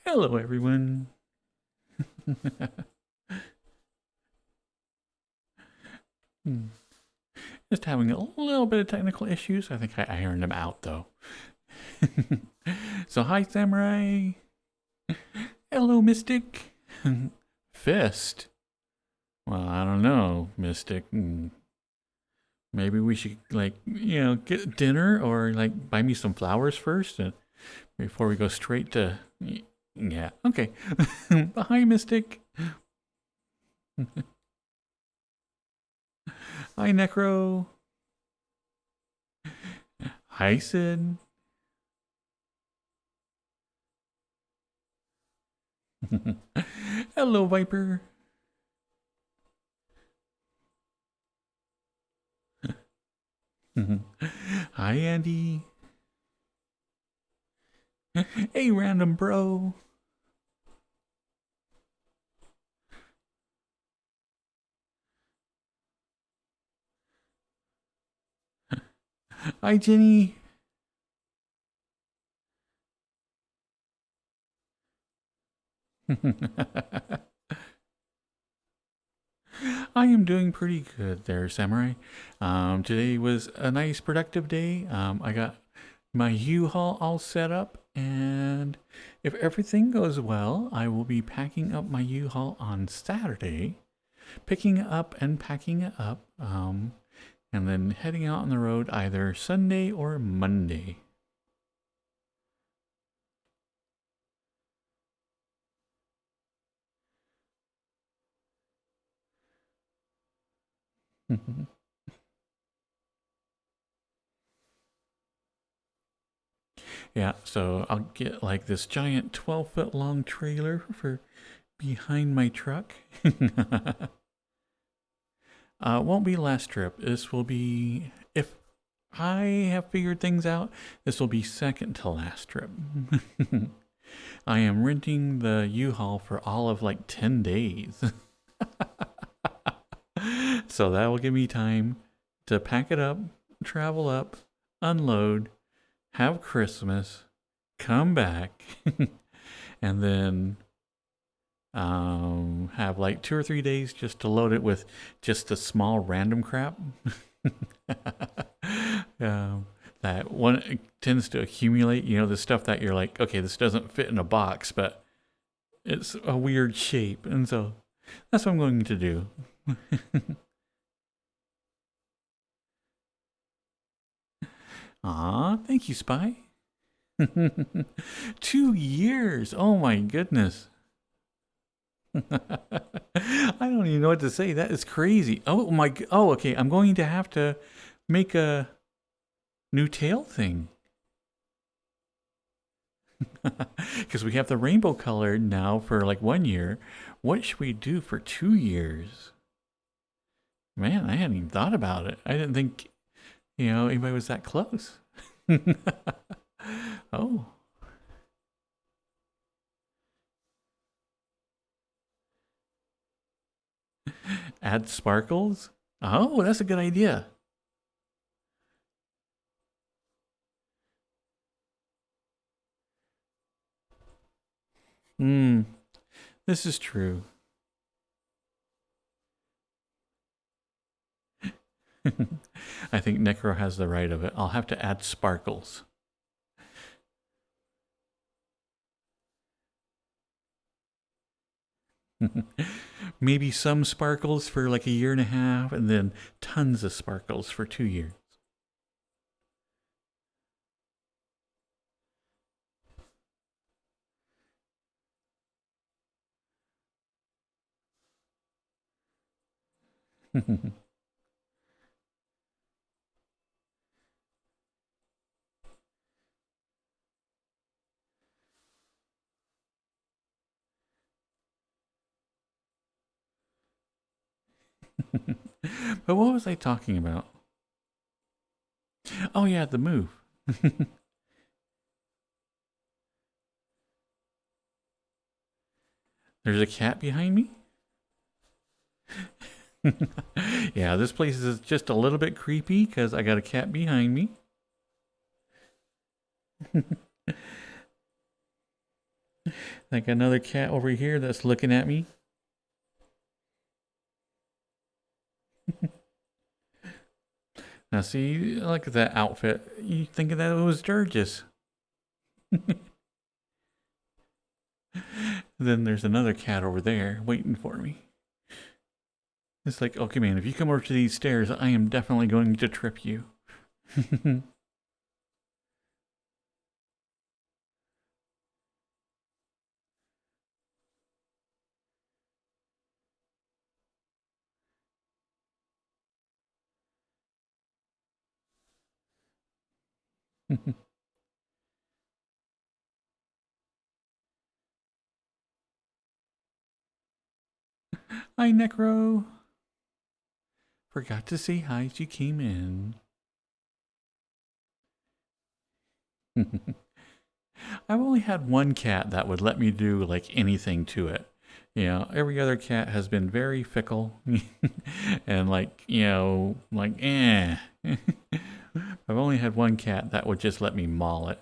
Hello, everyone. Just having a little bit of technical issues. I think I ironed them out, though. So, hi, Samurai. Hello, Mystic. Fist. Well, I don't know, Mystic. Maybe we should, like, get dinner or, like, buy me some flowers first before we go straight to... Yeah, okay. Hi, Mystic. Hi, Necro. Hi, Sid. Hello, Viper. Hi, Andy. Hey, random bro. Hi, Jenny. I am doing pretty good there, Samurai. Today was a nice, productive day. I got my U-Haul all set up, and if everything goes well, I will be packing up my U-Haul on Saturday, picking it up and packing it up, and then heading out on the road either Sunday or Monday. Yeah, so I'll get like this giant 12-foot long trailer for behind my truck. Won't be last trip. This will be, if I have figured things out, this will be second to last trip. I am renting the U-Haul for all of like 10 days. So that will give me time to pack it up, travel up, unload, have Christmas, come back, and then have like 2 or 3 days just to load it with just the small random crap. That one tends to accumulate, the stuff that you're like, okay, this doesn't fit in a box, but it's a weird shape. And so that's what I'm going to do. Aw, thank you, Spy. 2 years. Oh my goodness. I don't even know what to say. That is crazy. Oh my. Oh, okay. I'm going to have to make a new tail thing because we have the rainbow color now for like 1 year. What should we do for 2 years? Man, I hadn't even thought about it. I didn't think anybody was that close. Oh. Add sparkles? Oh, that's a good idea. Hmm. This is true. I think Necro has the right of it. I'll have to add sparkles. Maybe some sparkles for like a year and a half, and then tons of sparkles for 2 years. But what was I talking about? Oh yeah, the move. There's a cat behind me? Yeah, this place is just a little bit creepy because I got a cat behind me. Like another cat over here that's looking at me. Now see, look at that outfit. You thinking that it was Sturgis. Then there's another cat over there waiting for me. It's like, okay, man, if you come over to these stairs, I am definitely going to trip you. Hi, Necro. Forgot to say hi as you came in. I've only had one cat that would let me do like anything to it. You know, every other cat has been very fickle and like, you know, like, eh. I've only had one cat that would just let me maul it.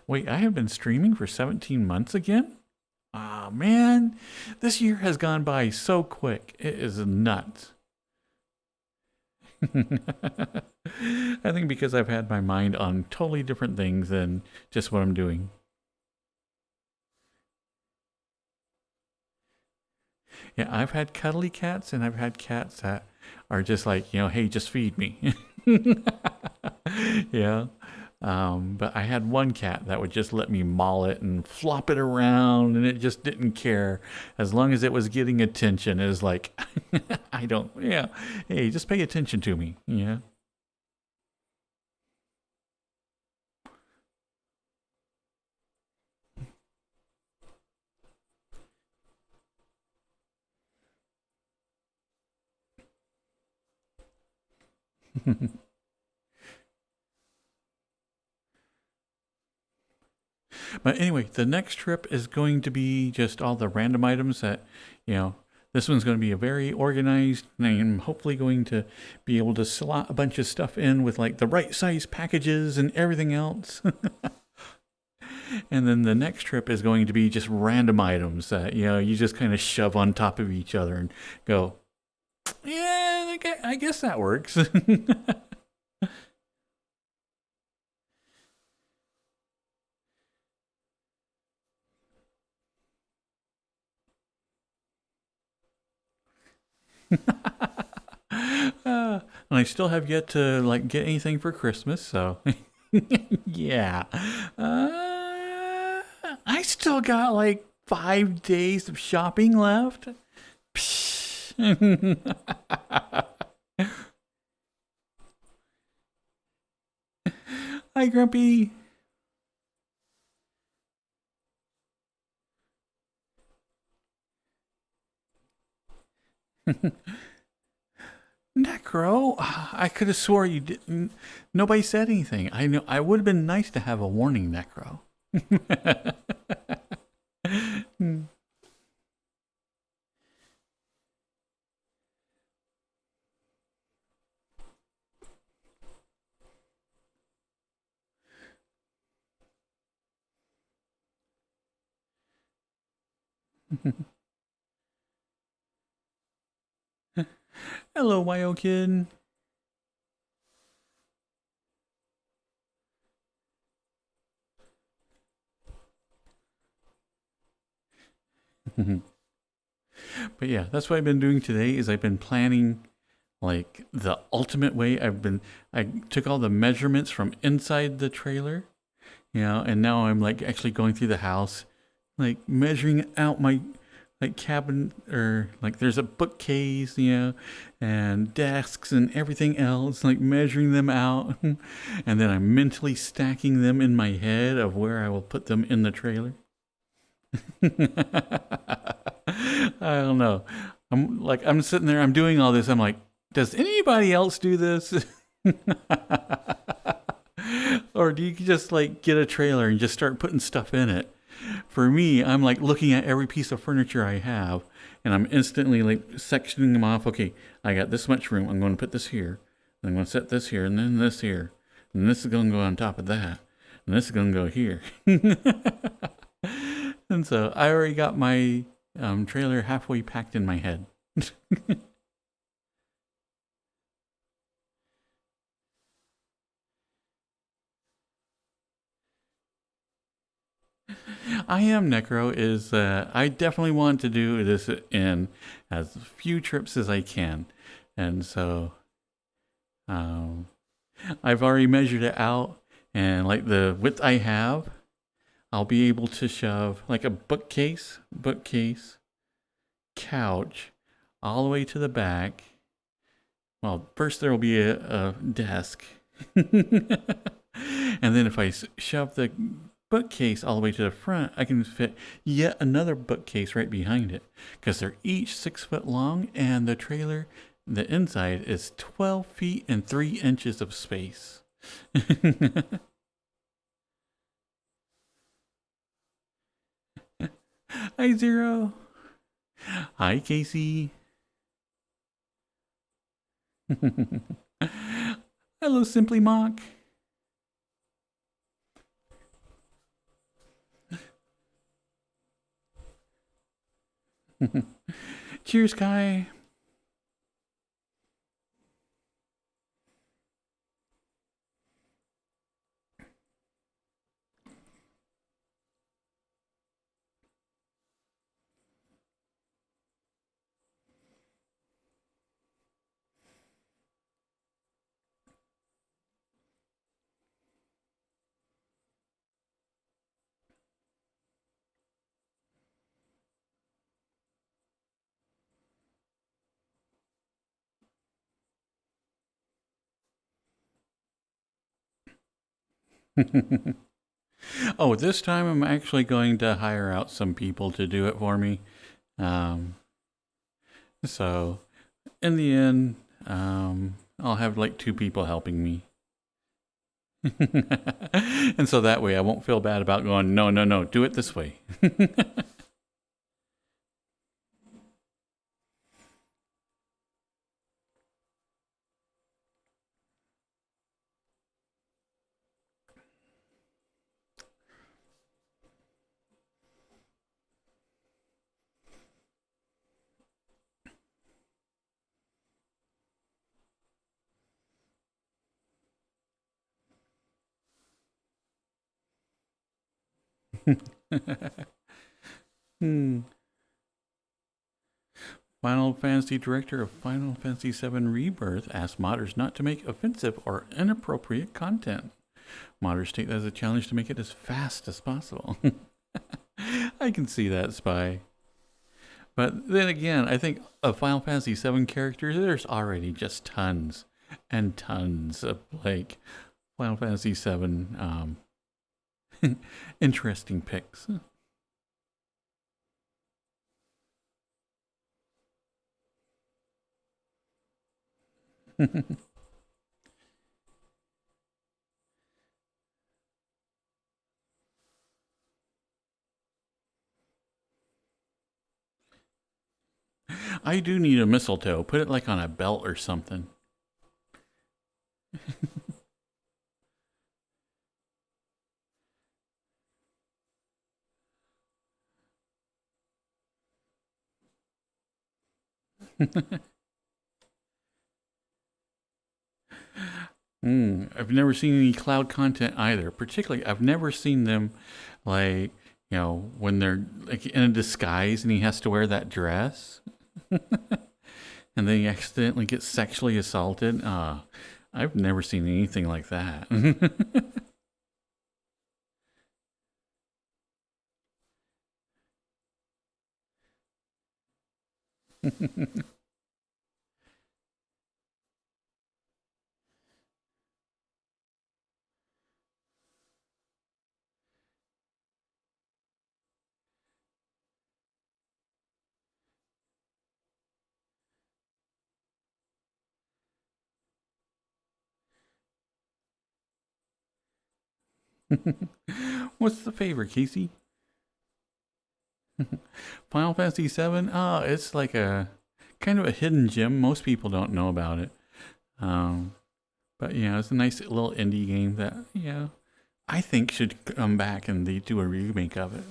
Wait, I have been streaming for 17 months again? Ah, man, this year has gone by so quick. It is nuts. I think because I've had my mind on totally different things than just what I'm doing. Yeah, I've had cuddly cats and I've had cats that are just like, you know, hey, just feed me. Yeah. But I had one cat that would just let me maul it and flop it around and it just didn't care. As long as it was getting attention, it was like, I don't, yeah, hey, just pay attention to me. Yeah. But anyway, the next trip is going to be just all the random items that, you know, this one's going to be a very organized, and I'm hopefully going to be able to slot a bunch of stuff in with like the right size packages and everything else. And then the next trip is going to be just random items that, you know, you just kind of shove on top of each other and go, yeah, I guess that works. And I still have yet to like get anything for Christmas, so yeah. I still got like 5 days of shopping left. Hi, Grumpy. Necro, I could have swore you didn't. Nobody said anything. I know. I would have been nice to have a warning, Necro. Hello, Wyo Kid. But yeah, that's what I've been doing today is I've been planning like the ultimate way. I took all the measurements from inside the trailer, you know, and now I'm like actually going through the house, like measuring out my like cabin or like there's a bookcase, you know, and desks and everything else, like measuring them out. And then I'm mentally stacking them in my head of where I will put them in the trailer. I don't know. I'm sitting there, I'm doing all this. I'm like, does anybody else do this? Or do you just like get a trailer and just start putting stuff in it? For me, I'm like looking at every piece of furniture I have and I'm instantly like sectioning them off. Okay, I got this much room. I'm going to put this here. I'm going to set this here, and then this here. And this is going to go on top of that. And this is going to go here. And so I already got my trailer halfway packed in my head. I am Necro is I definitely want to do this in as few trips as I can. And so I've already measured it out, and like the width I have, I'll be able to shove like a bookcase, couch, all the way to the back. Well, first there will be a desk. And then if I shove the bookcase all the way to the front, I can fit yet another bookcase right behind it, because they're each 6 foot long, and the trailer, the inside, is 12 feet and 3 inches of space. Hi, Zero. Hi, Casey. Hello, Simply Mock. Cheers, Kai. Oh, this time I'm actually going to hire out some people to do it for me. So in the end, I'll have like 2 people helping me. And so that way I won't feel bad about going, no, do it this way. Final Fantasy director of Final Fantasy VII Rebirth asked modders not to make offensive or inappropriate content. Modders take that as a challenge to make it as fast as possible. I can see that, Spy. But then again, I think of Final Fantasy VII characters, there's already just tons and tons of like Final Fantasy VII interesting picks. I do need a mistletoe. Put it like on a belt or something. I've never seen any cloud content either. Particularly, I've never seen them like, when they're like in a disguise and he has to wear that dress. And then he accidentally gets sexually assaulted. I've never seen anything like that. What's the favorite, Casey? Final Fantasy VII? Oh, it's like a kind of a hidden gem. Most people don't know about it. But yeah, it's a nice little indie game that, yeah, I think should come back and they do a remake of it.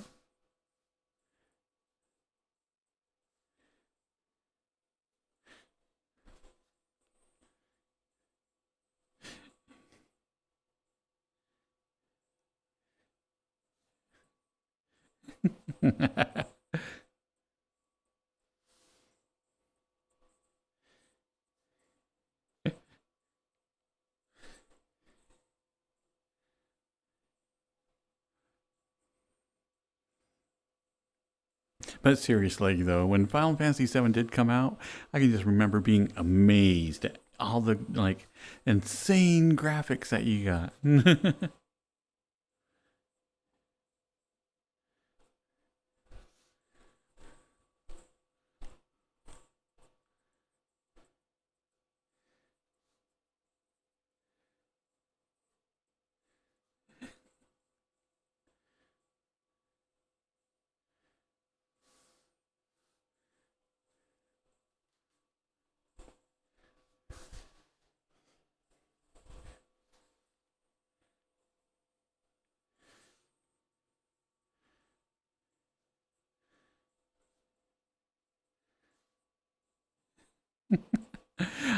But seriously, though, when Final Fantasy VII did come out, I can just remember being amazed at all the like insane graphics that you got.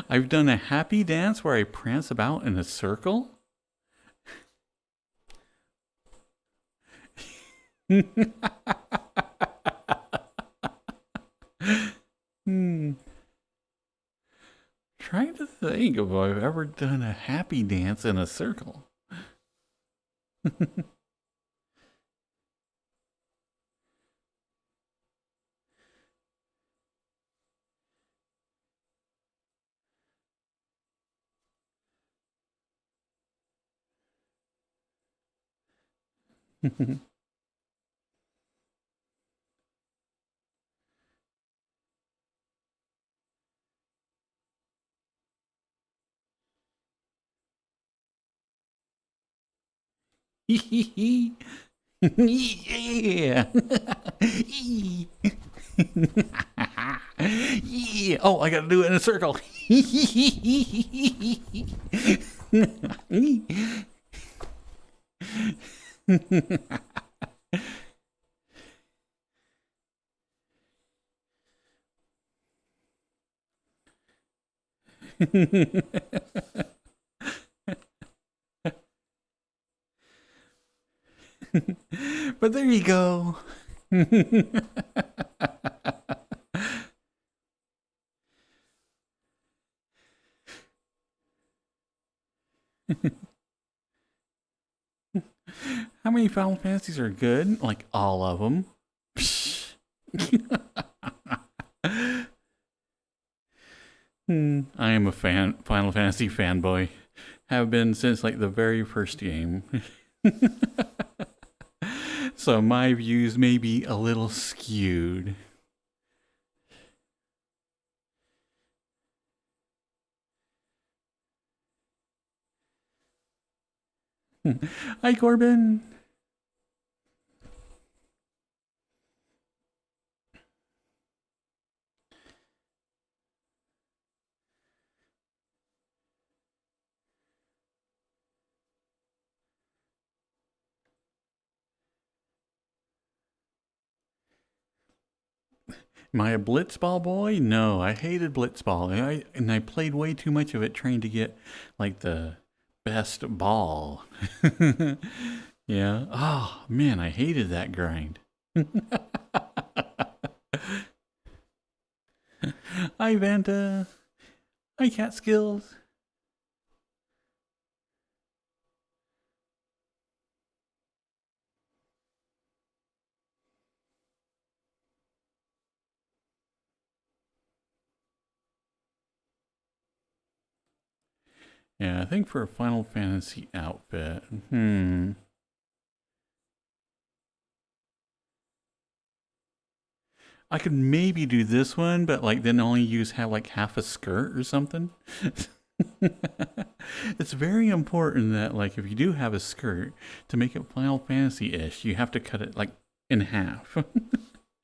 I've done a happy dance where I prance about in a circle. Hmm. Trying to think if I've ever done a happy dance in a circle. Yeah. Yeah. Oh, I gotta do it in a circle. But there you go. How many Final Fantasies are good? Like all of them. I am a Final Fantasy fanboy. Have been since like the very first game. So my views may be a little skewed. Hi, Corbin. Am I a blitzball boy? No, I hated blitzball, and I played way too much of it trying to get like the best ball. Yeah. Oh man, I hated that grind. Hi, Vanta. Hi, Cat Skills. Yeah, I think for a Final Fantasy outfit, I could maybe do this one, but like then only have like half a skirt or something. It's very important that like if you do have a skirt to make it Final Fantasy-ish, you have to cut it like in half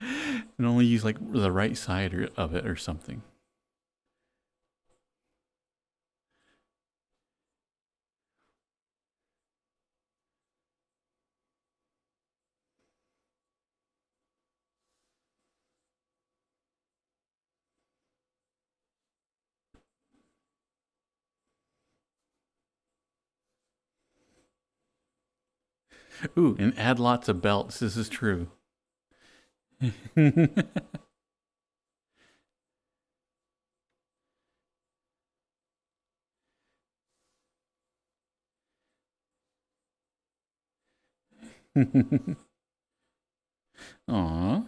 and only use like the right side of it or something. Ooh, and add lots of belts. This is true. Aw.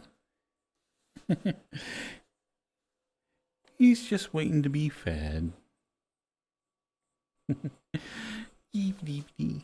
He's just waiting to be fed. Deep, deep, deep.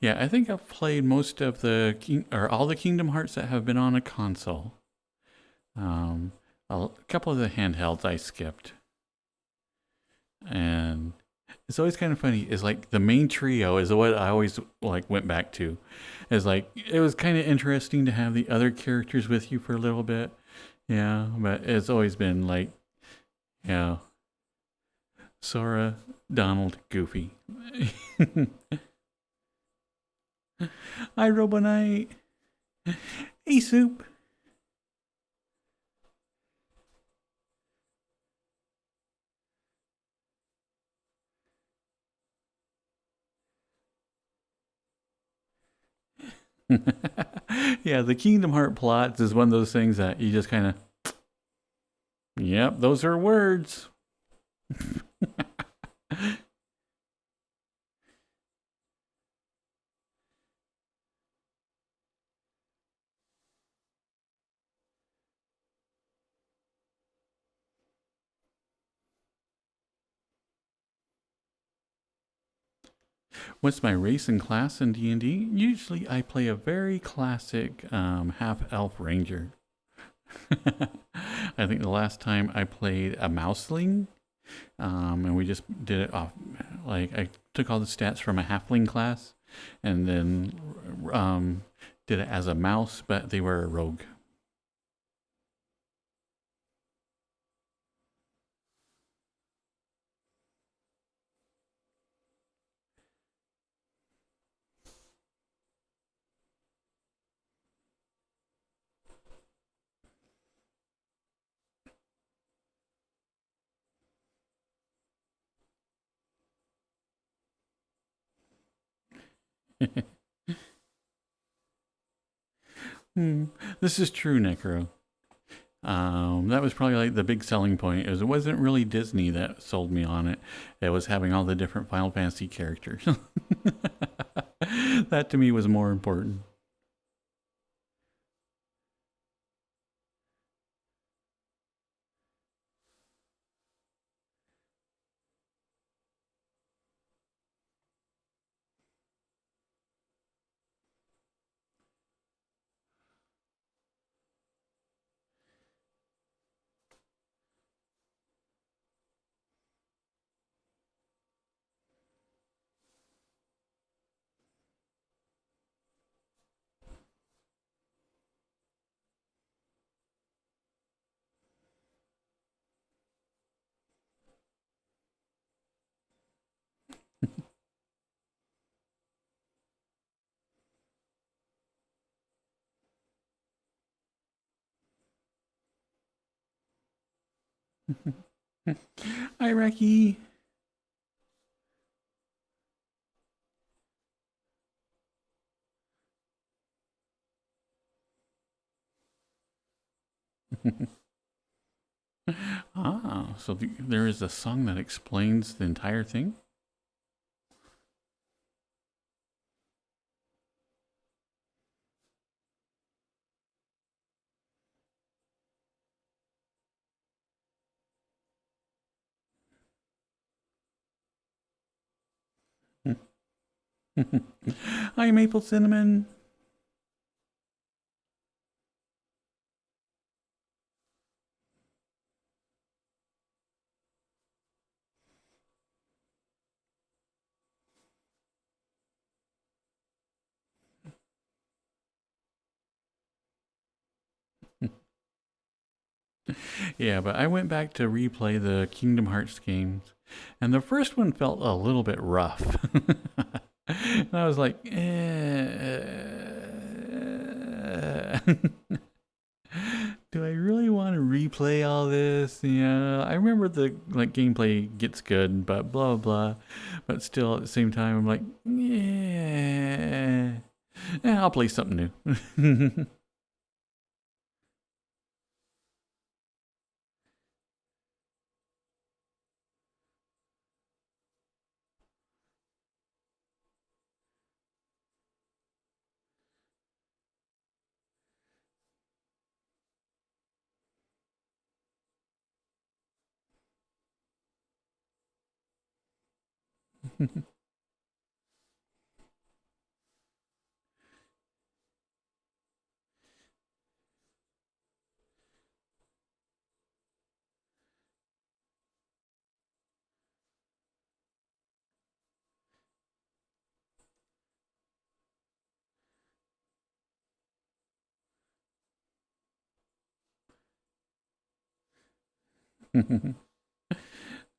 Yeah, I think I've played most of the or all the Kingdom Hearts that have been on a console. Um, a couple of the handhelds I skipped, and it's always kind of funny. Is like the main trio is what I always like went back to. Is like it was kind of interesting to have the other characters with you for a little bit. Yeah, but it's always been like, yeah, Sora, Donald, Goofy. Hi, Robonite. Hey, Soup. Yeah, the Kingdom Heart plots is one of those things that you just kind of, yep, those are words. What's my race and class in D&D? Usually I play a very classic half-elf ranger. I think the last time I played a mouseling, and we just did it off, like I took all the stats from a halfling class and then did it as a mouse, but they were a rogue. This is true, Necro. That was probably like the big selling point. It wasn't really Disney that sold me on it. It was having all the different Final Fantasy characters. That to me was more important. Hi, Reki. Ah, so there is a song that explains the entire thing? Hi, Maple Cinnamon. Yeah, but I went back to replay the Kingdom Hearts games, and the first one felt a little bit rough. And I was like, do I really want to replay all this? Yeah, I remember the like gameplay gets good, but blah blah. But still, at the same time, I'm like, I'll play something new.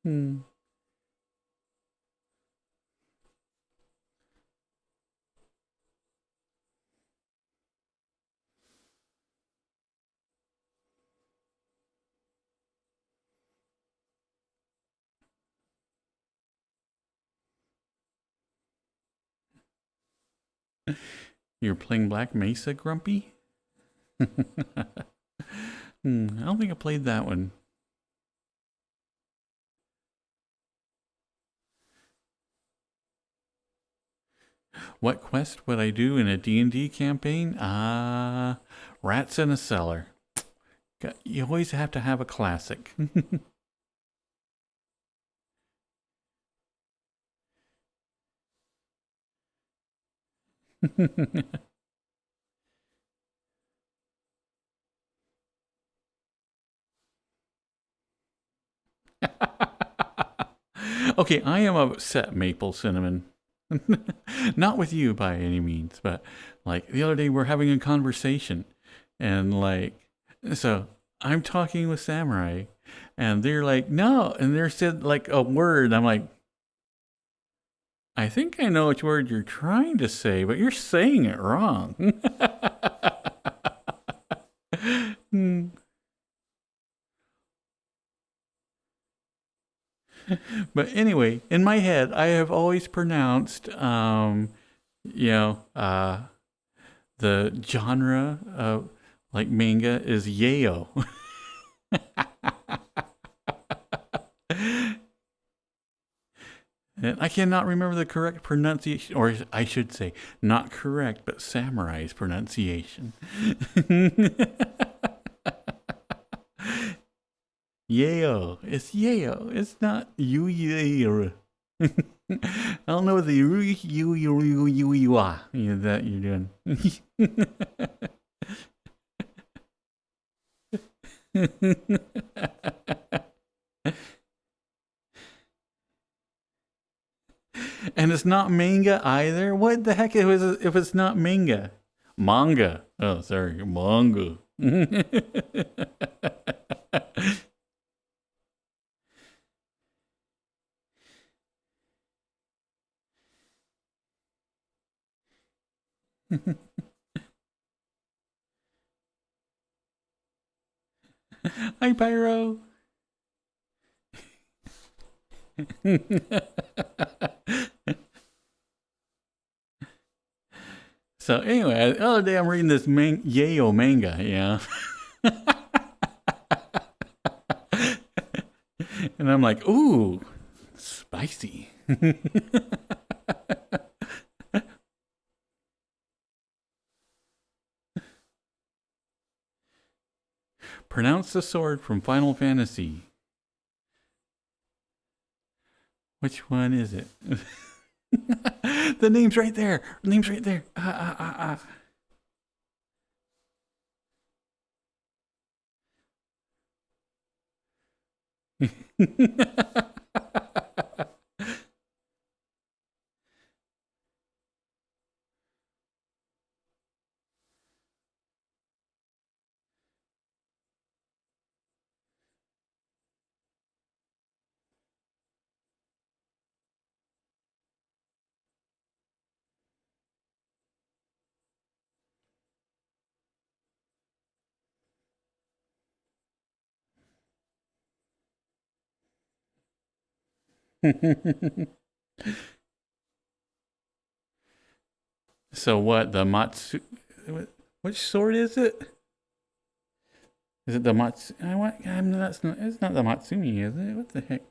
Hmm. You're playing Black Mesa, Grumpy? I don't think I played that one. What quest would I do in a D&D campaign? Rats in a cellar. You always have to have a classic. Okay, I am upset, Maple Cinnamon. Not with you by any means, but like the other day we're having a conversation and like, so I'm talking with Samurai and they're like, no, and they said like a word. I'm like, I think I know which word you're trying to say, but you're saying it wrong. Hmm. But anyway, in my head, I have always pronounced, you know, the genre of like manga is yayo. And I cannot remember the correct pronunciation, or I should say, not correct, but Samurai's pronunciation. Yayo. It's yayo. It's not you yayo. I don't know the you that you're doing. And it's not manga either. What the heck if it's not manga? Manga. Oh, sorry, manga. Hi, Pyro. So anyway, the other day I'm reading this Yayo manga, yeah. And I'm like, ooh, spicy. Pronounce the sword from Final Fantasy. Which one is it? The name's right there. The name's right there. So what? The Matsu? Which sword is it? Is it the Matsu? I'm not. It's not the Matsumi, is it? What the heck?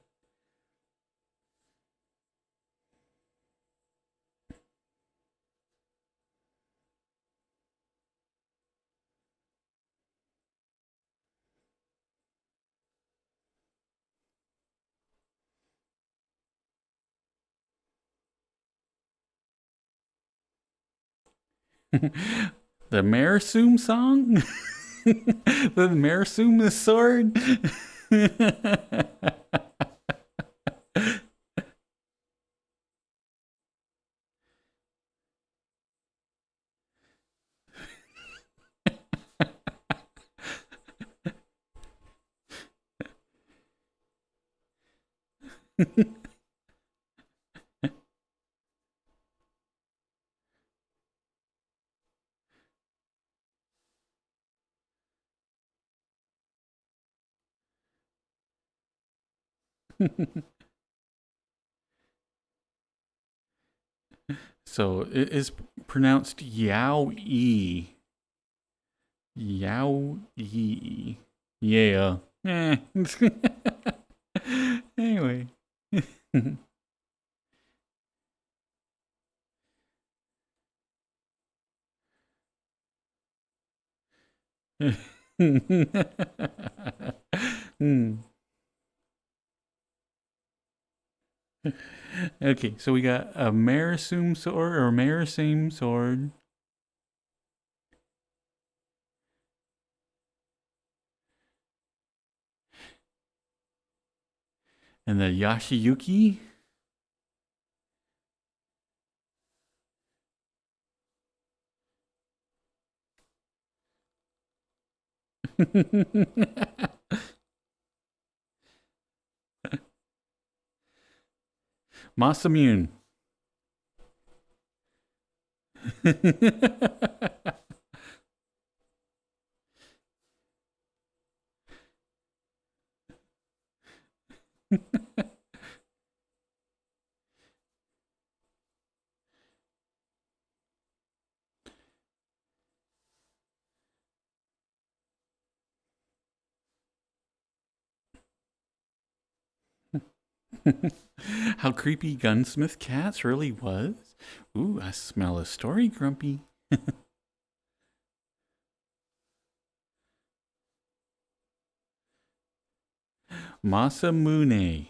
The Marisum song? The Marisum sword? So it is pronounced Yao E. Yao E. Yeah. Eh. Anyway. Hmm. Okay, so we got a Marisum sword or Marisame sword. And the Yashiyuki. Masamune. How creepy Gunsmith Cats really was. Ooh, I smell a story, Grumpy. Masamune.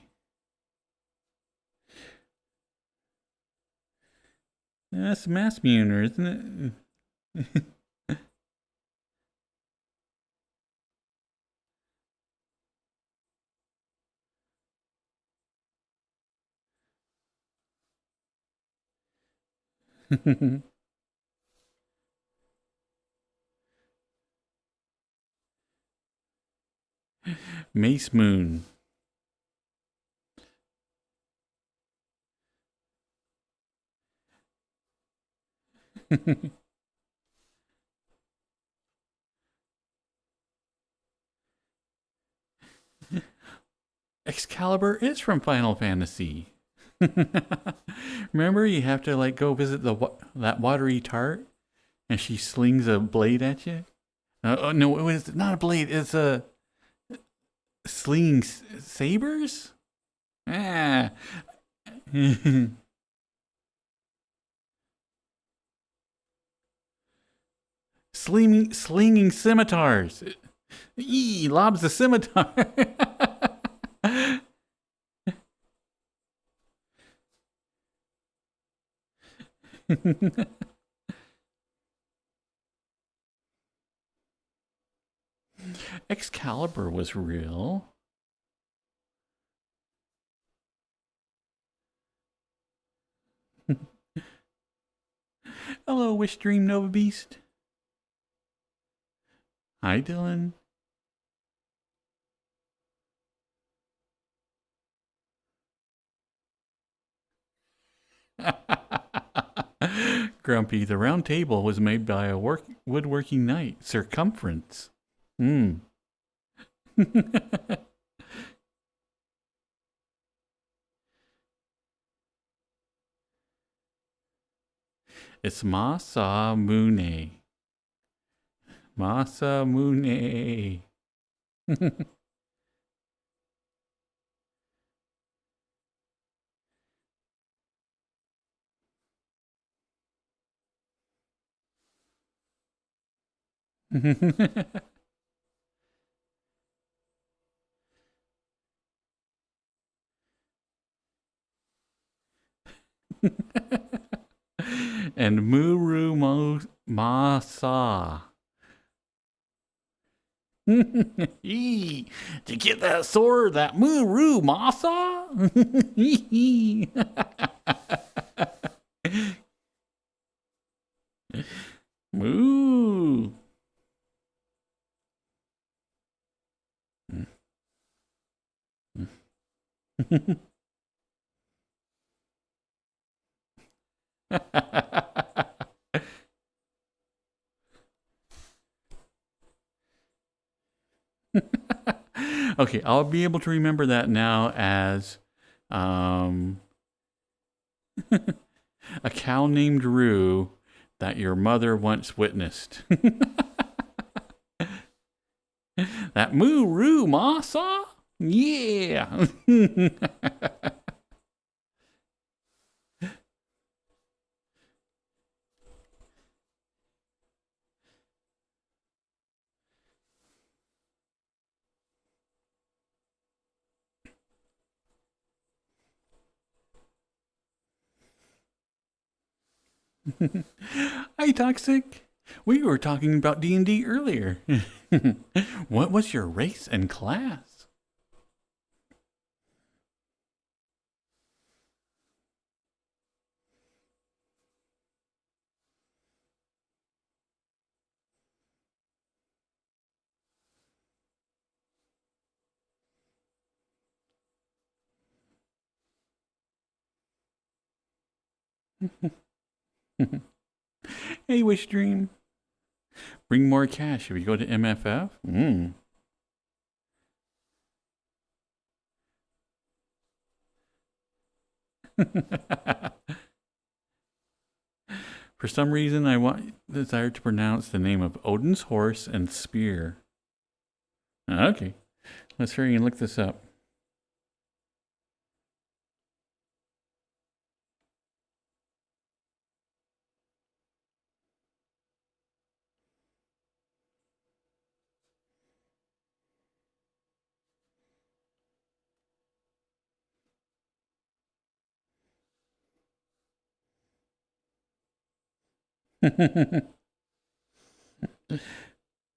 That's Massmuner, isn't it? Mace Moon. Excalibur is from Final Fantasy. Remember, you have to like go visit that watery tart, and she slings a blade at you. Oh no, it was not a blade. It's a slinging sabers. Ah, slinging scimitars. Eee, lobs the scimitar. Excalibur was real. Hello, Wish Dream Nova Beast. Hi, Dylan. Grumpy, the round table was made by a woodworking knight. Circumference. Hmm. It's Masamune. Masamune. And Muru Masa. Eee, to get that sword, that Muru Masa? Moo. Okay, I'll be able to remember that now as a cow named Rue that your mother once witnessed. That moo roo masa? Yeah. Hi, Toxic. We were talking about D&D earlier. What was your race and class? Hey, Wish Dream. Bring more cash if you go to MFF. For some reason, I desire to pronounce the name of Odin's horse and spear. Okay, let's hurry and look this up.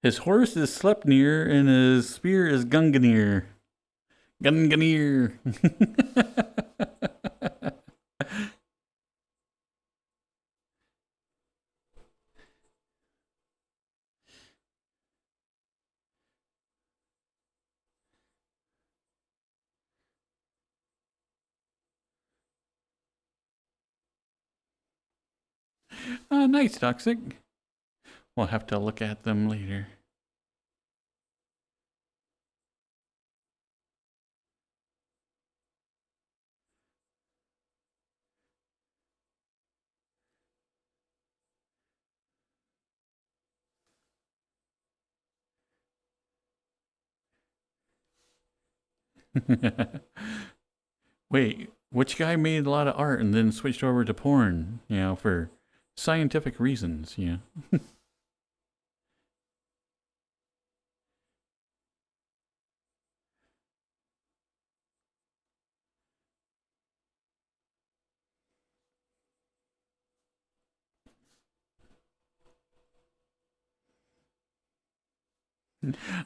His horse is Sleipnir and his spear is Gunganir. Gunganir. Nice, Toxic. We'll have to look at them later. Wait, which guy made a lot of art and then switched over to porn, for scientific reasons,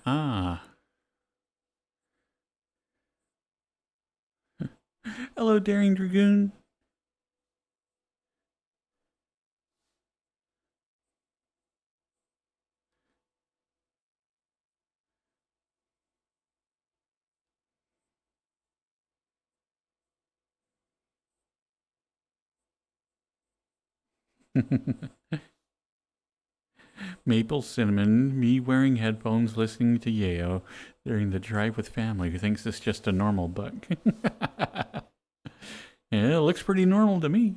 Ah. Hello, Daring Dragoon. Maple Cinnamon, me wearing headphones listening to Yayo during the drive with family who thinks it's just a normal bug. Yeah, it looks pretty normal to me.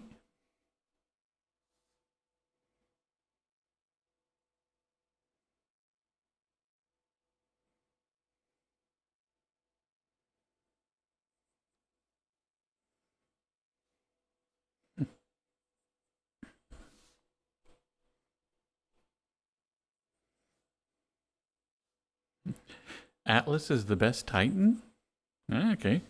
Atlas is the best Titan? Okay.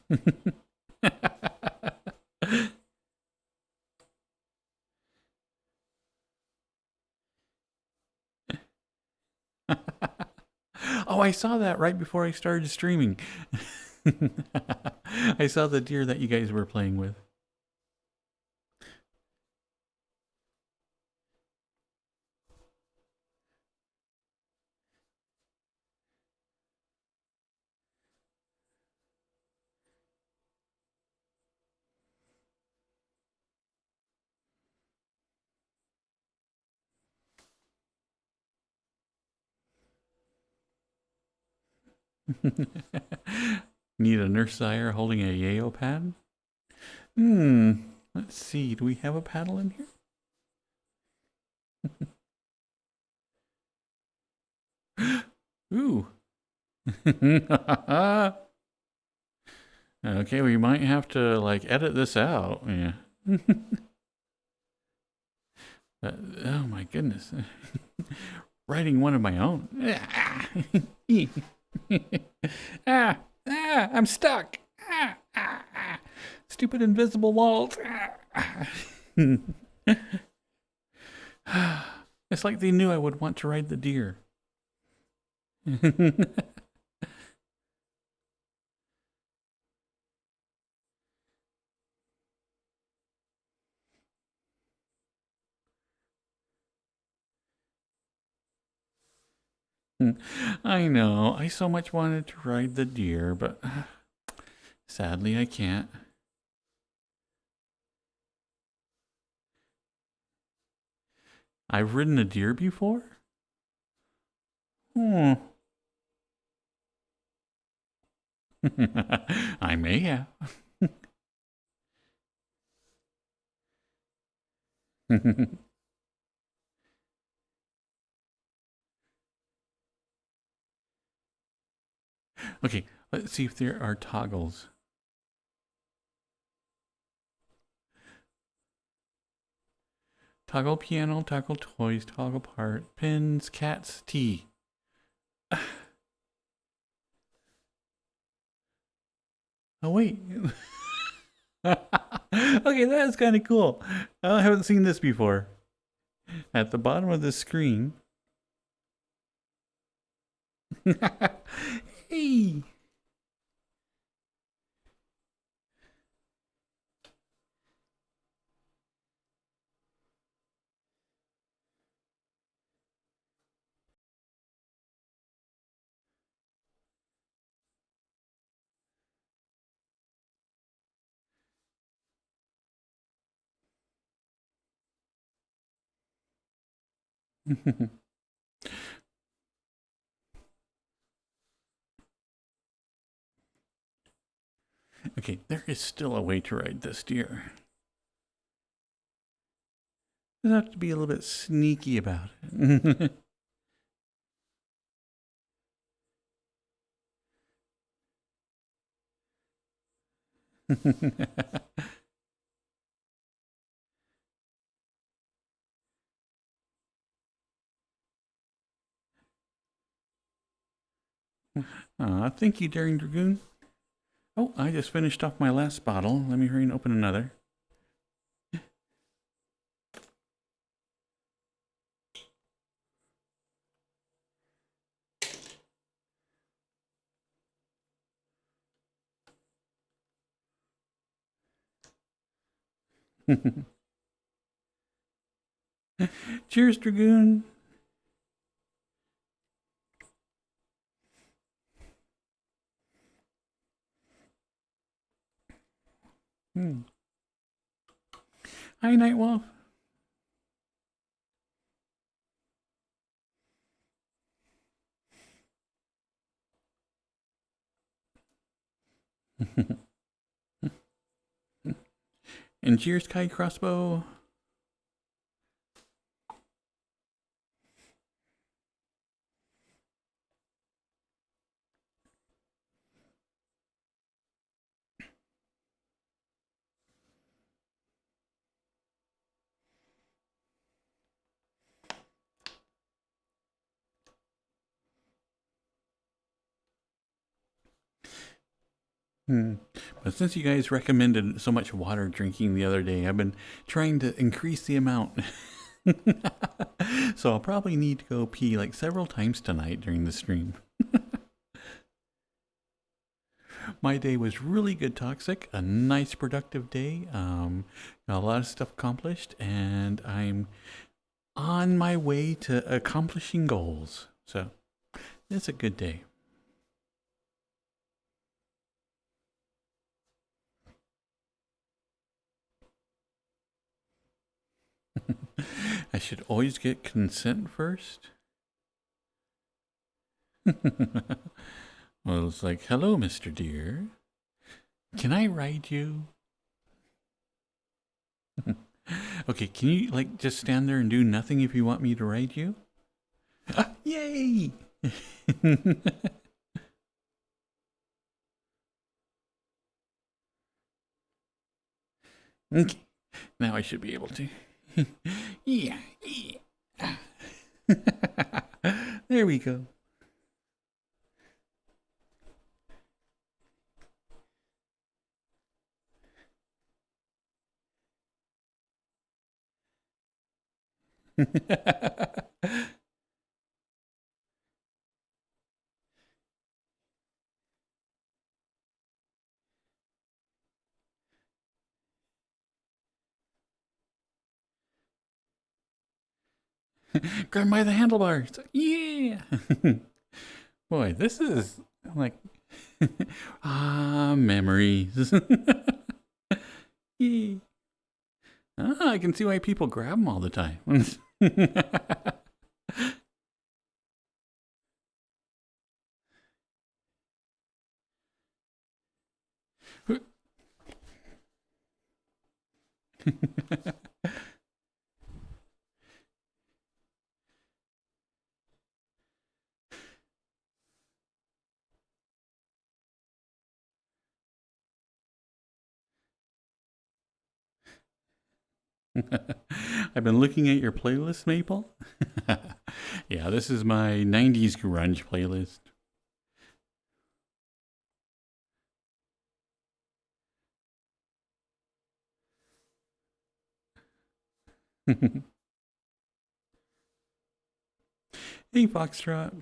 Oh, I saw that right before I started streaming. I saw the deer that you guys were playing with. Need a nurse sire holding a yayo pad? Let's see. Do we have a paddle in here? Ooh. Okay, we might have to like edit this out. Yeah. Oh my goodness. Writing one of my own. I'm stuck. Stupid invisible walls. It's like they knew I would want to ride the deer. I know. I so much wanted to ride the deer, but sadly I can't. I've ridden a deer before? Hmm. I may have. Okay, let's see if there are toggles. Toggle piano, toggle toys, toggle part, pins, cats, tea. Oh, wait. Okay, that's kind of cool. I haven't seen this before. At the bottom of the screen. Hey. Okay, there is still a way to ride this deer. You have to be a little bit sneaky about it. Thank you, Daring Dragoon. Oh, I just finished off my last bottle. Let me hurry and open another. Cheers, Dragoon. Hi, Nightwolf. And cheers, Kai Crossbow. But since you guys recommended so much water drinking the other day, I've been trying to increase the amount. So I'll probably need to go pee like several times tonight during the stream. My day was really good, Toxic. A nice, productive day. Got a lot of stuff accomplished, and I'm on my way to accomplishing goals. So it's a good day. I should always get consent first. Well, it's like, hello, Mr. Deer. Can I ride you? Okay, can you, like, just stand there and do nothing if you want me to ride you? Ah, yay! Okay, now I should be able to. Yeah. There we go. Grab by the handlebars. Yeah. Boy, this is like memories. Yeah. I can see why people grab them all the time. I've been looking at your playlist, Maple. Yeah, this is my 90s grunge playlist. Hey, Foxtrot.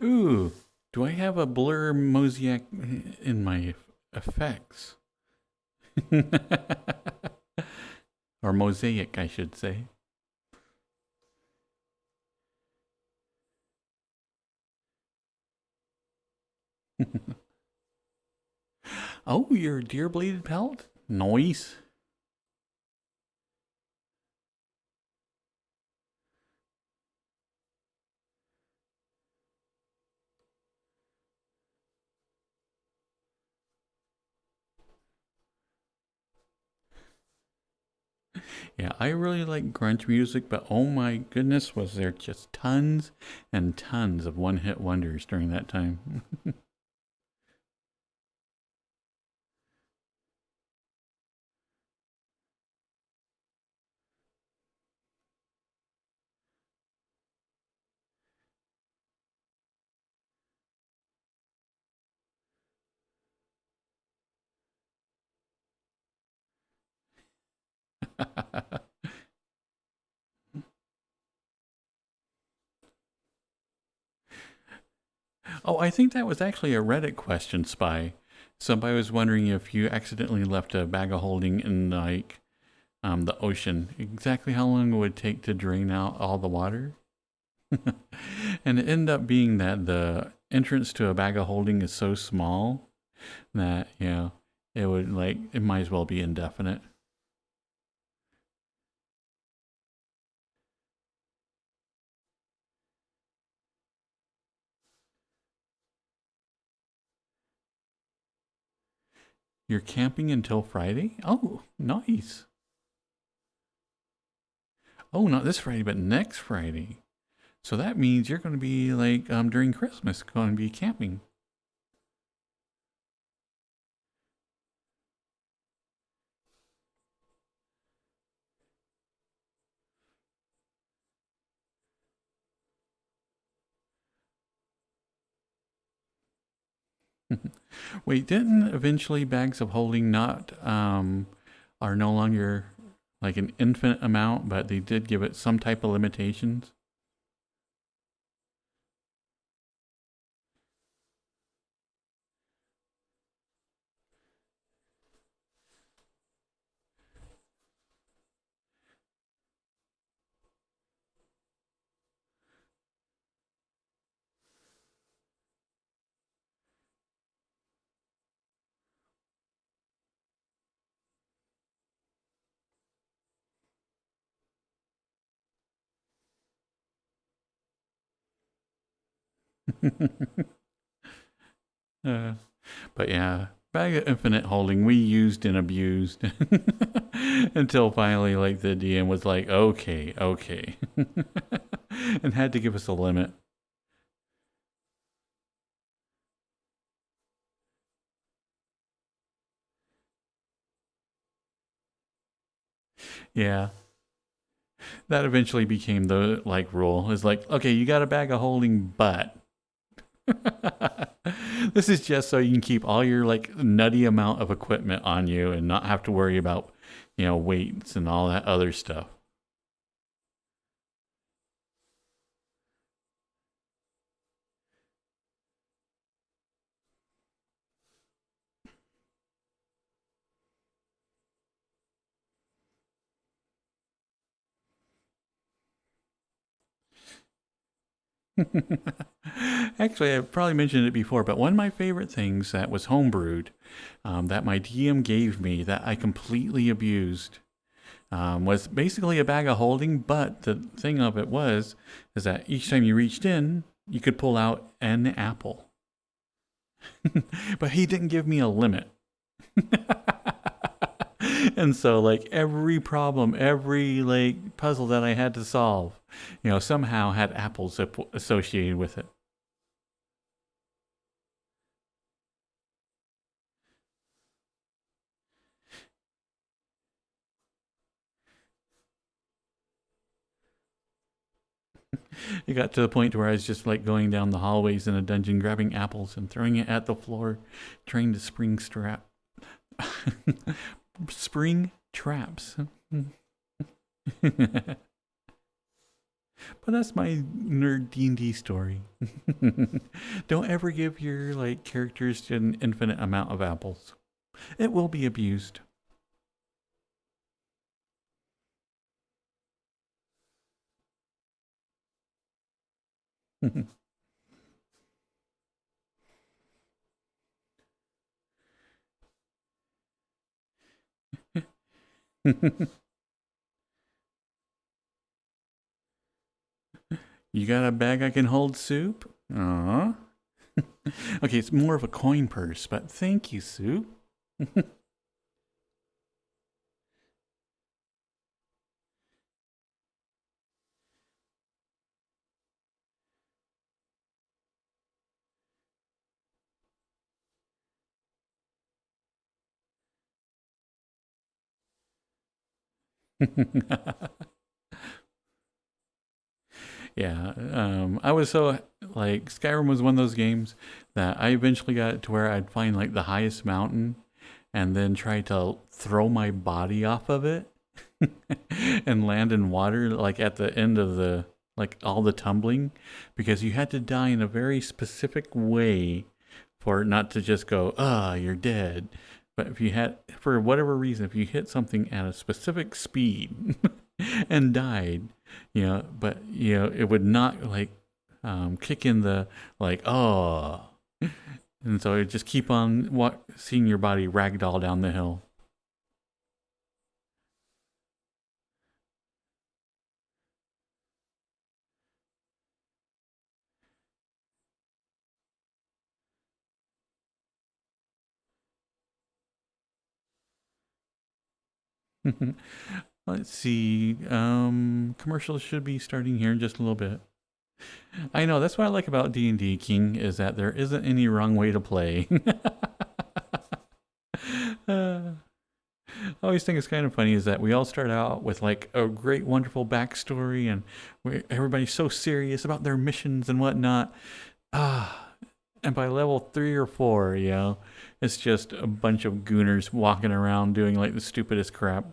Ooh, do I have a blur mosaic in my effects? Or mosaic, I should say. Oh, your deer bladed pelt? Nice. Yeah, I really like grunge music, but oh my goodness, was there just tons and tons of one-hit wonders during that time. Oh, I think that was actually a Reddit question, Spy. Somebody was wondering if you accidentally left a bag of holding in like the ocean, exactly how long it would take to drain out all the water. And it ended up being that the entrance to a bag of holding is so small that, you know, it would like, it might as well be indefinite. You're camping until Friday? Oh, nice. Oh, not this Friday, but next Friday. So that means you're going to be like during Christmas going to be camping. Wait, didn't eventually bags of holding not are no longer like an infinite amount, but they did give it some type of limitations? uh, but yeah, bag of infinite holding we used and abused until finally like the DM was like, okay, okay, and had to give us a limit. Yeah, that eventually became the like rule. Is like, okay, you got a bag of holding, but this is just so you can keep all your like nutty amount of equipment on you and not have to worry about, weights and all that other stuff. Actually, I probably mentioned it before, but one of my favorite things that was homebrewed that my DM gave me that I completely abused was basically a bag of holding. But the thing of it was, is that each time you reached in, you could pull out an apple. But he didn't give me a limit. And so like every problem, every like puzzle that I had to solve, somehow had apples associated with it. It got to the point where I was just like going down the hallways in a dungeon, grabbing apples and throwing it at the floor, trying to spring traps. But that's my nerd D&D story. Don't ever give your like characters an infinite amount of apples. It will be abused. You got a bag I can hold soup? Aw. Okay, it's more of a coin purse, but thank you, soup. Yeah, I was so like Skyrim was one of those games that I eventually got to where I'd find like the highest mountain and then try to throw my body off of it and land in water like at the end of the like all the tumbling because you had to die in a very specific way for it not to just go, you're dead. But if you had, for whatever reason, if you hit something at a specific speed and died, but it would not like kick in the like, oh, and so it just keep on seeing your body ragdoll down the hill. Let's see. Commercials should be starting here in just a little bit. I know, that's what I like about D&D, King, is that there isn't any wrong way to play. I always think it's kind of funny is that we all start out with like a great, wonderful backstory, and everybody's so serious about their missions and whatnot. Ah, and by level 3 or 4, it's just a bunch of gooners walking around doing like the stupidest crap.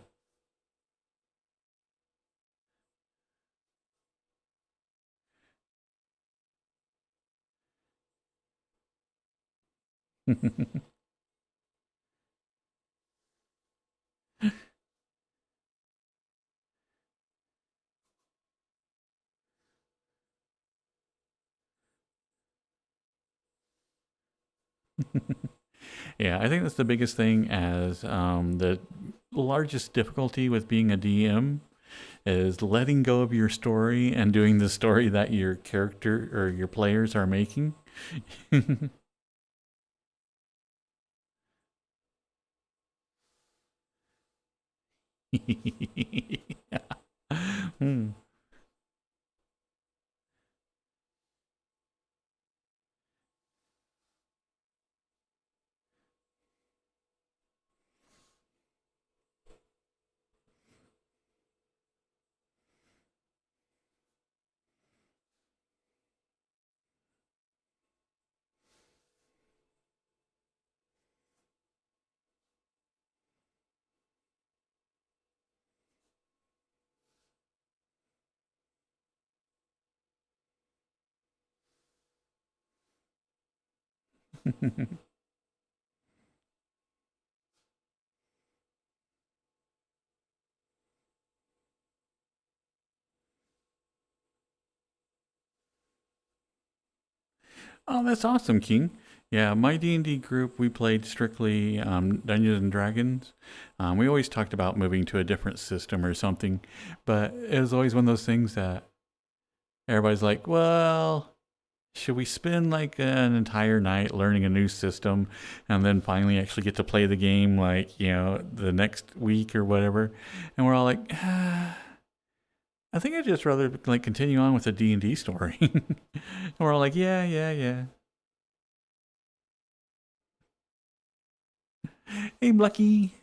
Yeah, I think that's the biggest thing as the largest difficulty with being a DM is letting go of your story and doing the story that your character or your players are making. Yeah. Hmm. Oh, that's awesome, King. Yeah, my D&D group, we played strictly Dungeons and Dragons. We always talked about moving to a different system or something, but it was always one of those things that everybody's like, well, should we spend like an entire night learning a new system and then finally actually get to play the game like, the next week or whatever? And we're all like, I think I'd just rather like continue on with the D&D story. And we're all like, yeah, yeah, yeah. Hey, Lucky.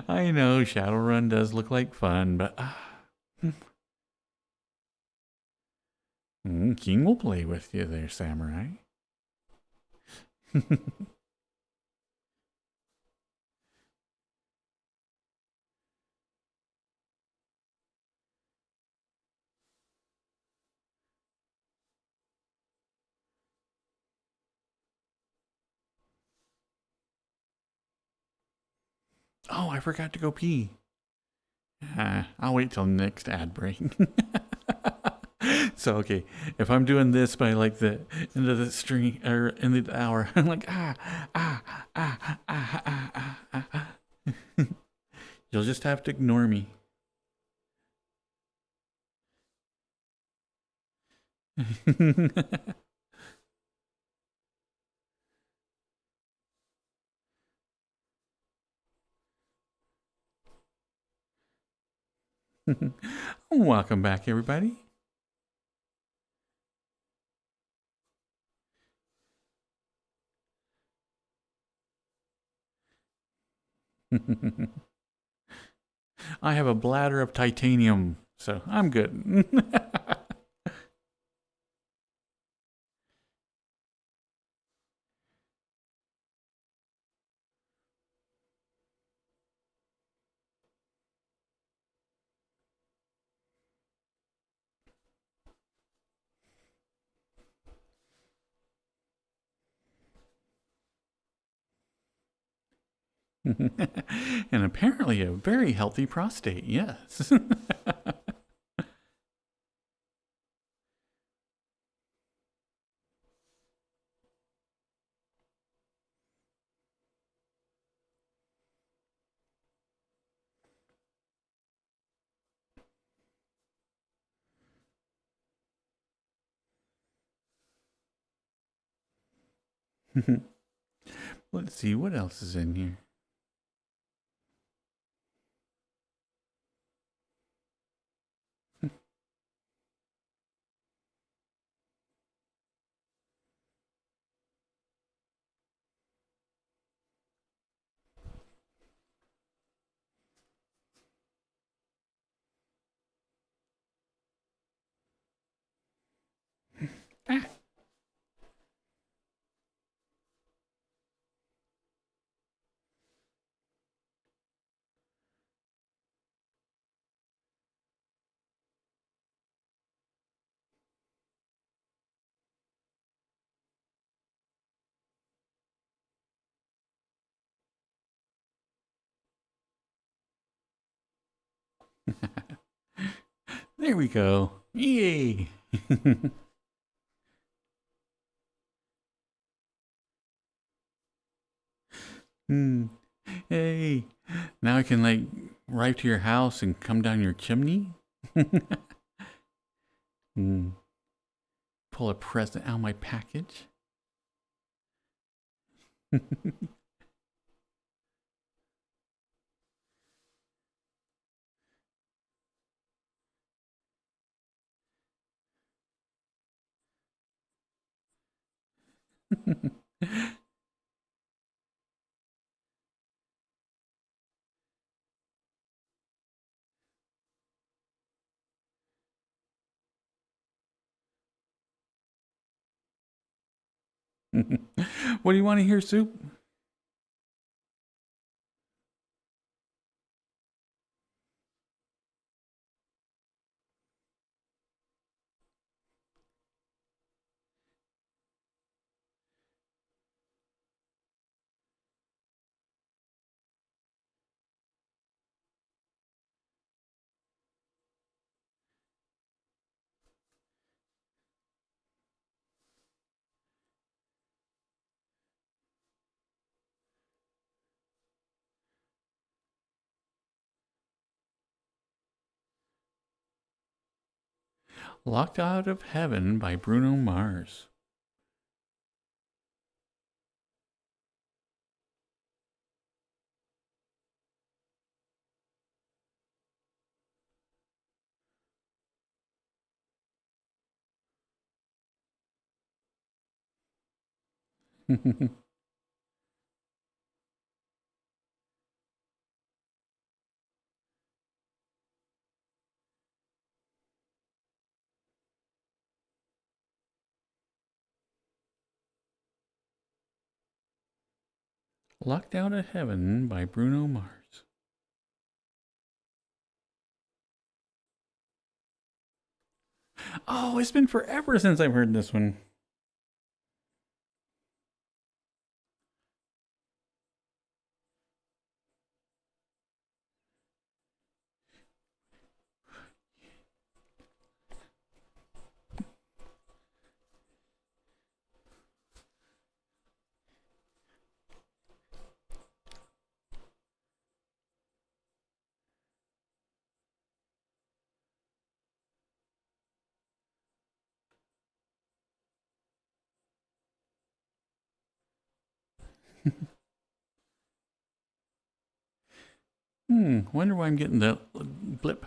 I know Shadowrun does look like fun, but King will play with you there, Samurai. Oh, I forgot to go pee. I'll wait till next ad break. So okay, if I'm doing this by like the end of the string or end of the hour, I'm like ah. You'll just have to ignore me. Welcome back, everybody. I have a bladder of titanium, so I'm good. And apparently a very healthy prostate, yes. Let's see what else is in here. Ah. There we go. Yay! Hmm. Hey, now I can like ride to your house and come down your chimney. Hmm. Pull a present out of my package. What do you want to hear, Soup? Locked Out of Heaven by Bruno Mars. Locked Out of Heaven by Bruno Mars. Oh, it's been forever since I've heard this one. Wonder why I'm getting that blip.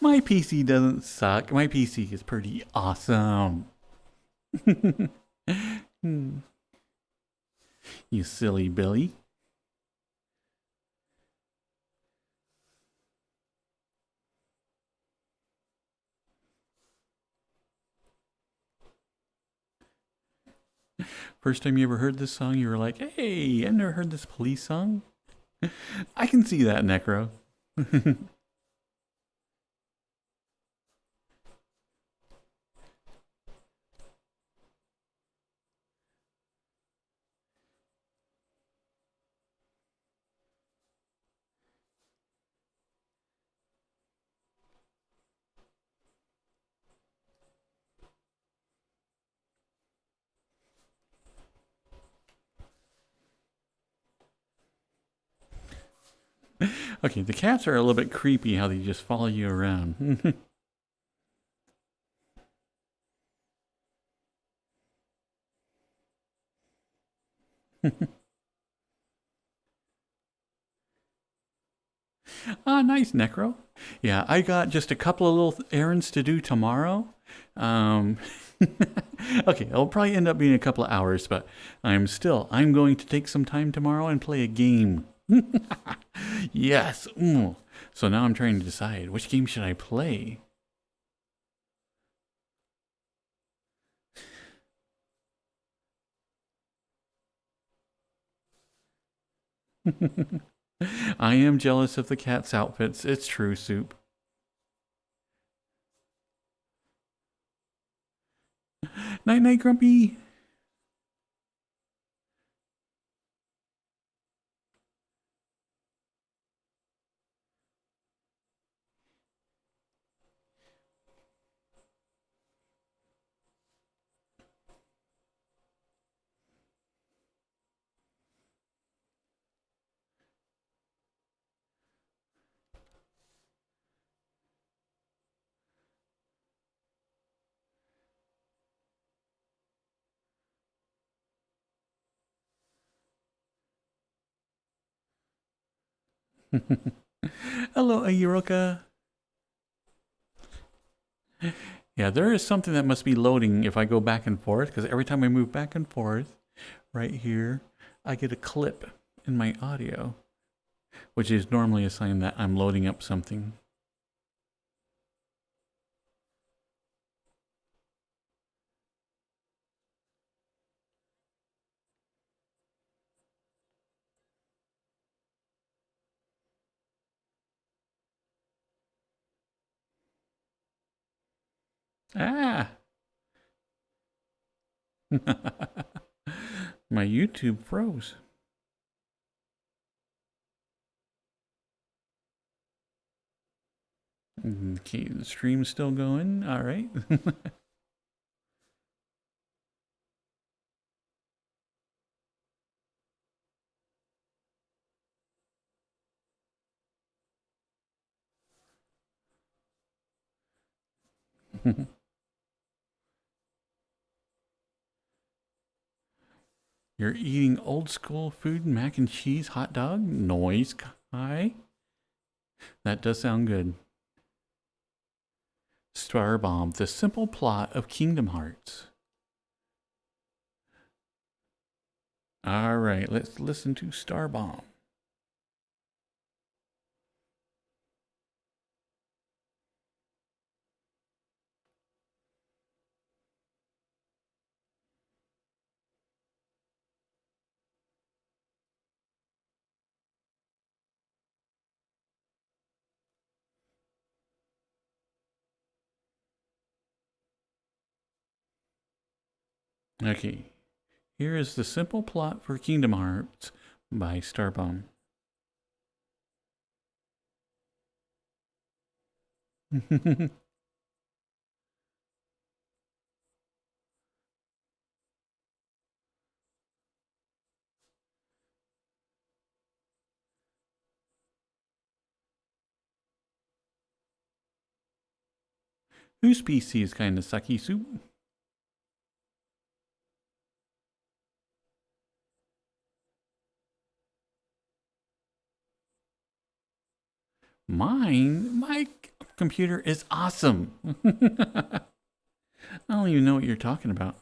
My PC doesn't suck. My PC is pretty awesome. You silly Billy. First time you ever heard this song, you were like, hey, I've never heard this Police song. I can see that, Necro. Okay, the cats are a little bit creepy how they just follow you around. Ah, nice, Necro. Yeah, I got just a couple of little errands to do tomorrow. Um, okay, it'll probably end up being a couple of hours, but I'm going to take some time tomorrow and play a game. Yes. So now I'm trying to decide which game should I play. I am jealous of the cat's outfits. It's true, Soup. Night night, Grumpy. Hello, Ayuroka. Yeah, there is something that must be loading if I go back and forth, because every time I move back and forth, right here, I get a clip in my audio, which is normally a sign that I'm loading up something. Ah! My YouTube froze. Okay, the stream's still going. All right. You're eating old school food, mac and cheese, hot dog, noise, Kai. That does sound good. Star Bomb, the simple plot of Kingdom Hearts. All right, let's listen to Star Bomb. Okay, here is the simple plot for Kingdom Hearts by Starbomb. Whose PC is kind of sucky, Soup? Mine? My computer is awesome. I don't even know what you're talking about.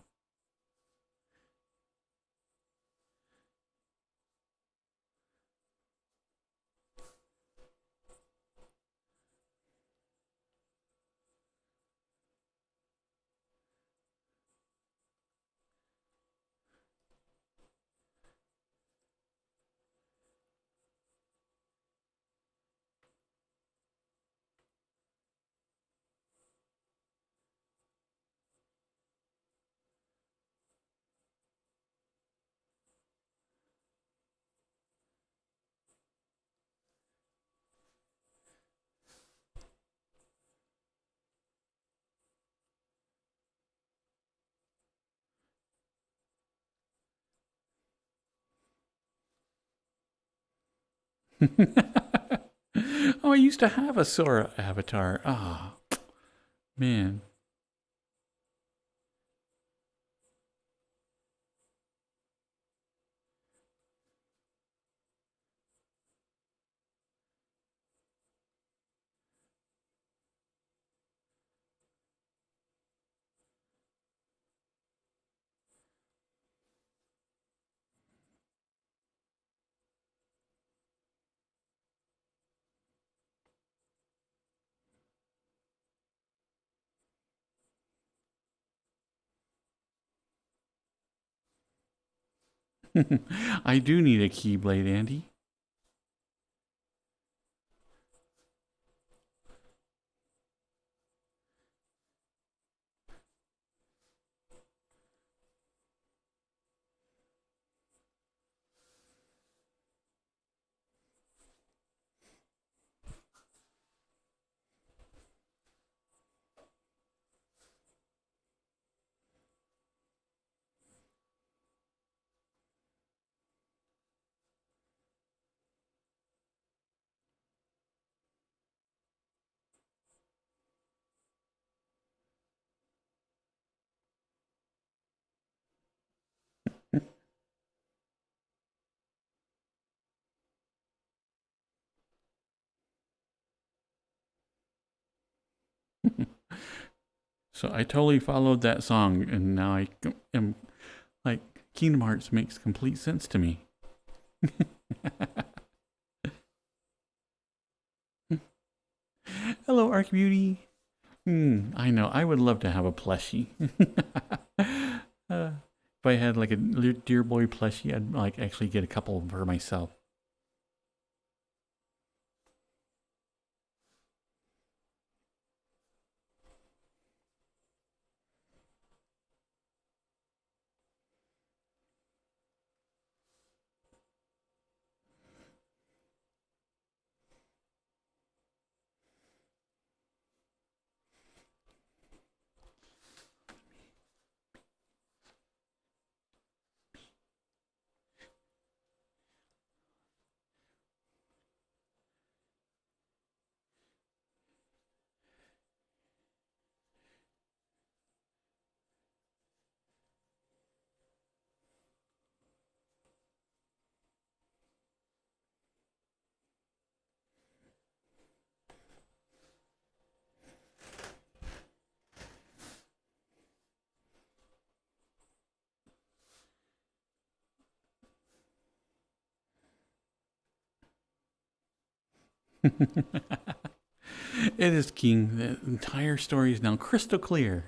I used to have a Sora avatar. Ah, man. I do need a Keyblade, Andy. So I totally followed that song, and now I am like, Kingdom Hearts makes complete sense to me. Hello, Arc Beauty. I know. I would love to have a plushie. If I had like a Dear Boy plushie, I'd like actually get a couple for myself. It is King. The entire story is now crystal clear.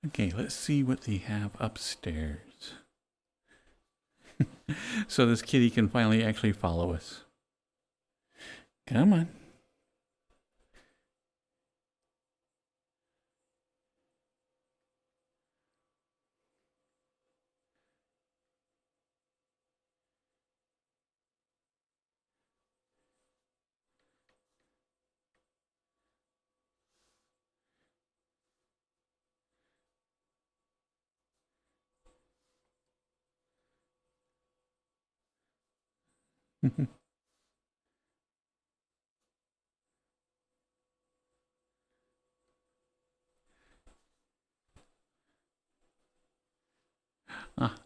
Okay, let's see what they have upstairs. So this kitty can finally actually follow us. Come on.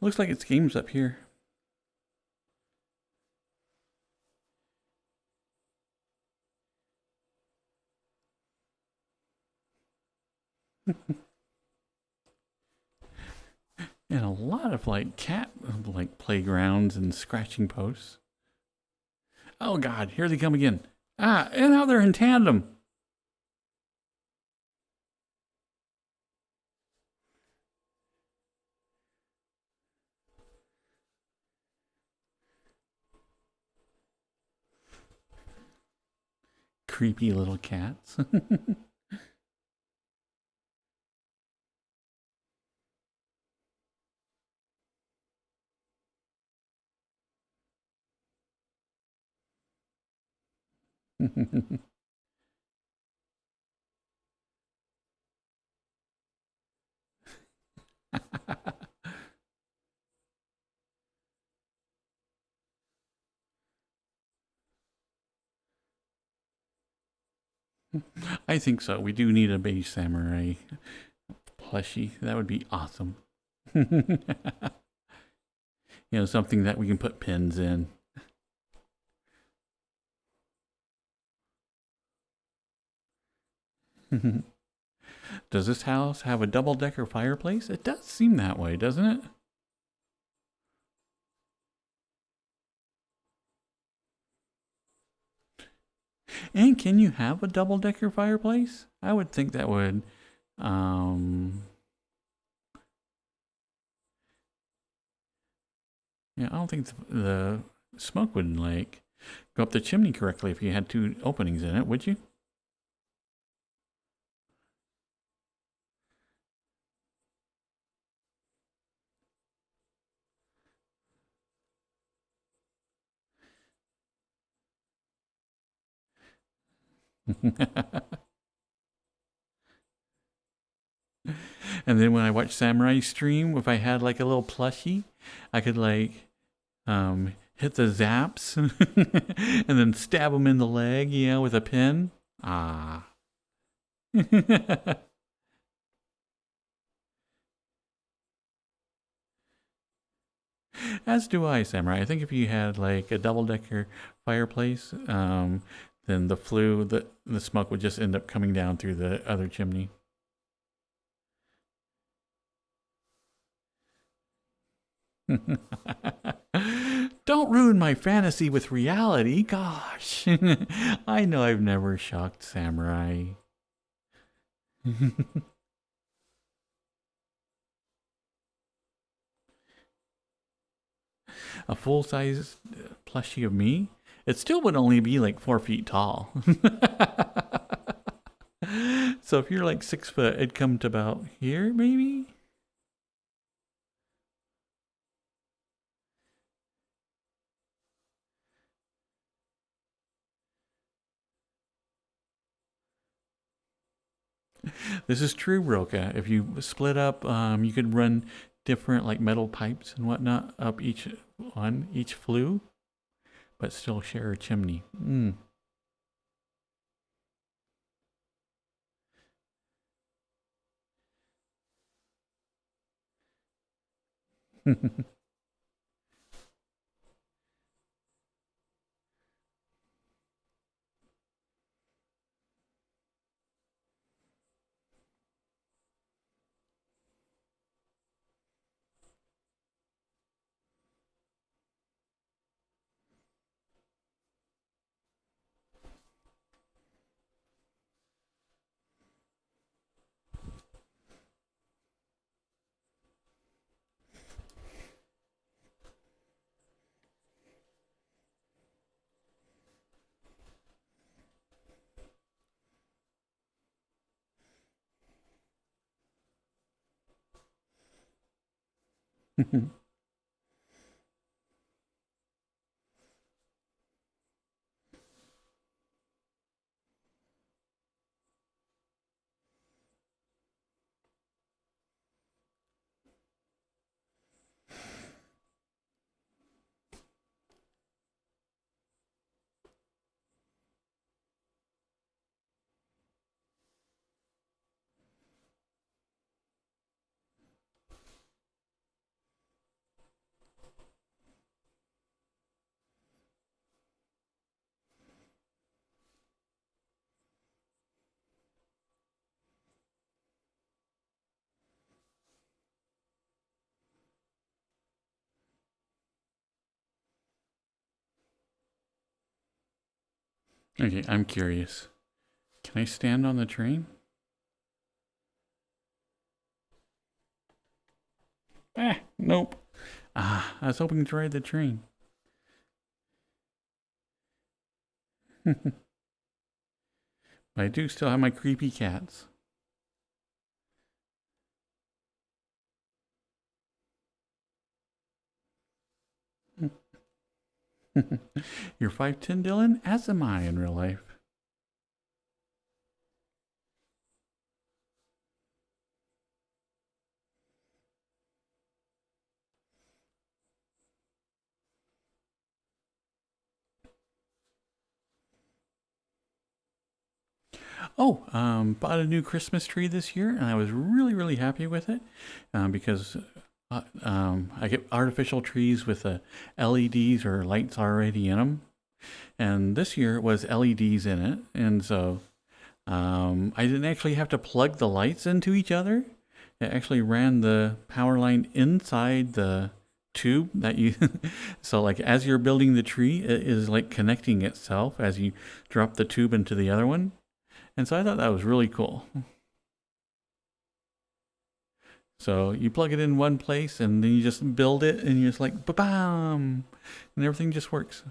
Looks like it's games up here. And a lot of like cat like playgrounds and scratching posts. Oh God, here they come again. And now they're in tandem. Creepy little cats. I think so. We do need a beige samurai plushie. That would be awesome. You know, something that we can put pins in. Does this house have a double-decker fireplace? It does seem that way, doesn't it? And can you have a double-decker fireplace? I would think that would, yeah, I don't think the smoke would like go up the chimney correctly if you had two openings in it, would you? And then when I watch Samurai stream, if I had like a little plushie, I could like hit the zaps and then stab him in the leg, you know, with a pin. Ah. As do I, Samurai. I think if you had like a double-decker fireplace, then the smoke would just end up coming down through the other chimney. Don't ruin my fantasy with reality. Gosh. I know I've never shocked Samurai. A full-size plushie of me, it still would only be like 4 feet tall. So if you're like 6 foot, it'd come to about here, maybe? This is true, Roka. If you split up, you could run different like metal pipes and whatnot up each flue, but still share a chimney. Mm. Okay, I'm curious. Can I stand on the train? Nope. I was hoping to ride the train. But I do still have my creepy cats. You're 5'10", Dylan? As am I in real life. Oh, bought a new Christmas tree this year, and I was really, really happy with it because I get artificial trees with LEDs or lights already in them. And this year it was LEDs in it. And so I didn't actually have to plug the lights into each other. It actually ran the power line inside the tube that you so like as you're building the tree, it is like connecting itself as you drop the tube into the other one. And so I thought that was really cool. So you plug it in one place and then you just build it and you're just like ba-bam, and everything just works.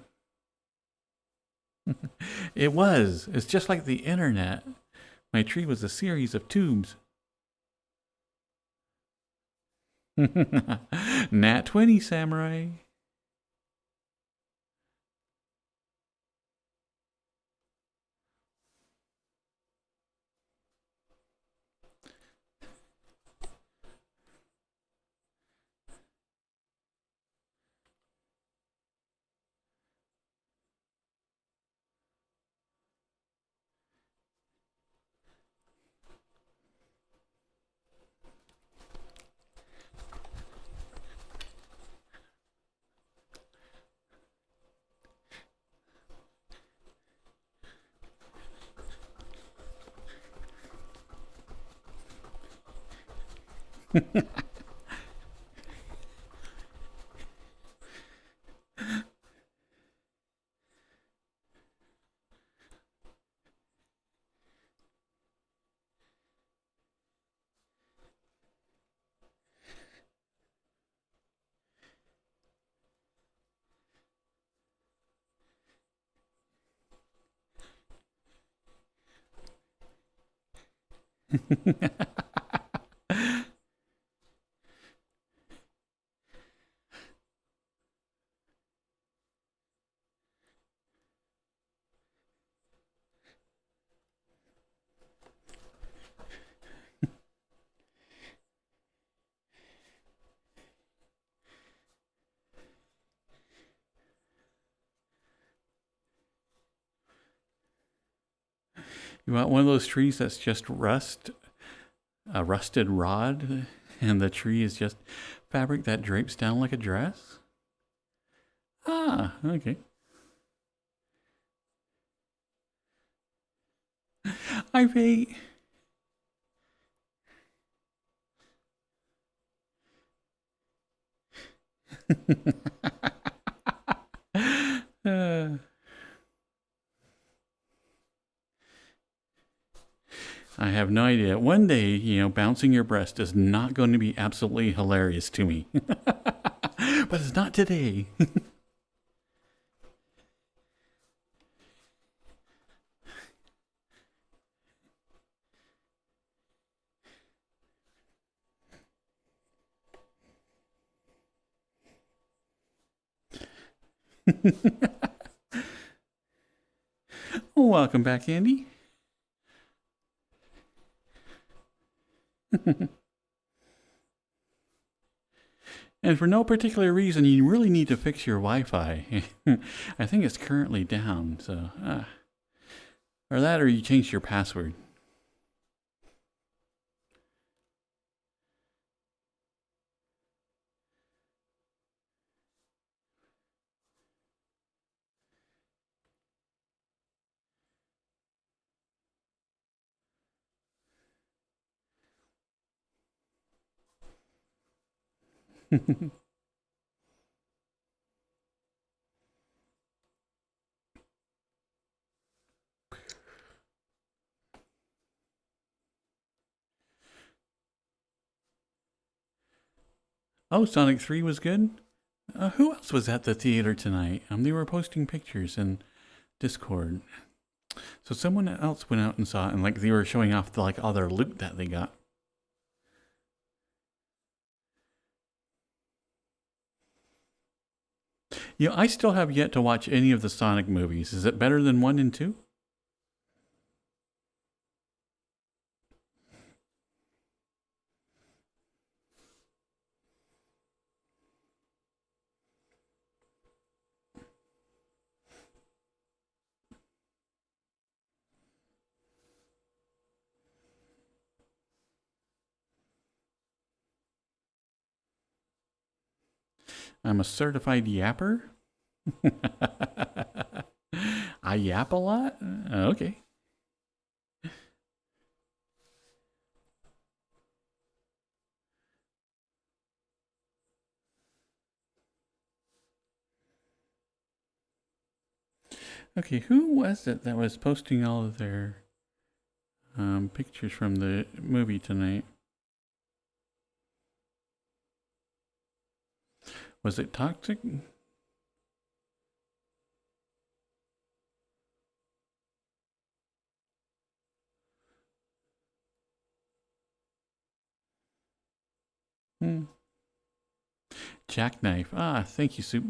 It was. It's just like the internet. My tree was a series of tubes. Nat 20, Samurai. You want one of those trees that's just a rusted rod, and the tree is just fabric that drapes down like a dress? Ah, okay. I pay. uh, I have no idea. One day, bouncing your breast is not going to be absolutely hilarious to me. But it's not today. Welcome back, Andy. And for no particular reason, you really need to fix your Wi-Fi. I think it's currently down, so... or that, or you changed your password. Oh, Sonic 3 was good? Who else was at the theater tonight? They were posting pictures in Discord. So someone else went out and saw it, and like they were showing off all their loot that they got. I still have yet to watch any of the Sonic movies. Is it better than 1 and 2? I'm a certified yapper. I yap a lot? Okay. Okay, who was it that was posting all of their pictures from the movie tonight? Was it Toxic? Jackknife. Ah, thank you, Soup.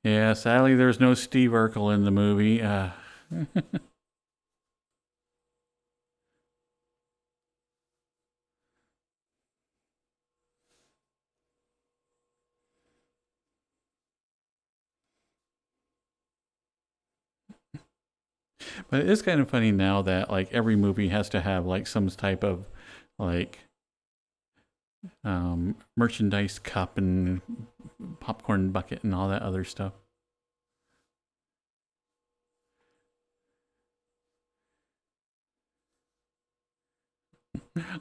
Yeah, sadly, there's no Steve Urkel in the movie. But it is kind of funny now that like every movie has to have like some type of like merchandise cup and popcorn bucket and all that other stuff.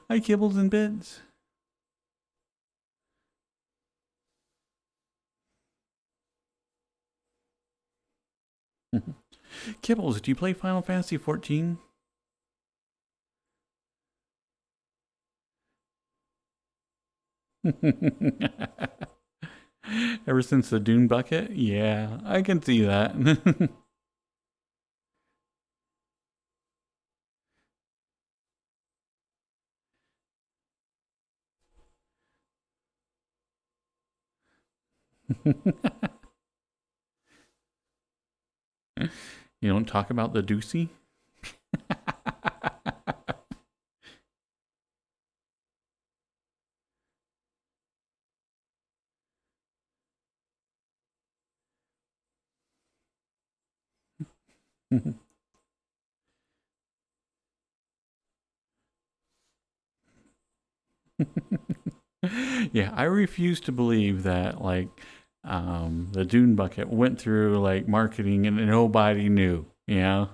Hi, Kibbles and Bits. Kibbles, do you play Final Fantasy 14? Ever since the Dune bucket? Yeah, I can see that. You don't talk about the Doocy? Yeah, I refuse to believe that like the Dune bucket went through like marketing and nobody knew. You know,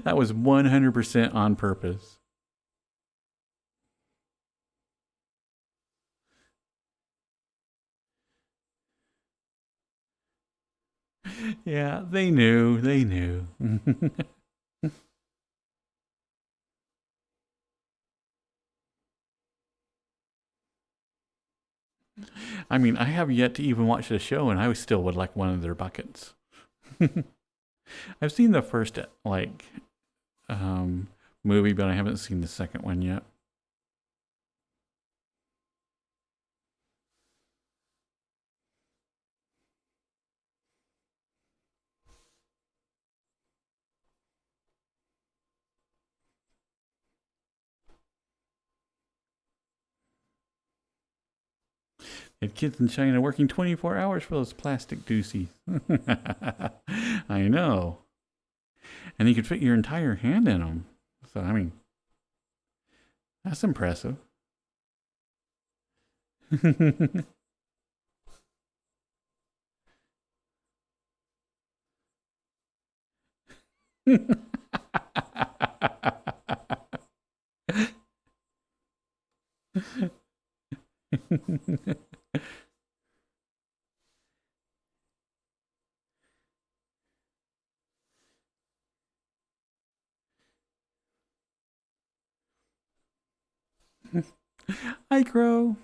that was 100% on purpose. Yeah, they knew. They knew. I mean, I have yet to even watch the show, and I still would like one of their buckets. I've seen the first like movie, but I haven't seen the second one yet. Had kids in China working 24 hours for those plastic doocies. I know. And you could fit your entire hand in them. So, I mean, that's impressive. Hi, Crow.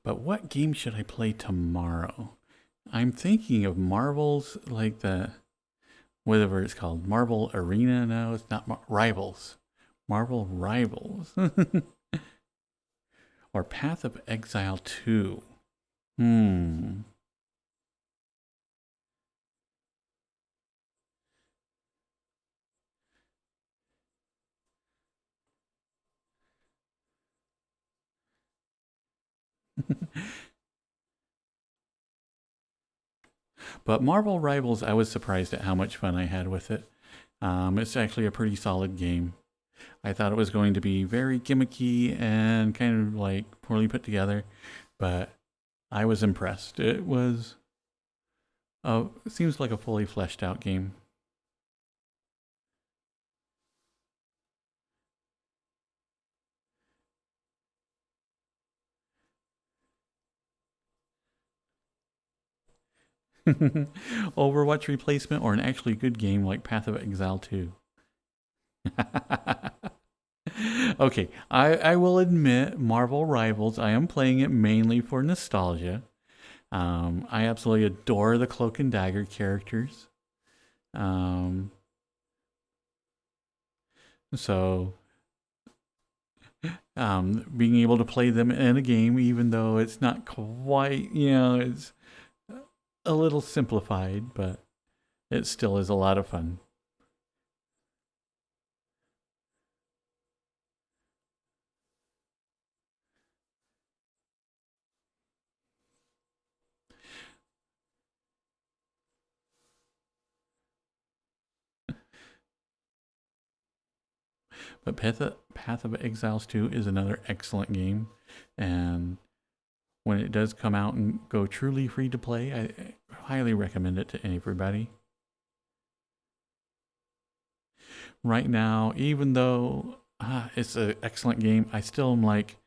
But what game should I play tomorrow? I'm thinking of Marvel's, like the, whatever it's called, Marvel Arena. No, it's not Rivals. Marvel Rivals. Or Path of Exile 2. Hmm. But Marvel Rivals, I was surprised at how much fun I had with it. It's actually a pretty solid game. I thought it was going to be very gimmicky and kind of like poorly put together, but I was impressed. It seems like a fully fleshed out game. Overwatch replacement or an actually good game like Path of Exile 2. Okay, I will admit, Marvel Rivals, I am playing it mainly for nostalgia. I absolutely adore the Cloak and Dagger characters. Um, so, being able to play them in a game, even though it's not quite, it's a little simplified, but it still is a lot of fun. But Path of Exiles 2 is another excellent game. And when it does come out and go truly free to play, I highly recommend it to everybody. Right now, even though it's an excellent game, I still am like,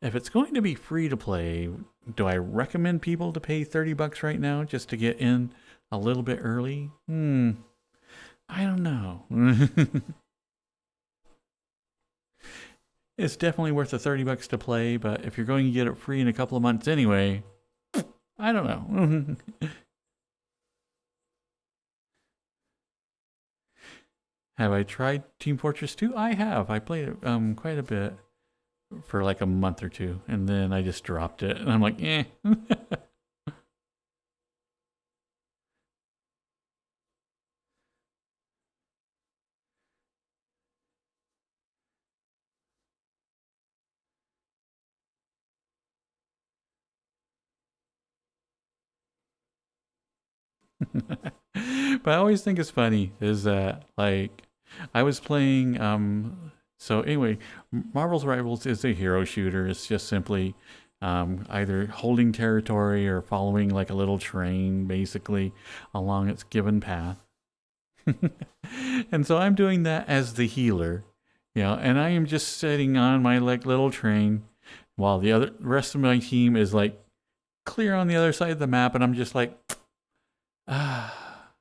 if it's going to be free to play, do I recommend people to pay $30 right now just to get in a little bit early? I don't know. It's definitely worth the $30 to play, but if you're going to get it free in a couple of months anyway, I don't know. Have I tried Team Fortress 2? I have. I played it quite a bit for like a month or two, and then I just dropped it, and I'm like, eh. 'But I always think it's funny is that like I was playing so anyway, Marvel's Rivals is a hero shooter. It's just simply either holding territory or following like a little train basically along its given path. And so I'm doing that as the healer, and I am just sitting on my like little train while the rest of my team is like clear on the other side of the map, and I'm just like, ah,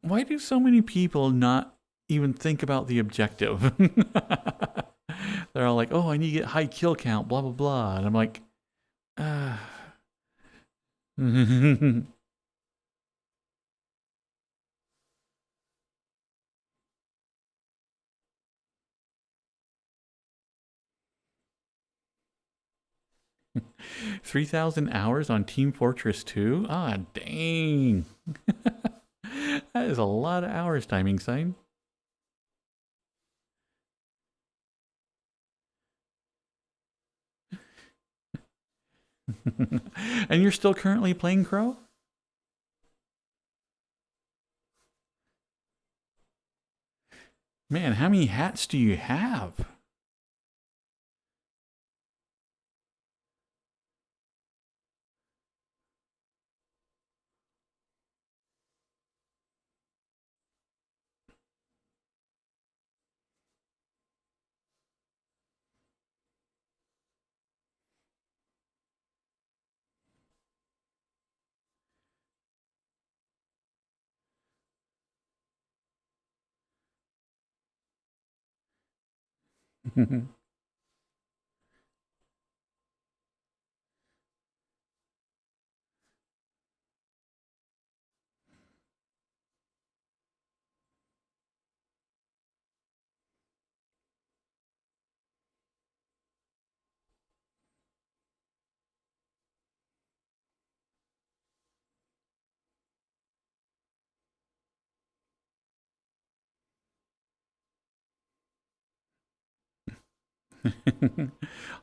why do so many people not even think about the objective? They're all like, oh, I need to get high kill count, blah blah blah, and I'm like, ah. 3,000 hours on Team Fortress 2? Ah, dang. That is a lot of hours, timing sign. And you're still currently playing Crow? Man, how many hats do you have?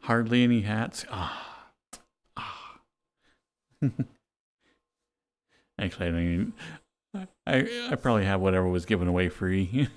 Hardly any hats. Ah, ah. Actually, I don't even. I probably have whatever was given away free.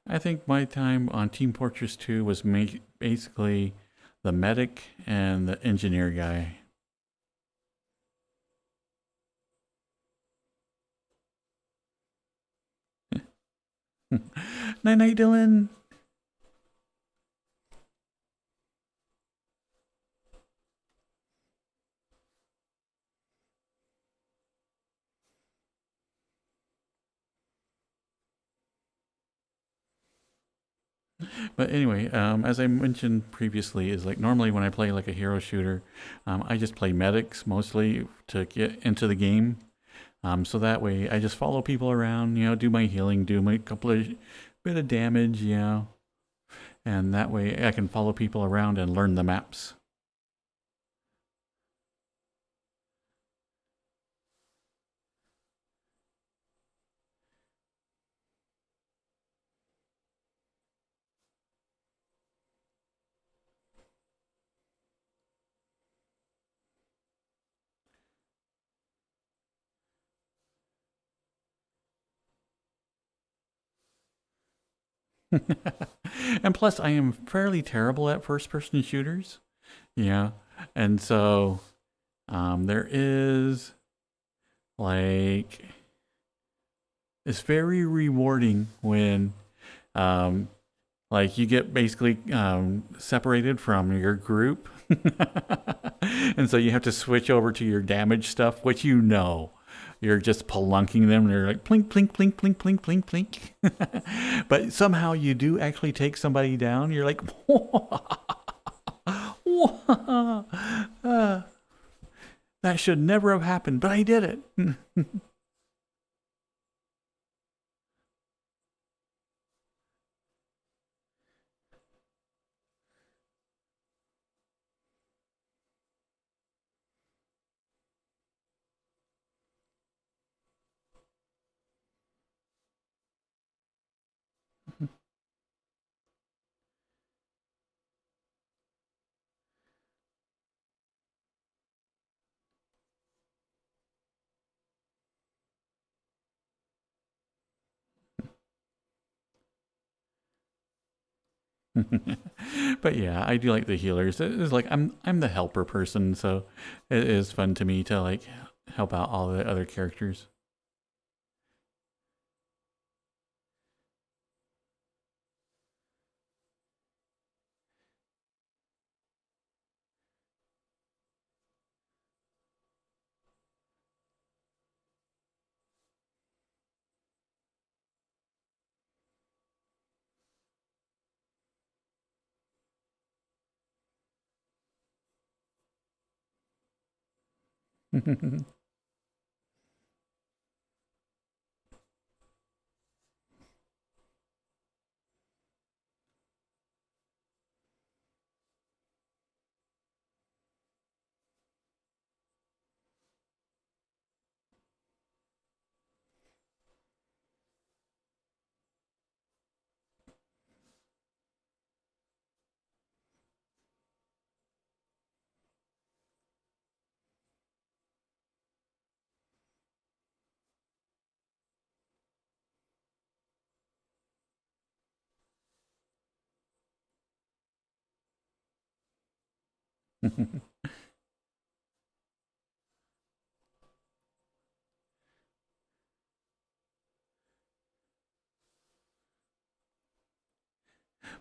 I think my time on Team Fortress 2 was basically the medic and the engineer guy. Night night, Dylan. But anyway, as I mentioned previously, is like normally when I play like a hero shooter, I just play medics mostly to get into the game. So that way I just follow people around, do my healing, do my couple of bit of damage, and that way I can follow people around and learn the maps. And plus, I am fairly terrible at first-person shooters. Yeah, and so there is like it's very rewarding when um, like you get basically separated from your group, and so you have to switch over to your damage stuff, which you're just pelunking them. They're like plink, plink, plink, plink, plink, plink, plink. But somehow you do actually take somebody down. You're like, that should never have happened, but I did it. But yeah, I do like the healers. It's like I'm the helper person, so it is fun to me to like help out all the other characters.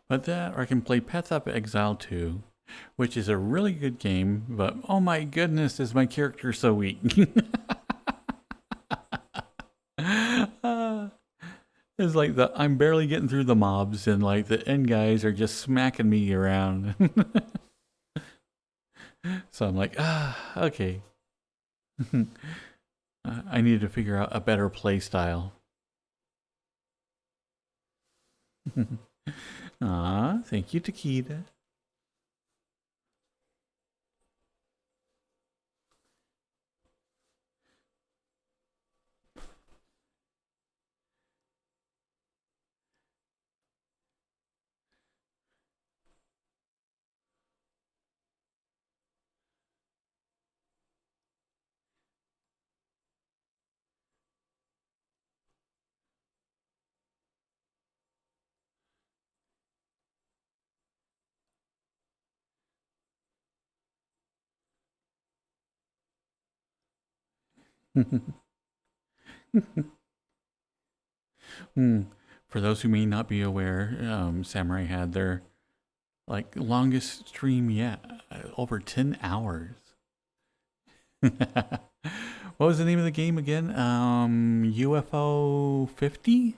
But that, or I can play Path of Exile 2, which is a really good game, but oh my goodness, is my character so weak. It's like I'm barely getting through the mobs, and like the end guys are just smacking me around. So I'm like, okay. I needed to figure out a better play style. Aw, thank you, Takeda. Hmm. For those who may not be aware, Samurai had their like longest stream yet, over 10 hours. What was the name of the game again? UFO 50?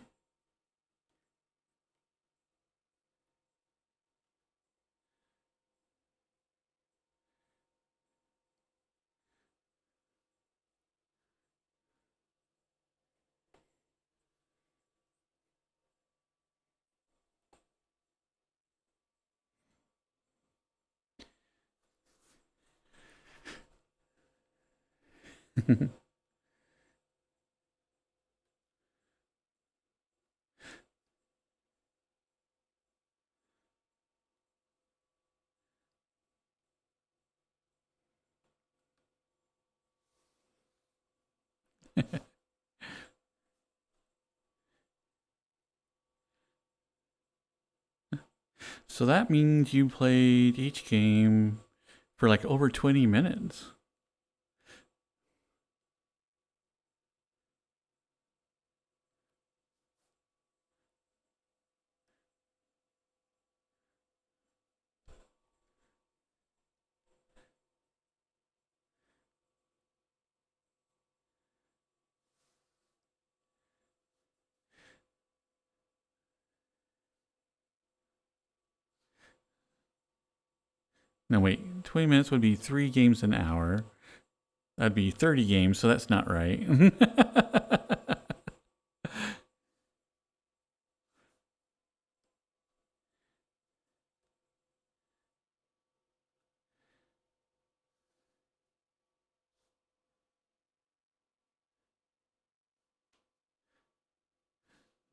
So that means you played each game for like over 20 minutes. No, wait, 20 minutes would be 3 games an hour. That'd be 30 games, so that's not right.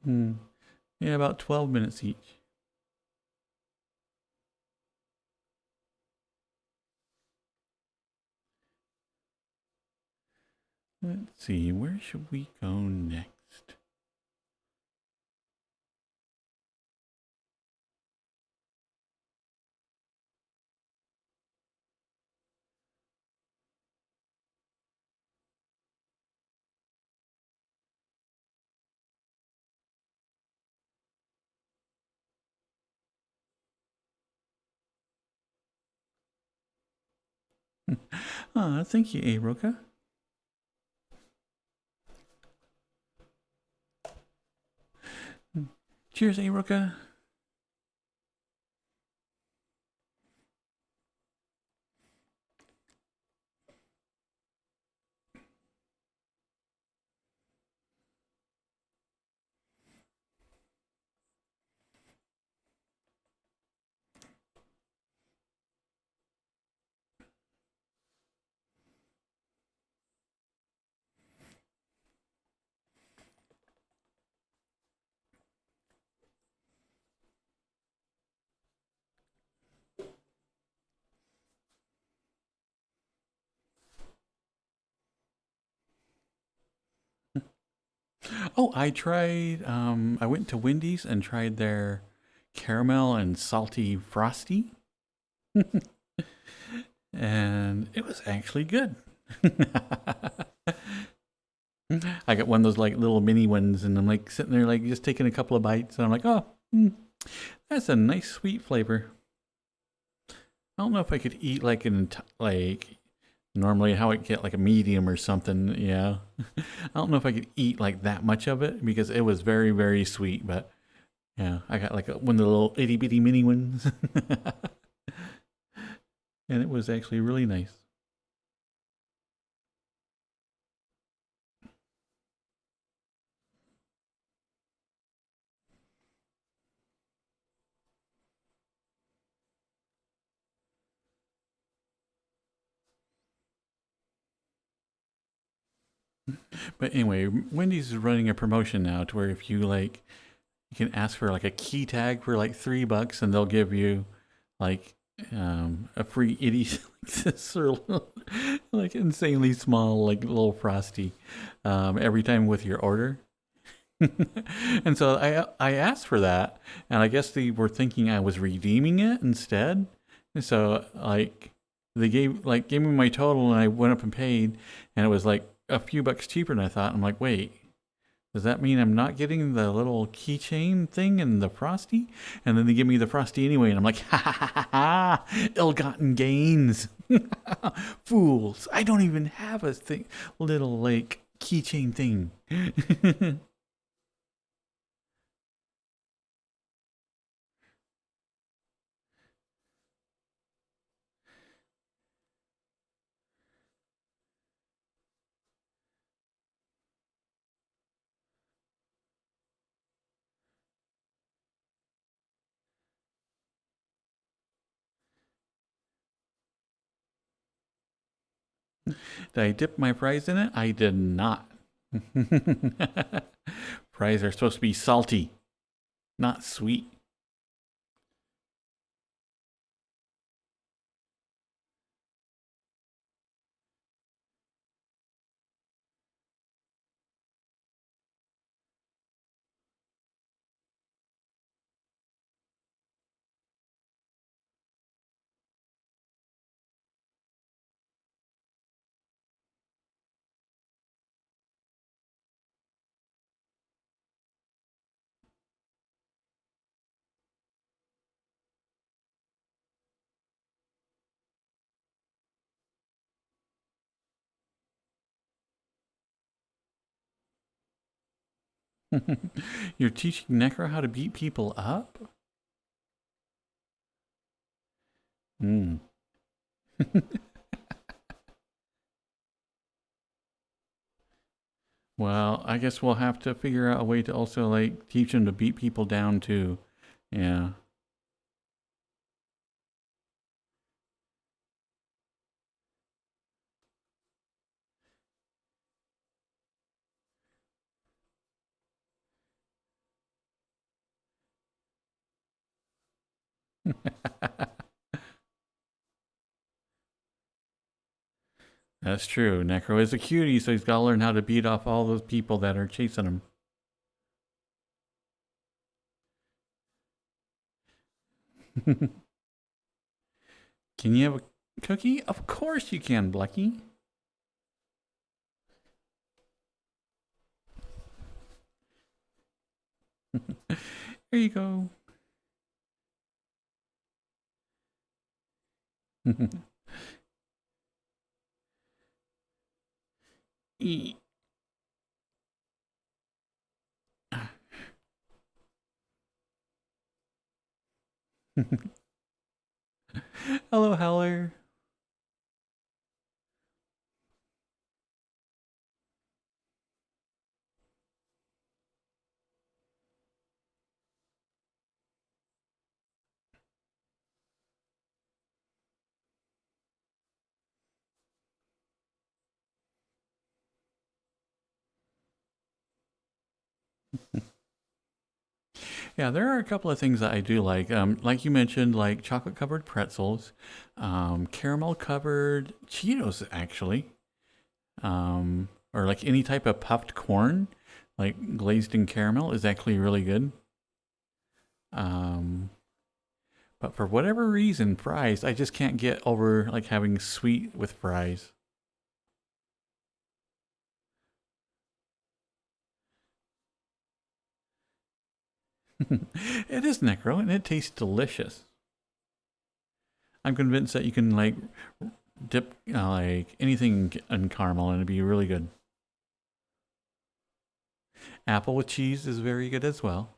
Hmm. Yeah, about 12 minutes each. Let's see, where should we go next? Ah, thank you, Aroka. Cheers, Aroka. Oh, I tried, I went to Wendy's and tried their caramel and salty frosty, and it was actually good. I got one of those like little mini ones, and I'm like sitting there like just taking a couple of bites, and I'm like, oh, that's a nice sweet flavor. I don't know if I could eat like like normally how I get like a medium or something. Yeah, I don't know if I could eat like that much of it because it was very very sweet. But yeah, I got like one of the little itty bitty mini ones, and it was actually really nice. But anyway, Wendy's is running a promotion now to where if you like, you can ask for like a key tag for like $3 and they'll give you like a free itty or like insanely small like little frosty every time with your order. And so I asked for that, and I guess they were thinking I was redeeming it instead. And so like they gave me my total, and I went up and paid, and it was like a few bucks cheaper than I thought. I'm like, wait, does that mean I'm not getting the little keychain thing and the frosty? And then they give me the frosty anyway, and I'm like, ha ha ha ha ha! Ill-gotten gains, fools! I don't even have a thing, little like keychain thing. Did I dip my fries in it? I did not. Fries are supposed to be salty, not sweet. You're teaching Necro how to beat people up? Hmm. Well, I guess we'll have to figure out a way to also like teach him to beat people down too. Yeah. That's true. Necro is a cutie, so he's got to learn how to beat off all those people that are chasing him. Can you have a cookie? Of course you can, Blucky. Here you go. Eat. Hello, Heller. Yeah, there are a couple of things that I do like you mentioned, like chocolate covered pretzels, caramel covered Cheetos, actually, or like any type of puffed corn, like glazed in caramel, is actually really good. Um, but for whatever reason, fries, I just can't get over like having sweet with fries. It is Necro, and it tastes delicious. I'm convinced that you can like dip like anything in caramel, and it'd be really good. Apple with cheese is very good as well.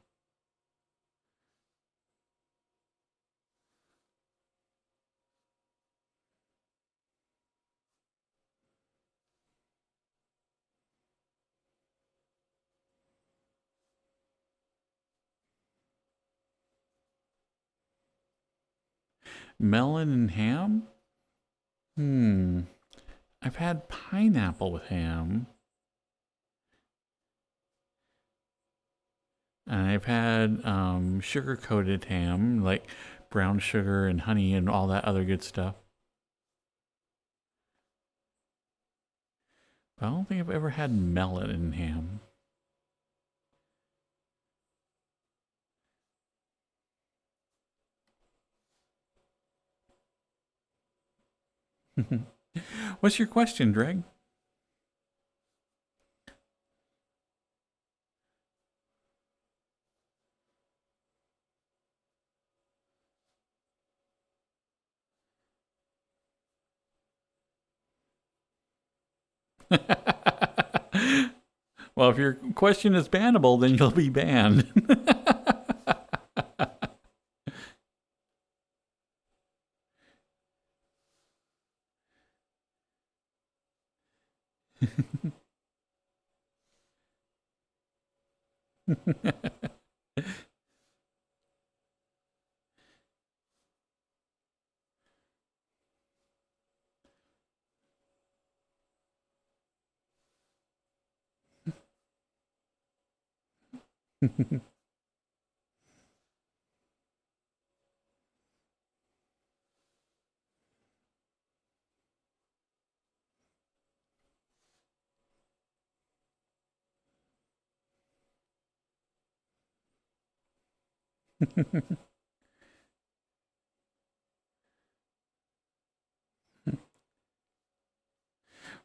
Melon and ham? I've had pineapple with ham. And I've had sugar-coated ham, like brown sugar and honey and all that other good stuff. But I don't think I've ever had melon in ham. What's your question, Dreg? Well, if your question is bannable, then you'll be banned.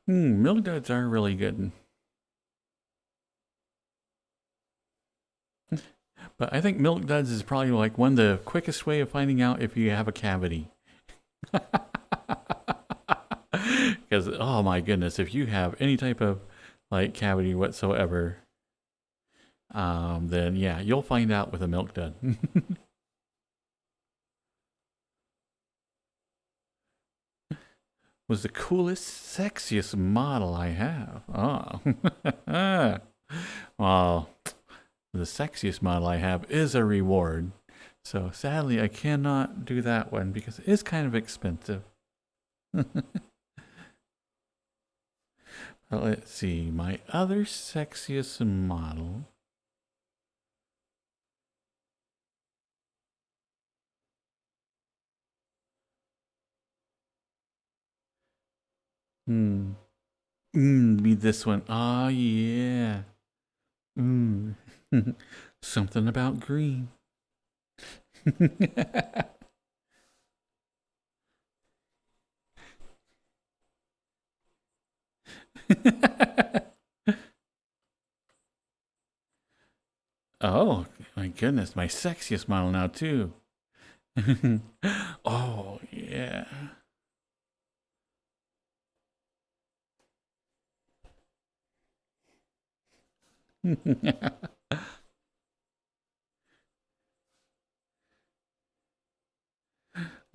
Milk duds are really good. But I think milk duds is probably like one of the quickest way of finding out if you have a cavity. Because, oh my goodness, if you have any type of like cavity whatsoever, then yeah, you'll find out with a milk dud. Was the coolest, sexiest model I have. Oh. Well, the sexiest model I have is a reward. So sadly, I cannot do that one because it is kind of expensive. Let's see, my other sexiest model. Be this one. Oh, yeah. Something about green. Oh, my goodness. My sexiest model now, too. Oh, yeah.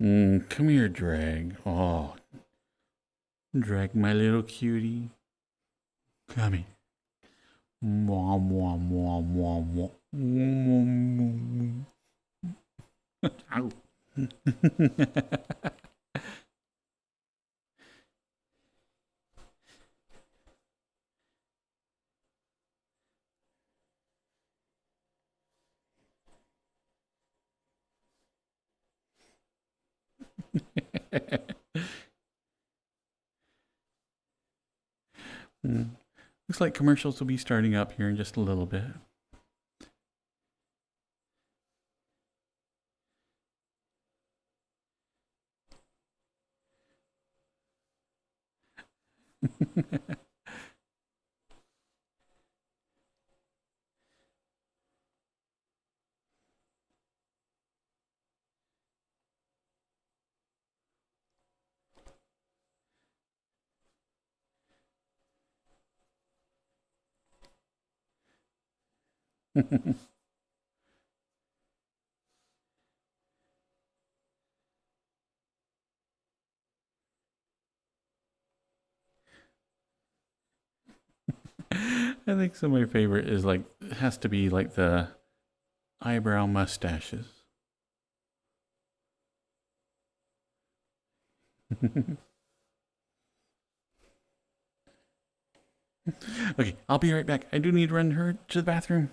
Come here, Drag. Oh, Drag, my little cutie. Come here. Mwah, mwah, mwah, mwah, mwah. Ow. Looks like commercials will be starting up here in just a little bit. I think some of my favorite is like, has to be like the eyebrow mustaches. Okay, I'll be right back. I do need to run her to the bathroom.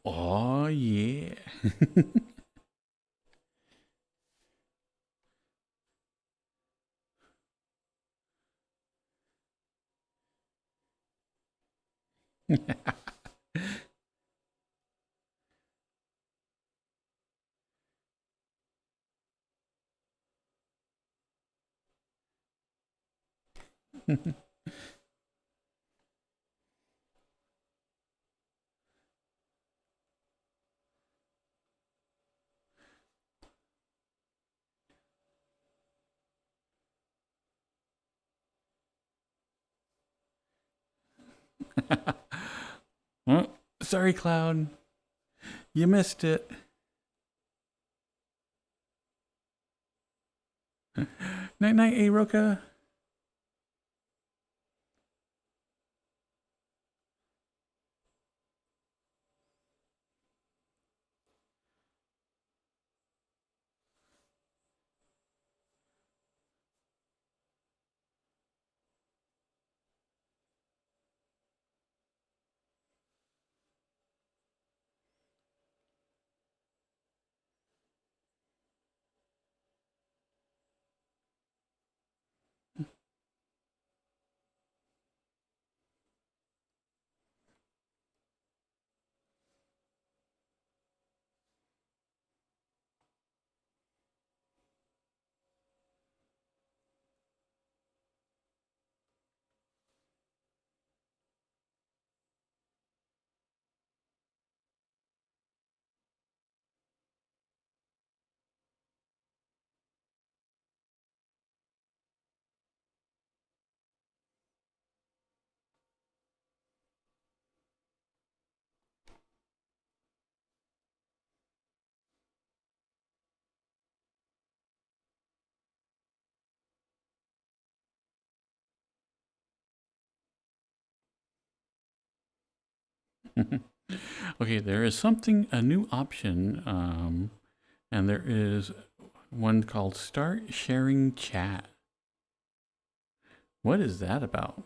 Oh, yeah. Oh, sorry, Cloud. You missed it. Night night, Aroka. Okay, there is a new option, and there is one called Start Sharing Chat. What is that about?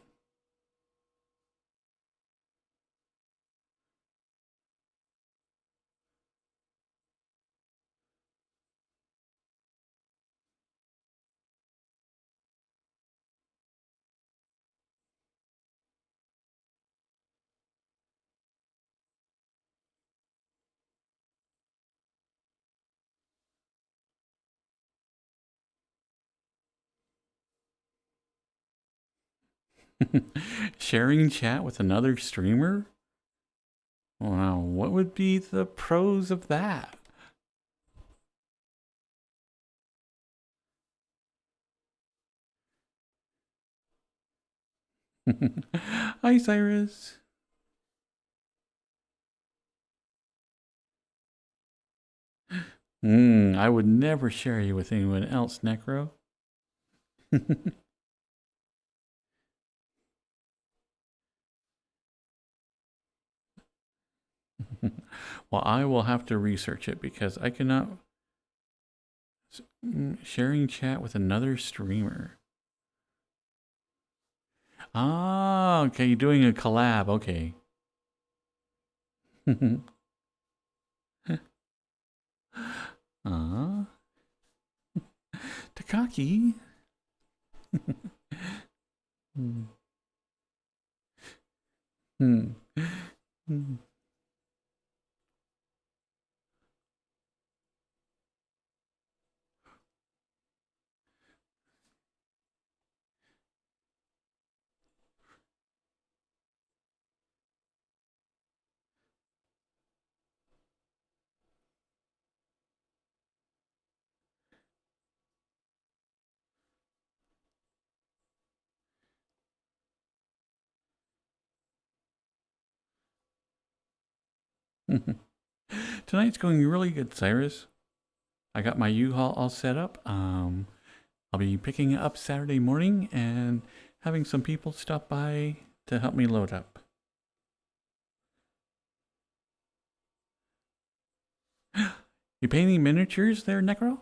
Sharing chat with another streamer? Wow, what would be the pros of that? Hi, Cyrus. I would never share you with anyone else, Necro. Well, I will have to research it because I cannot. Sharing chat with another streamer. Ah, okay, you're doing a collab. Okay. Ah, Takaki. Hmm. Hmm. Hmm. Tonight's going really good, Cyrus. I got my U-Haul all set up. I'll be picking it up Saturday morning and having some people stop by to help me load up. You painting miniatures there, Necro?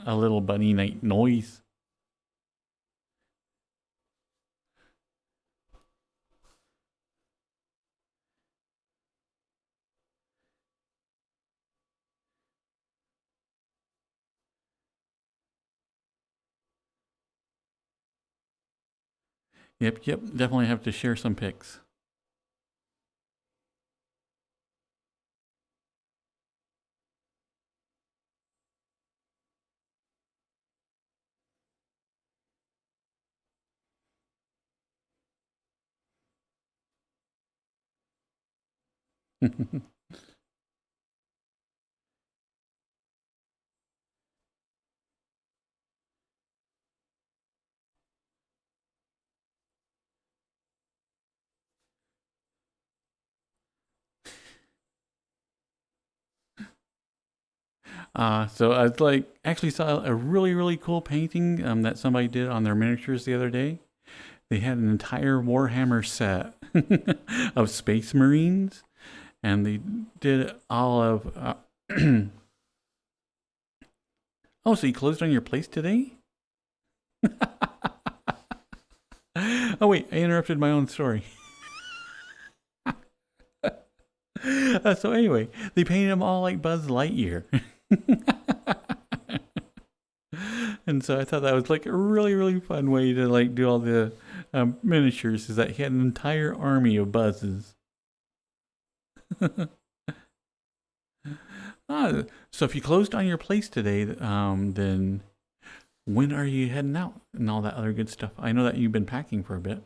A little bunny night noise. Yep, definitely have to share some pics. So I actually saw a really cool painting that somebody did on their miniatures the other day. They had an entire Warhammer set of Space Marines, and they did all of. Oh, so you closed on your place today? Oh wait, I interrupted my own story. So anyway, they painted them all like Buzz Lightyear. And so I thought that was like a really fun way to like do all the miniatures. Is that he had an entire army of buzzes. So if you closed on your place today, then when are you heading out and all that other good stuff? I know that you've been packing for a bit.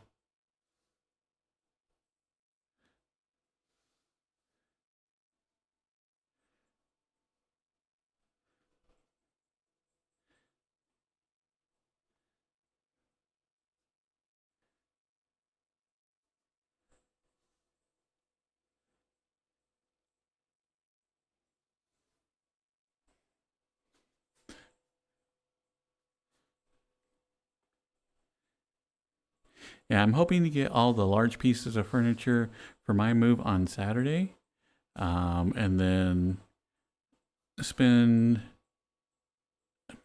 Yeah, I'm hoping to get all the large pieces of furniture for my move on Saturday, and then spend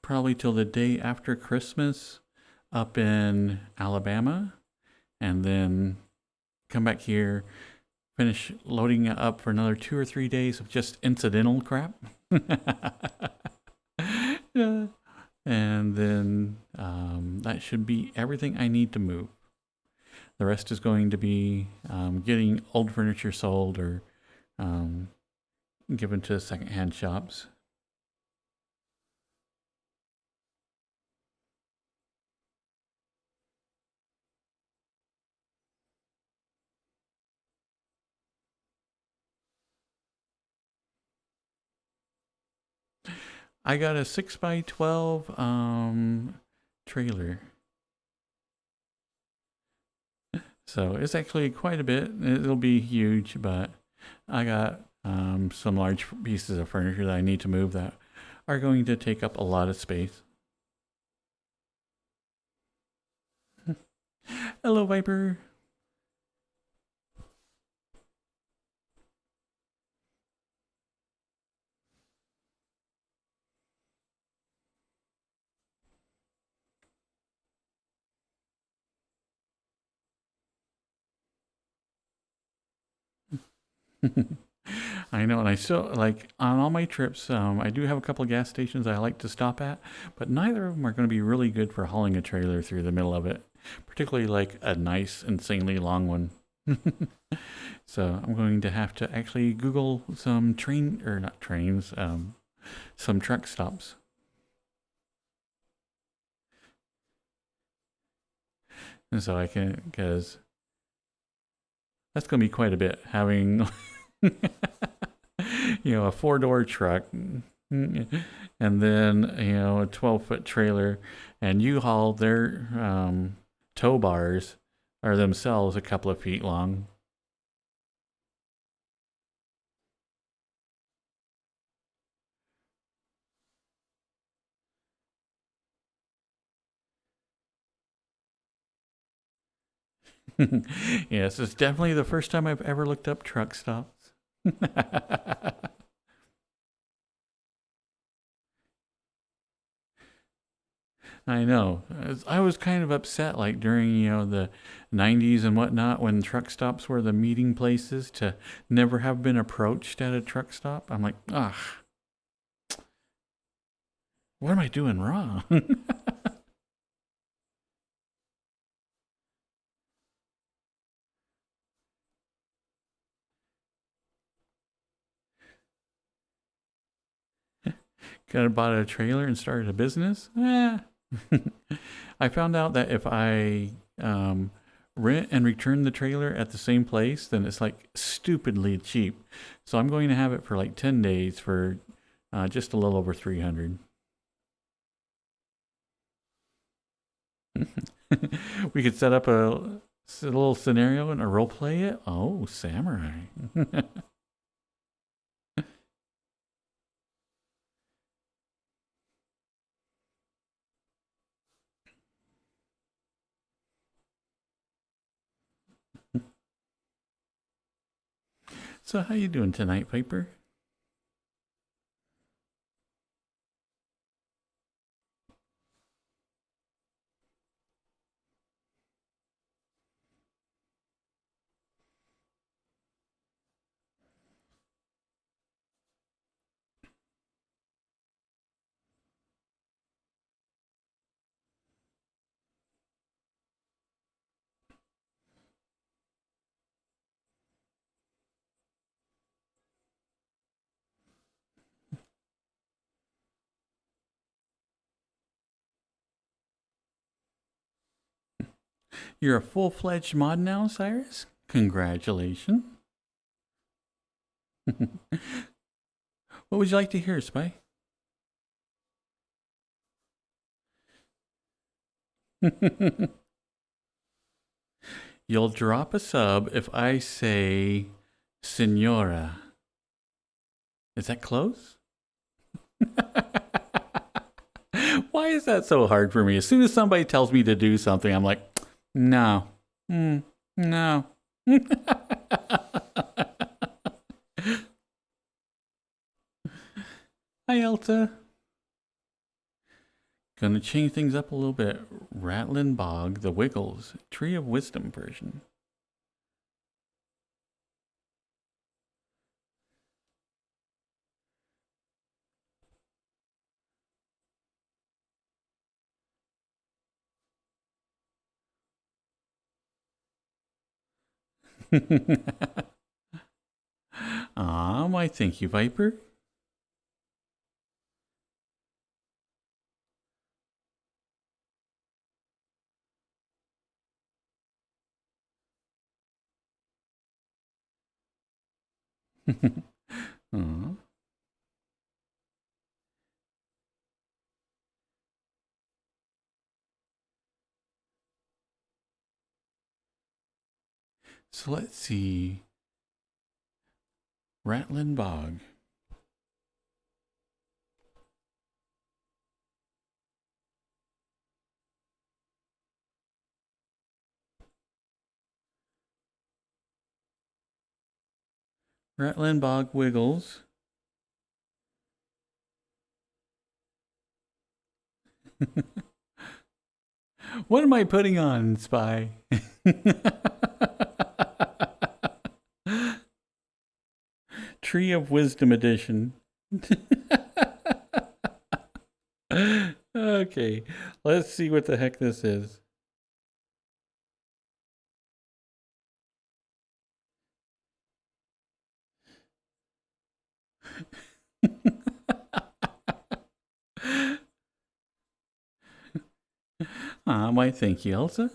probably till the day after Christmas up in Alabama, and then come back here, finish loading it up for another 2 or 3 days of just incidental crap. Yeah. And then that should be everything I need to move. The rest is going to be getting old furniture sold or given to secondhand shops. I got a 6x12 trailer. So it's actually quite a bit. It'll be huge, but I got some large pieces of furniture that I need to move that are going to take up a lot of space. Hello, Viper. I know, and I still like on all my trips. I do have a couple of gas stations I like to stop at, but neither of them are going to be really good for hauling a trailer through the middle of it, particularly like a nice, insanely long one. So I'm going to have to actually Google some train or not trains, some truck stops. And so I can, because that's going to be quite a bit having, a 4-door truck and then, a 12-foot trailer, and U-Haul, their tow bars are themselves a couple of feet long. Yes, it's definitely the first time I've ever looked up truck stops. I know. I was kind of upset, like during the '90s and whatnot, when truck stops were the meeting places, to never have been approached at a truck stop. I'm like, ugh, what am I doing wrong? Could have bought a trailer and started a business. I found out that if I rent and return the trailer at the same place, then it's like stupidly cheap. So I'm going to have it for like 10 days for just a little over 300. We could set up a little scenario and a role play it. Oh, samurai. So how you doing tonight, Piper? You're a full-fledged mod now, Cyrus? Congratulations. What would you like to hear, Spy? You'll drop a sub if I say Senora. Is that close? Why is that so hard for me? As soon as somebody tells me to do something, I'm like, no, No. Hi, Elsa. Gonna change things up a little bit. Ratlin Bog, The Wiggles, Tree of Wisdom version. Why thank you, Viper. Aw. So let's see. Ratlin Bog. Ratlin Bog Wiggles. What am I putting on, Spy? Tree of Wisdom edition. Okay, let's see what the heck this is. Why thank you, Elsa.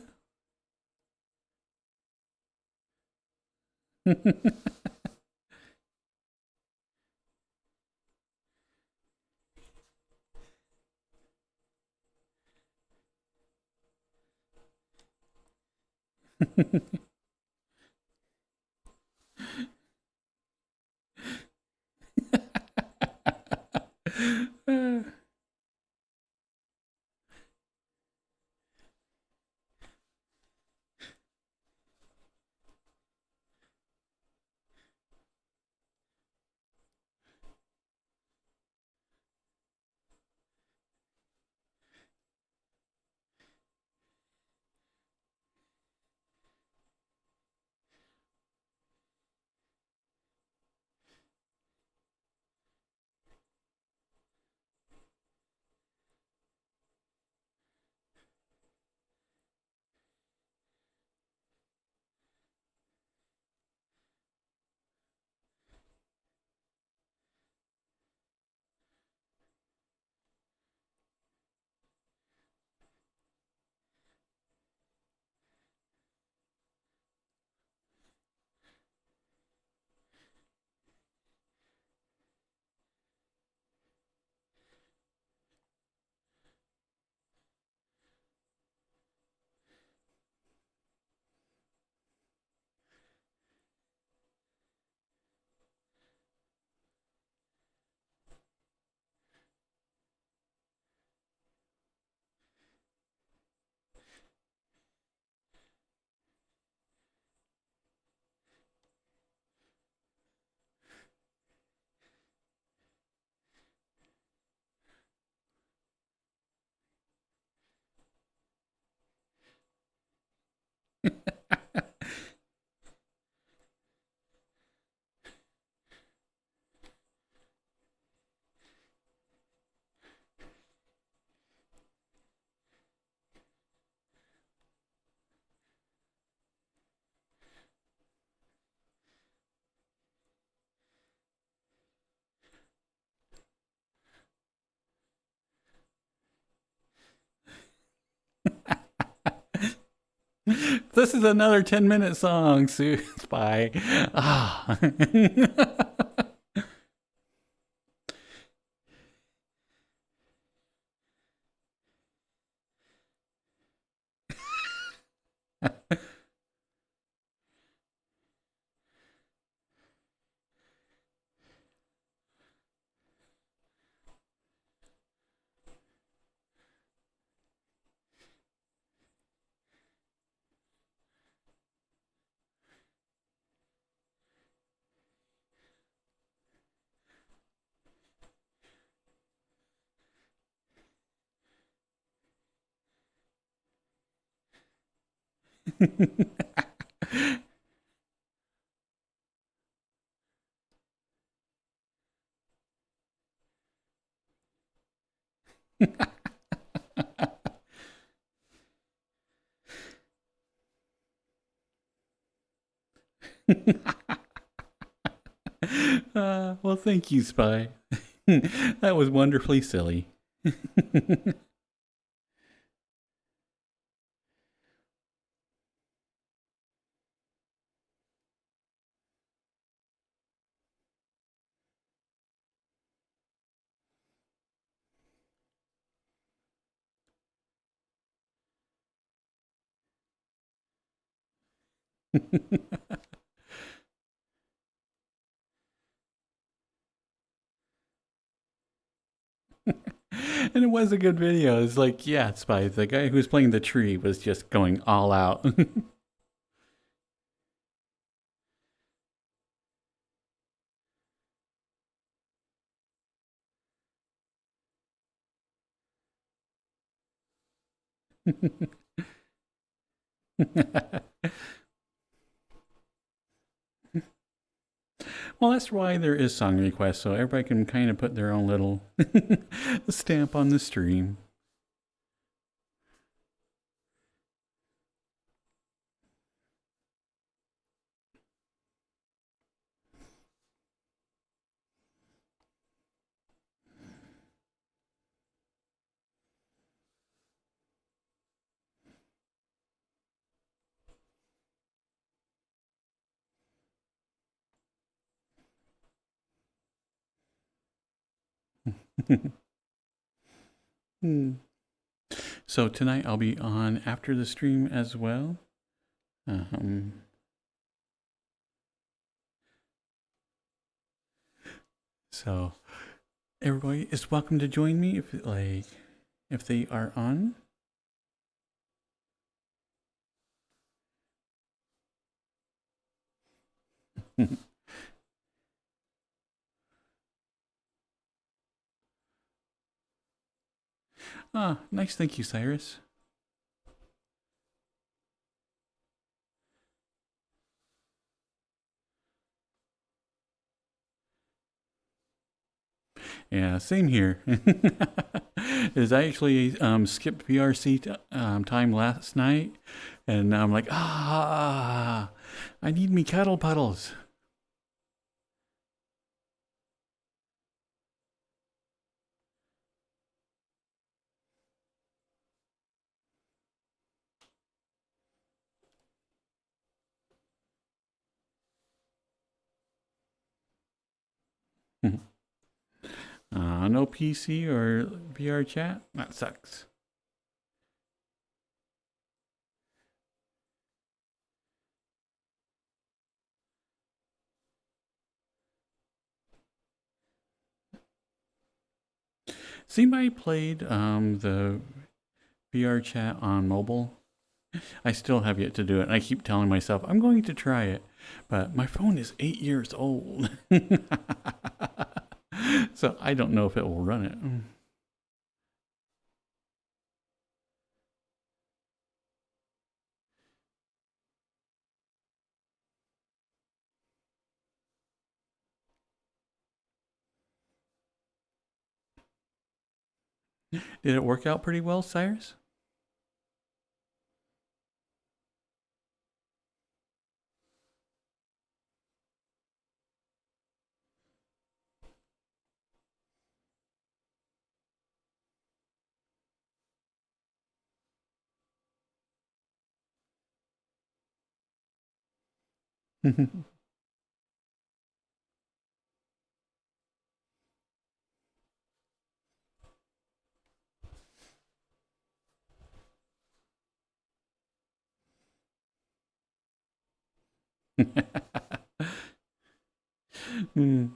This is another 10-minute song, Sue Spy. Ah. Well, thank you, Spy. That was wonderfully silly. And it was a good video. It's like, yeah, Spy, the guy who was playing the tree was just going all out. Well, that's why there is song requests, so everybody can kind of put their own little stamp on the stream. Hmm. So tonight I'll be on after the stream as well. Um, so everybody is welcome to join me if they are on. Ah, nice. Thank you, Cyrus. Yeah, same here. Is I actually skipped VRC time last night, and I'm like, I need me cuddle puddles. No PC or VR chat? That sucks. See, I played the VR chat on mobile. I still have yet to do it. I keep telling myself I'm going to try it, but my phone is 8 years old. So I don't know if it will run it. Did it work out pretty well, Cyrus? Hmm.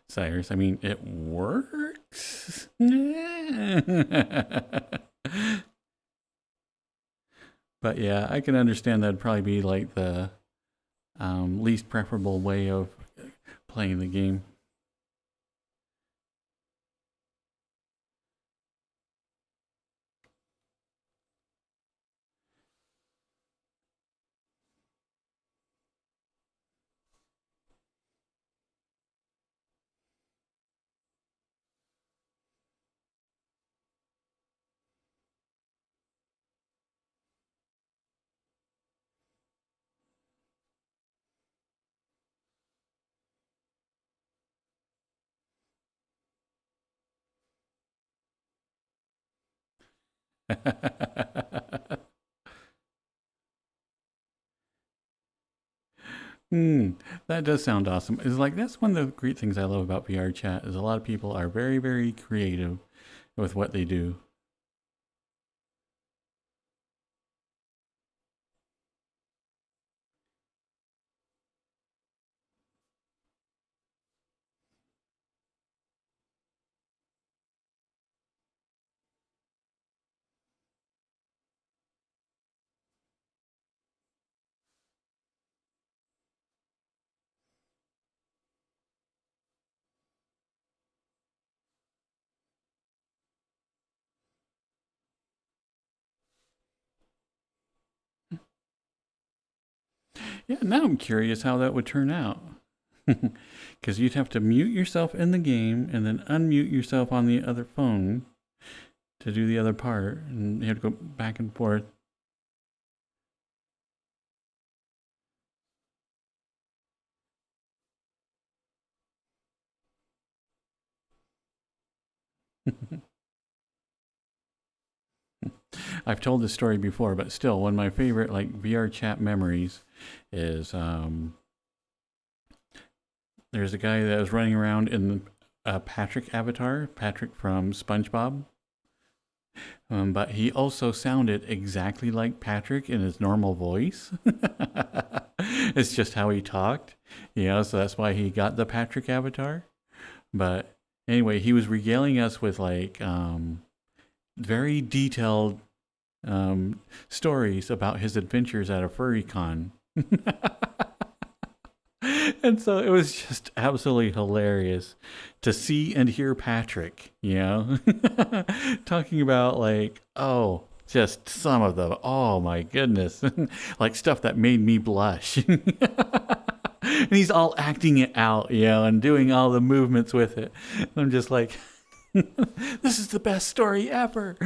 Cyrus, I mean, it works. But yeah, I can understand that'd probably be like the least preferable way of playing the game. Hmm, that does sound awesome. It's like that's one of the great things I love about VR chat is a lot of people are very, very creative with what they do. Yeah, now I'm curious how that would turn out. Because you'd have to mute yourself in the game and then unmute yourself on the other phone to do the other part, and you have to go back and forth. I've told this story before, but still, one of my favorite like VR chat memories is there's a guy that was running around in Patrick avatar, Patrick from SpongeBob. But he also sounded exactly like Patrick in his normal voice. It's just how he talked, so that's why he got the Patrick avatar. But anyway, he was regaling us with like very detailed stories about his adventures at a furry con. And so it was just absolutely hilarious to see and hear Patrick, talking about like, oh, just some of them. Oh my goodness. Like stuff that made me blush. And he's all acting it out, and doing all the movements with it. And I'm just like, this is the best story ever.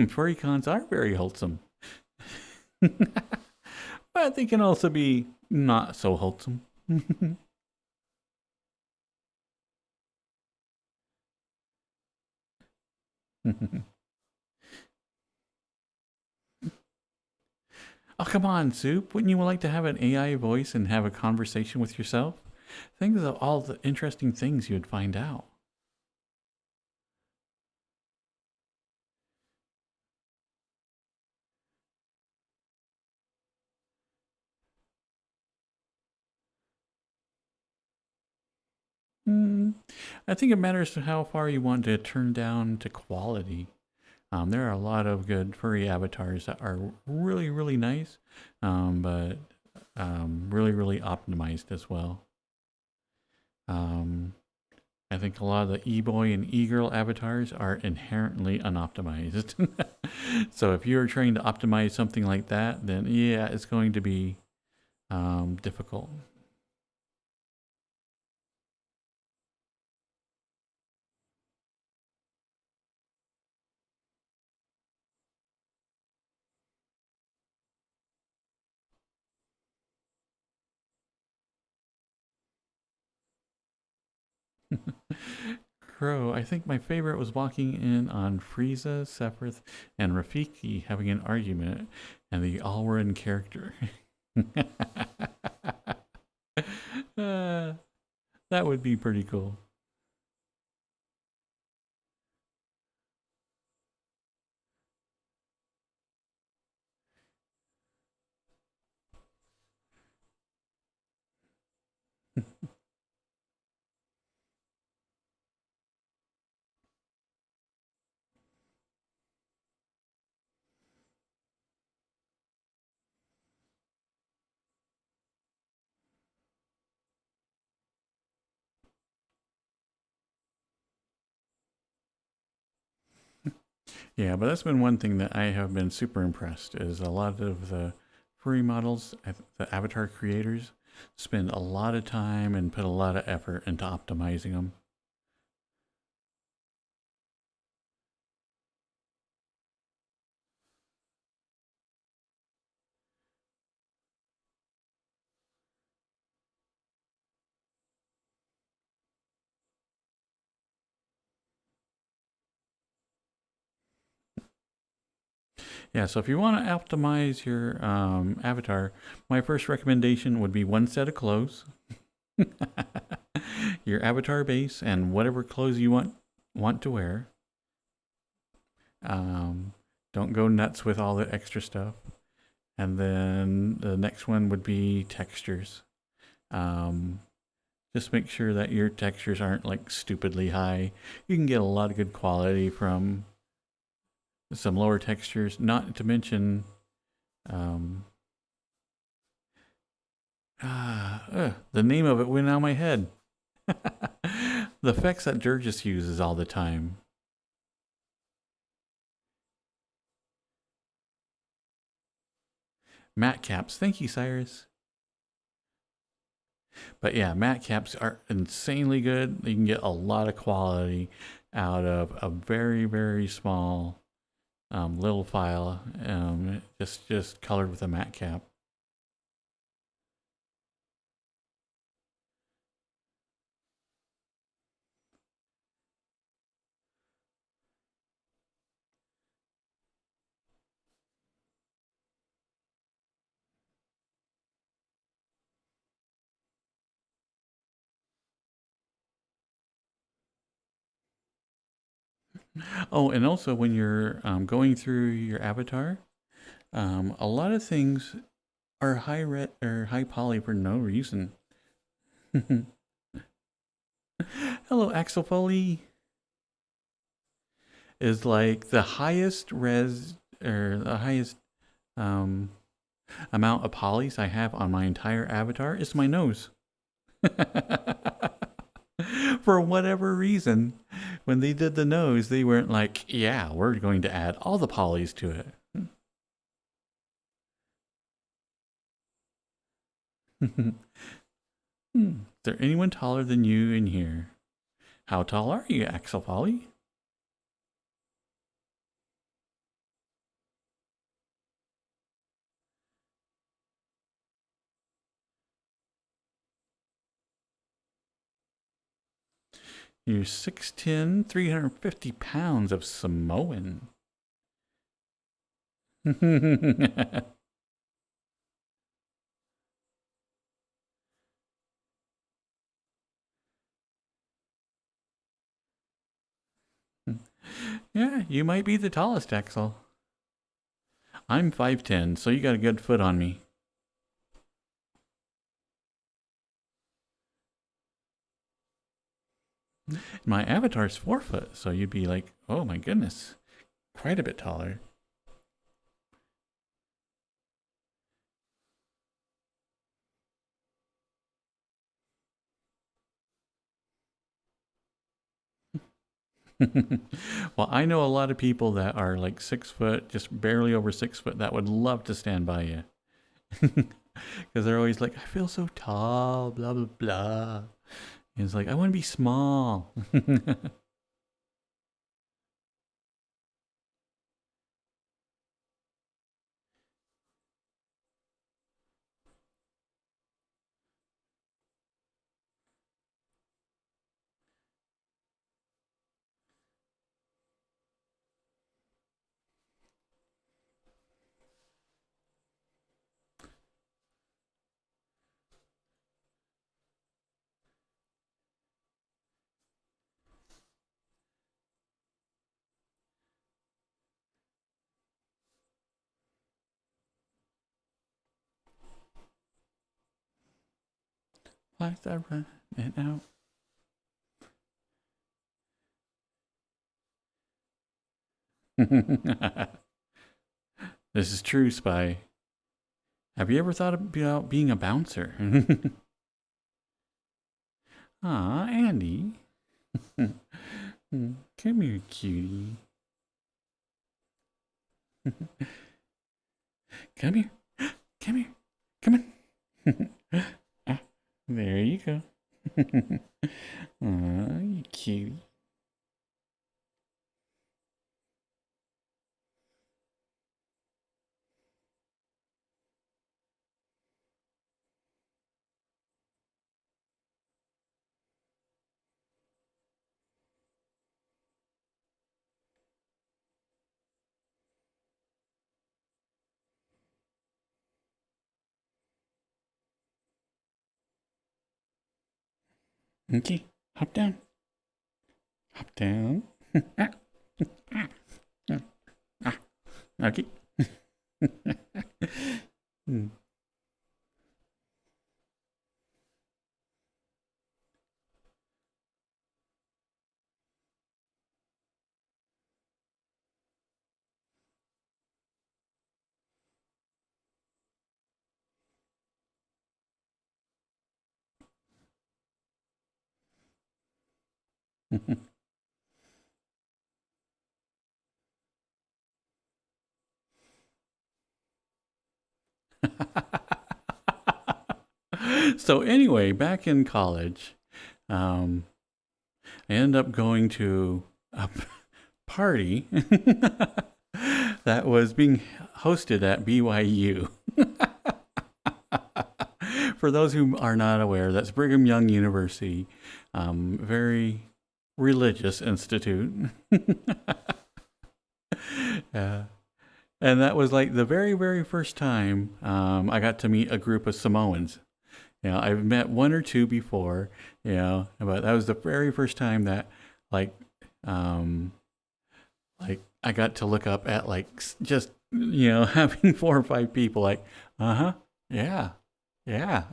Furry cons are very wholesome. But they can also be not so wholesome. Oh, come on, Soup. Wouldn't you like to have an AI voice and have a conversation with yourself? Think of all the interesting things you'd find out. Hmm. I think it matters to how far you want to turn down to quality. There are a lot of good furry avatars that are really, really nice, but really, really optimized as well. Um, I think a lot of the e-boy and e-girl avatars are inherently unoptimized. So if you're trying to optimize something like that, then yeah, it's going to be difficult. Crow, I think my favorite was walking in on Frieza, Sephiroth, and Rafiki having an argument, and they all were in character. Uh, that would be pretty cool. Yeah, but that's been one thing that I have been super impressed is a lot of the free models, the avatar creators, spend a lot of time and put a lot of effort into optimizing them. Yeah, so if you want to optimize your avatar, my first recommendation would be one set of clothes, your avatar base, and whatever clothes you want to wear. Don't go nuts with all the extra stuff. And then the next one would be textures. Just make sure that your textures aren't like stupidly high. You can get a lot of good quality from some lower textures, not to mention the name of it went out of my head. The effects that Durgis uses all the time. Matte caps. Thank you, Cyrus. But yeah, matte caps are insanely good. You can get a lot of quality out of a very, very small little file, just colored with a matte cap. Oh, and also when you're going through your avatar, a lot of things are high ret or high poly for no reason. Hello, Axel Foley. Is like the highest res or the highest um, amount of polys I have on my entire avatar is my nose. For whatever reason, when they did the nose, they weren't like, yeah, we're going to add all the polys to it. Is there anyone taller than you in here? How tall are you, Axel Polly? You're 6'10", 350 pounds of Samoan. Yeah, you might be the tallest, Axel. I'm 5'10", so you got a good foot on me. My avatar's 4 foot, so you'd be like, oh my goodness, quite a bit taller. Well, I know a lot of people that are like 6 foot, just barely over 6 foot, that would love to stand by you. Because they're always like, I feel so tall, blah, blah, blah. And it's like, I want to be small. Lights are running out. This is true, Spy. Have you ever thought about being a bouncer? Aw, Andy. Come here, cutie. Come here. Come here. Come on. Ah, there you go. Aw, you cutie. Okay, hop down. Hop down. Okay. So anyway, back in college, um, I ended up going to a party that was being hosted at BYU. For those who are not aware, that's Brigham Young University, very religious institute. uh, and that was like the very, very first time I got to meet a group of Samoans. You know, I've met one or two before, you know, but that was the very first time that, like, um, like I got to look up at like just having 4 or 5 people like, yeah, yeah,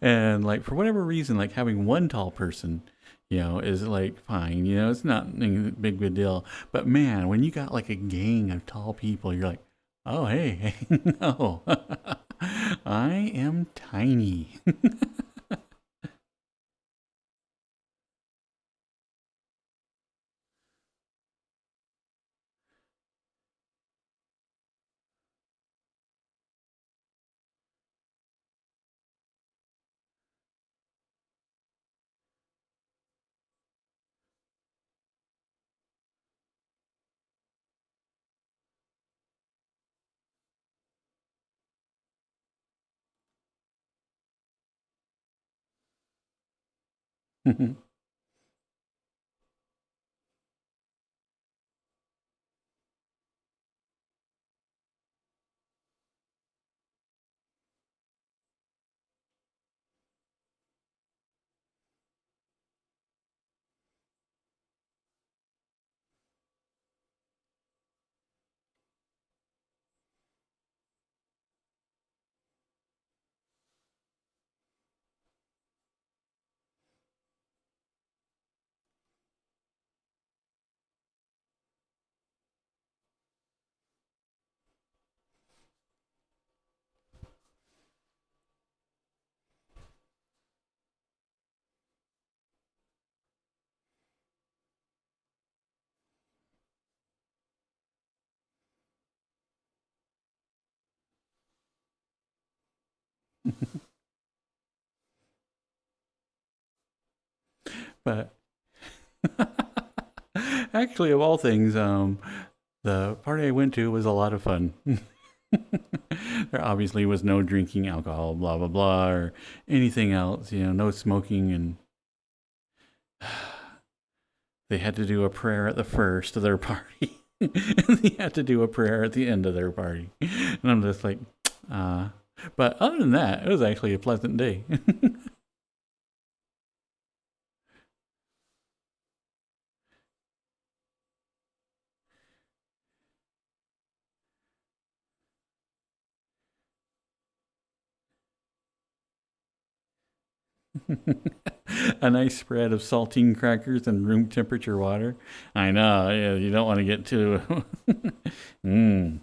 and like for whatever reason, like having one tall person, is like fine, it's not a big deal. But man, when you got like a gang of tall people, you're like, oh hey, no, I am tiny. But actually, of all things, the party I went to was a lot of fun. There obviously was no drinking alcohol, blah blah blah, or anything else. No smoking, and they had to do a prayer at the first of their party, and they had to do a prayer at the end of their party. And I'm just like, But other than that, it was actually a pleasant day. A nice spread of saltine crackers and room temperature water. I know, yeah, you don't want to get too. Mmm,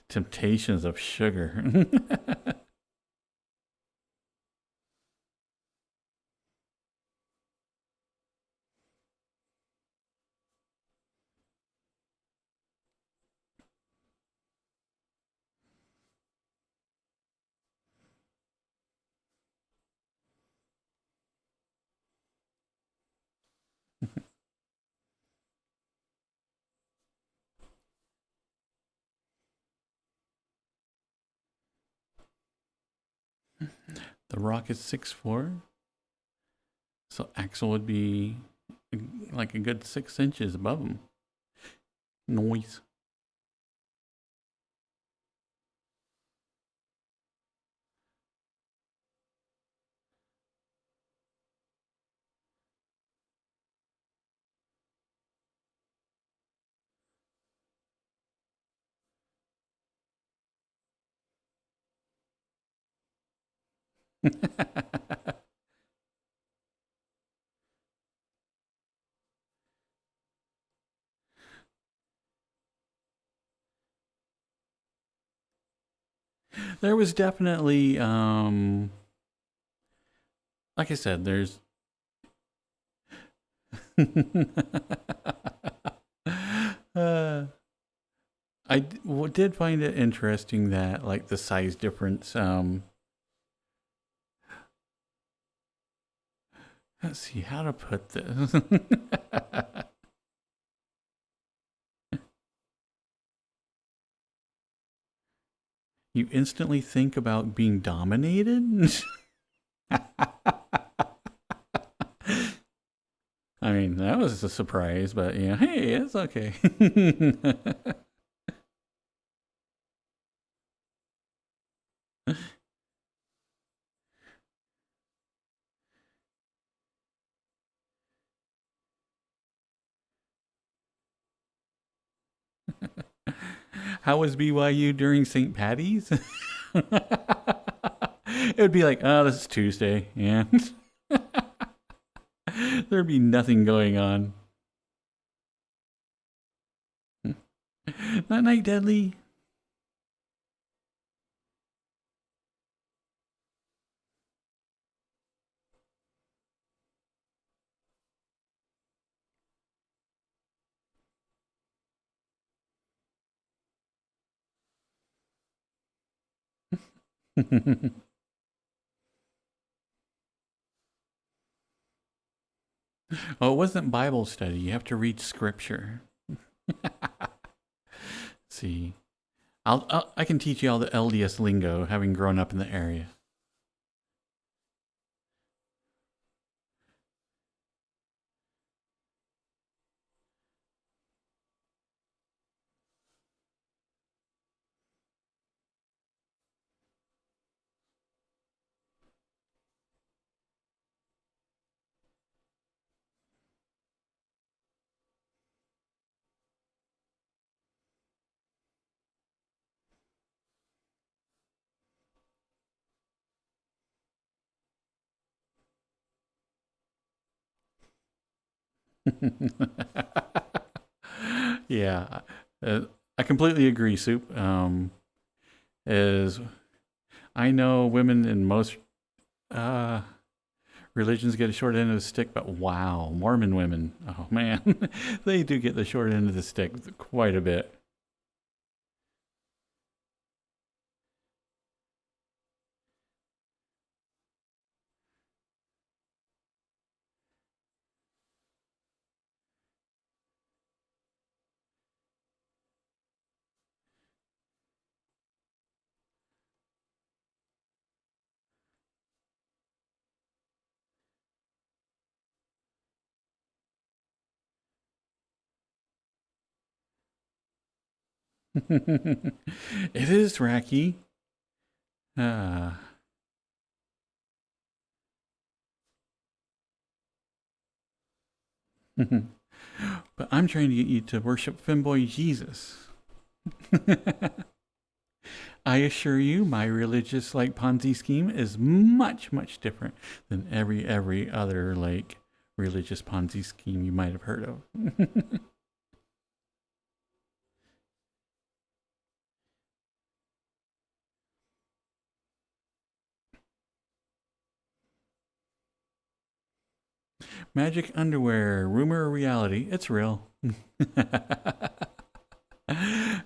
temptations of sugar. The rock is 6'4", so Axel would be like a good 6 inches above him. Noise. There was definitely, like I said, there's. uh, did find it interesting that, like, the size difference. Let's see how to put this. You instantly think about being dominated? I mean, that was a surprise, but yeah, hey, it's okay. How was BYU during St. Patty's? It would be like, oh, this is Tuesday. Yeah. There'd be nothing going on. Night night, Deadly. Oh, it wasn't Bible study. You have to read scripture. See, I can teach you all the LDS lingo, having grown up in the area. Yeah, I completely agree, Soup. Is I know women in most uh, religions get a short end of the stick, but wow, Mormon women, oh man, they do get the short end of the stick quite a bit. It is Racky. Uh, but I'm trying to get you to worship Femboy Jesus. I assure you, my religious like Ponzi scheme is much, much different than every other like religious Ponzi scheme you might have heard of. Magic underwear, rumor or reality? It's real.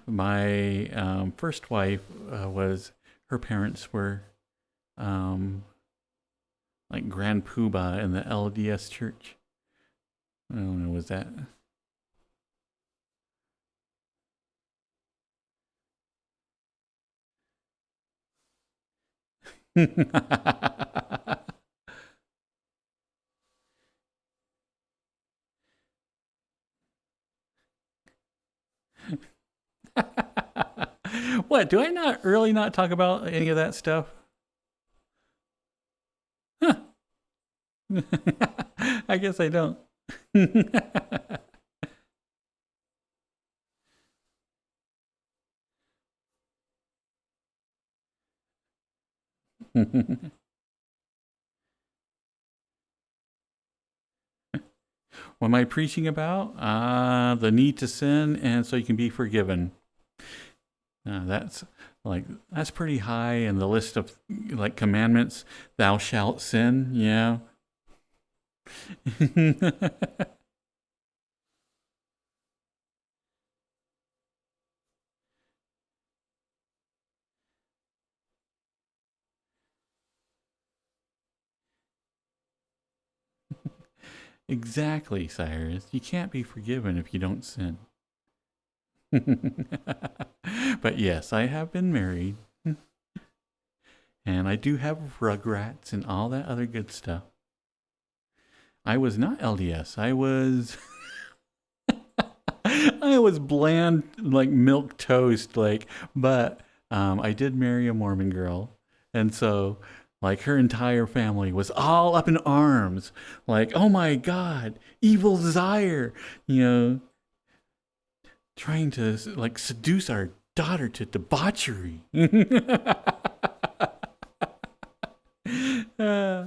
My first wife was, her parents were like Grand Poobah in the LDS church. I don't know, was that? What, do I not really not talk about any of that stuff? Huh. I guess I don't. What am I preaching about? The need to sin, and so you can be forgiven. That's that's pretty high in the list of like commandments. Thou shalt sin. Yeah. Exactly, Cyrus. You can't be forgiven if you don't sin. But yes, I have been married. And I do have rugrats and all that other good stuff. I was not LDS. I was I was bland like milk toast but I did marry a Mormon girl. And so like her entire family was all up in arms. Like, "Oh my god, evil desire," you know, trying to like seduce our daughter to debauchery. Uh,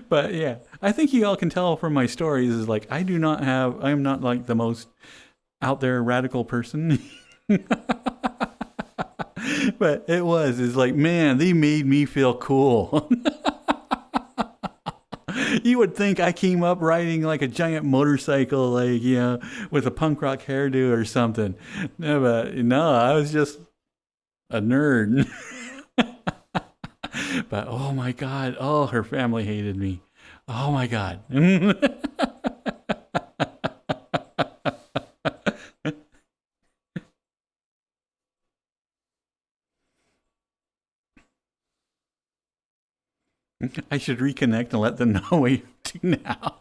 but yeah, I think you all can tell from my stories is like I am not like the most out there radical person. But is like, man, they made me feel cool. You would think I came up riding like a giant motorcycle, like, with a punk rock hairdo or something. No, but no, I was just a nerd. But oh my God, oh, her family hated me. Oh my God. I should reconnect and let them know what you do now.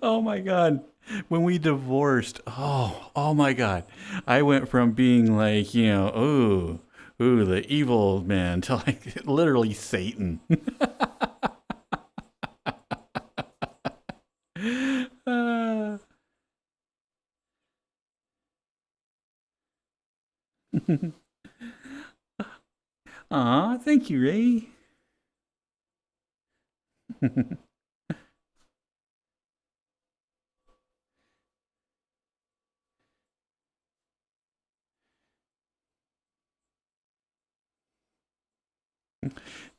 Oh my God. When we divorced, oh my God. I went from being like, the evil man to like literally Satan. uh, Aw, thank you, Ray.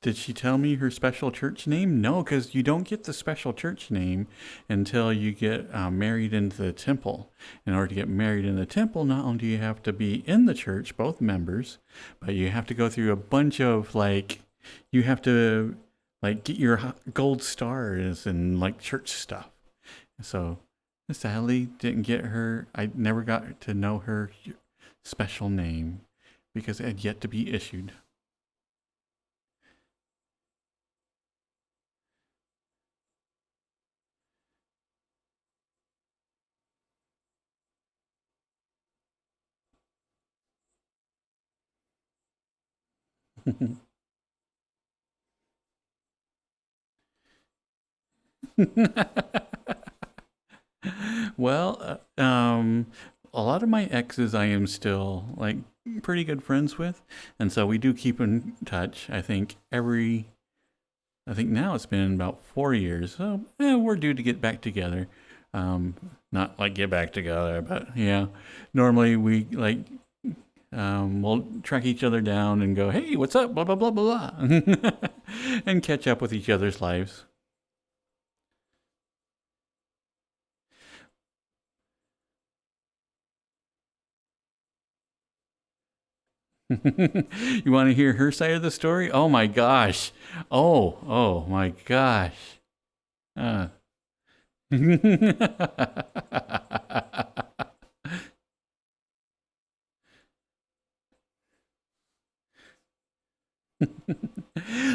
Did she tell me her special church name? No, because you don't get the special church name until you get married into the temple. In order to get married in the temple, not only do you have to be in the church, both members, but you have to go through a bunch of you have to get your gold stars and like church stuff. So sadly, didn't get her. I never got to know her special name because it had yet to be issued. Well, a lot of my exes I am still like pretty good friends with, and so we do keep in touch. I think now it's been about 4 years, so we're due to get back together. Um, Not like get back together, but yeah, normally we we'll track each other down and go, "Hey, what's up?" Blah blah blah blah blah, and catch up with each other's lives. You want to hear her side of the story? Oh my gosh. Oh my gosh. Uh.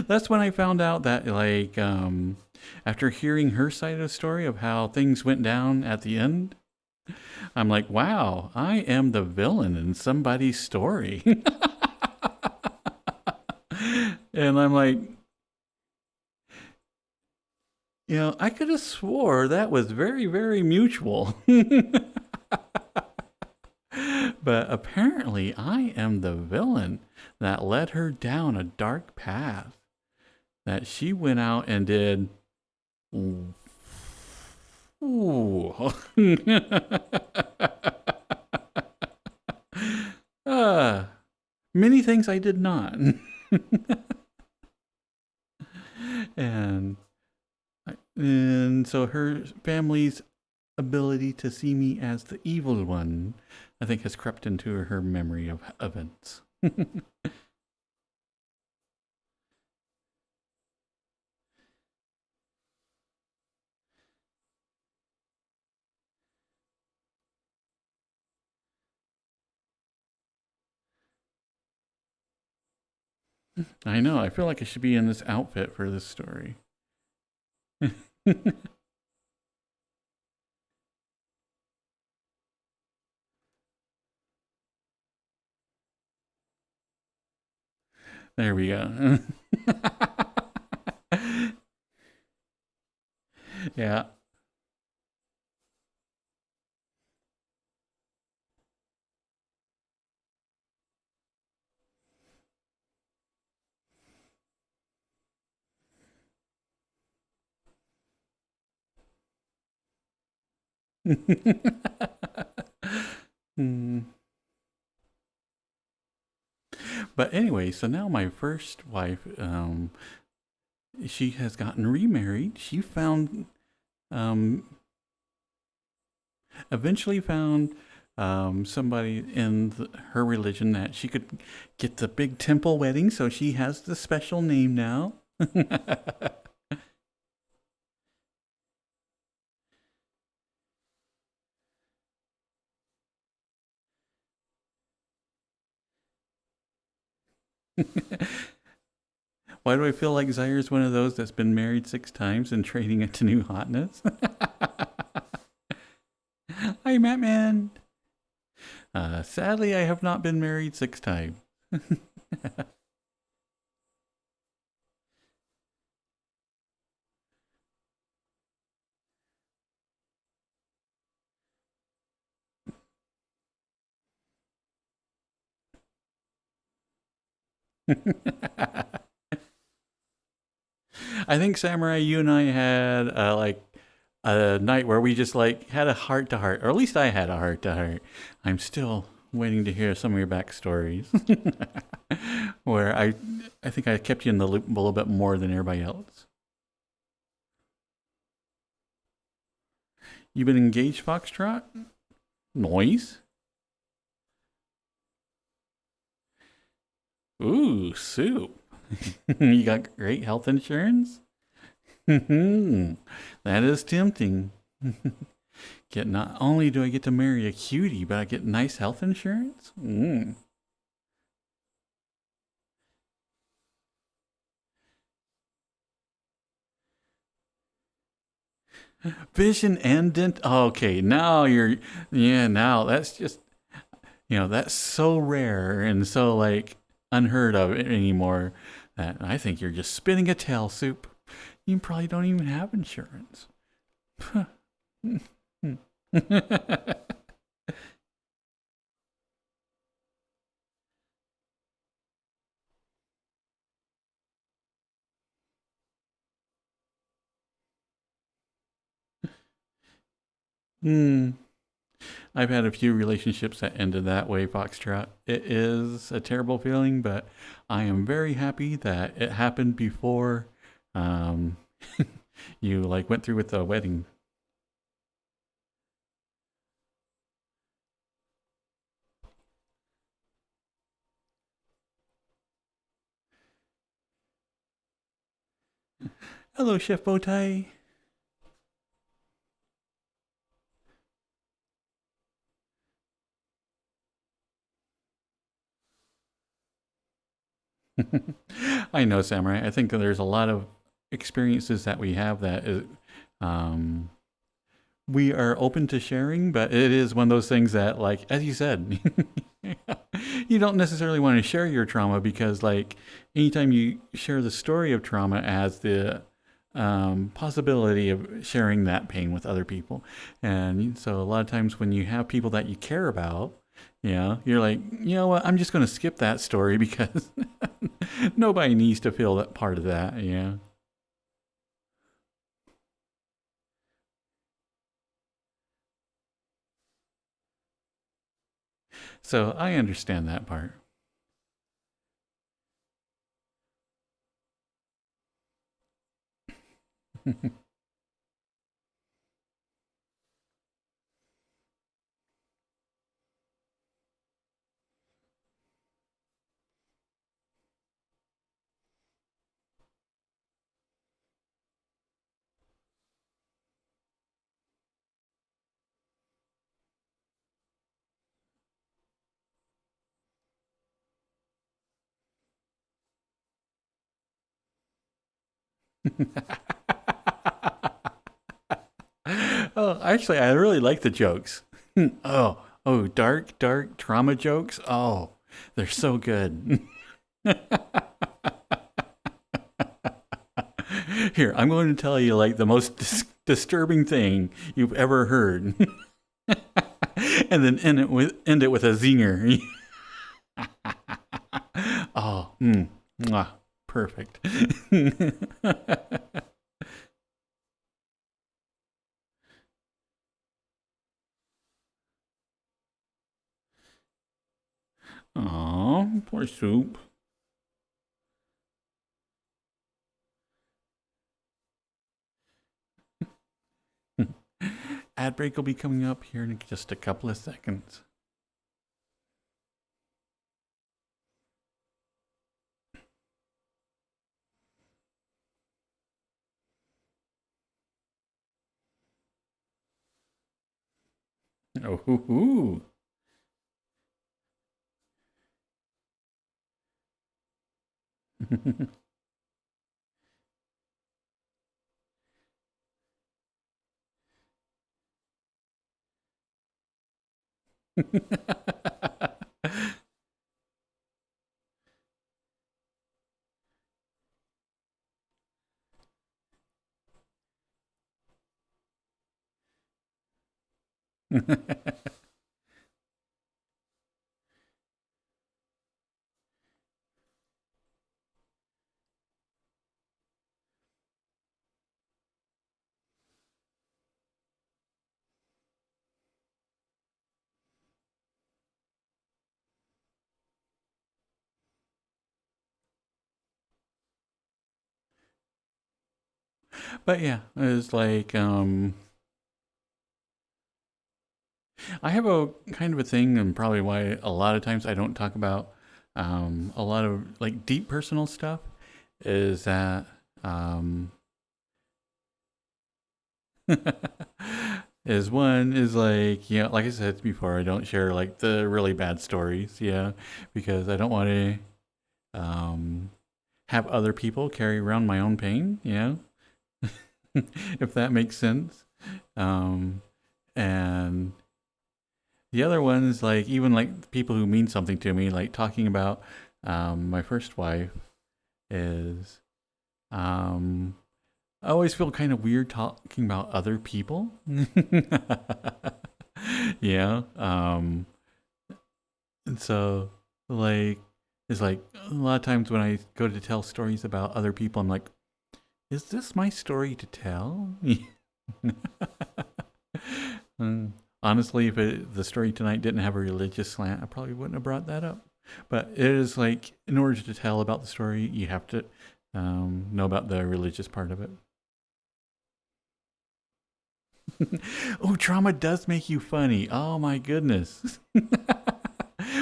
That's when I found out that after hearing her side of the story of how things went down at the end, I'm like, wow, I am the villain in somebody's story. And I'm like, I could have swore that was very, very mutual. But apparently, I am the villain that led her down a dark path. That she went out and did. Ooh. uh, many things I did not. and and so her family's ability to see me as the evil one, I think, has crept into her memory of events. I know. I feel like I should be in this outfit for this story. There we go. Yeah. Hmm. But anyway, so now my first wife, she has gotten remarried. She found, um, eventually found somebody in her religion that she could get the big temple wedding. So she has the special name now. Why do I feel like Zaire's one of those that's been married 6 times and trading it to new hotness? Hi, Mattman. Sadly, I have not been married 6 times. I think Samurai, you and I had like a night where we just like had a heart to heart, or at least I had a heart to heart. I'm still waiting to hear some of your backstories, where I think I kept you in the loop a little bit more than everybody else. You've been engaged, Foxtrot? Noise? Ooh, soup. You got great health insurance? That is tempting. Get not only do I get to marry a cutie, but I get nice health insurance? Vision and dent. Okay, now you're. Yeah, now that's just. That's so rare and so like unheard of anymore that I think you're just spinning a tail, Soup. You probably don't even have insurance. Hmm. I've had a few relationships that ended that way, Foxtrot. It is a terrible feeling, but I am very happy that it happened before um, you like went through with the wedding. Hello, Chef Bowtie. I know, Samurai. I think there's a lot of experiences that we have that um, we are open to sharing, but it is one of those things that, like, as you said, you don't necessarily want to share your trauma because, like, anytime you share the story of trauma as the possibility of sharing that pain with other people. And so a lot of times when you have people that you care about Yeah, you're like, you know what? I'm just going to skip that story because nobody needs to feel that part of that. Yeah. So I understand that part. Oh, actually, I really like the jokes. Oh, dark trauma jokes. Oh, they're so good. Here, I'm going to tell you like the most disturbing thing you've ever heard, and then end it with a zinger. Oh, mwah, perfect. Oh, poor soup. Ad break will be coming up here in just a couple of seconds. Oh, hoo, hoo. But yeah, it's like I have a kind of a thing, and probably why a lot of times I don't talk about a lot of like deep personal stuff is that um, is one is like, yeah, like I said before, I don't share like the really bad stories, yeah, because I don't want to have other people carry around my own pain, yeah, if that makes sense. Um, and the other ones, like even like people who mean something to me, like talking about my first wife is um, I always feel kind of weird talking about other people. Yeah. And so like it's like a lot of times when I go to tell stories about other people, I'm like, is this my story to tell? Mm. Honestly, if the story tonight didn't have a religious slant, I probably wouldn't have brought that up. But it is like, in order to tell about the story, you have to know about the religious part of it. Oh, trauma does make you funny. Oh my goodness.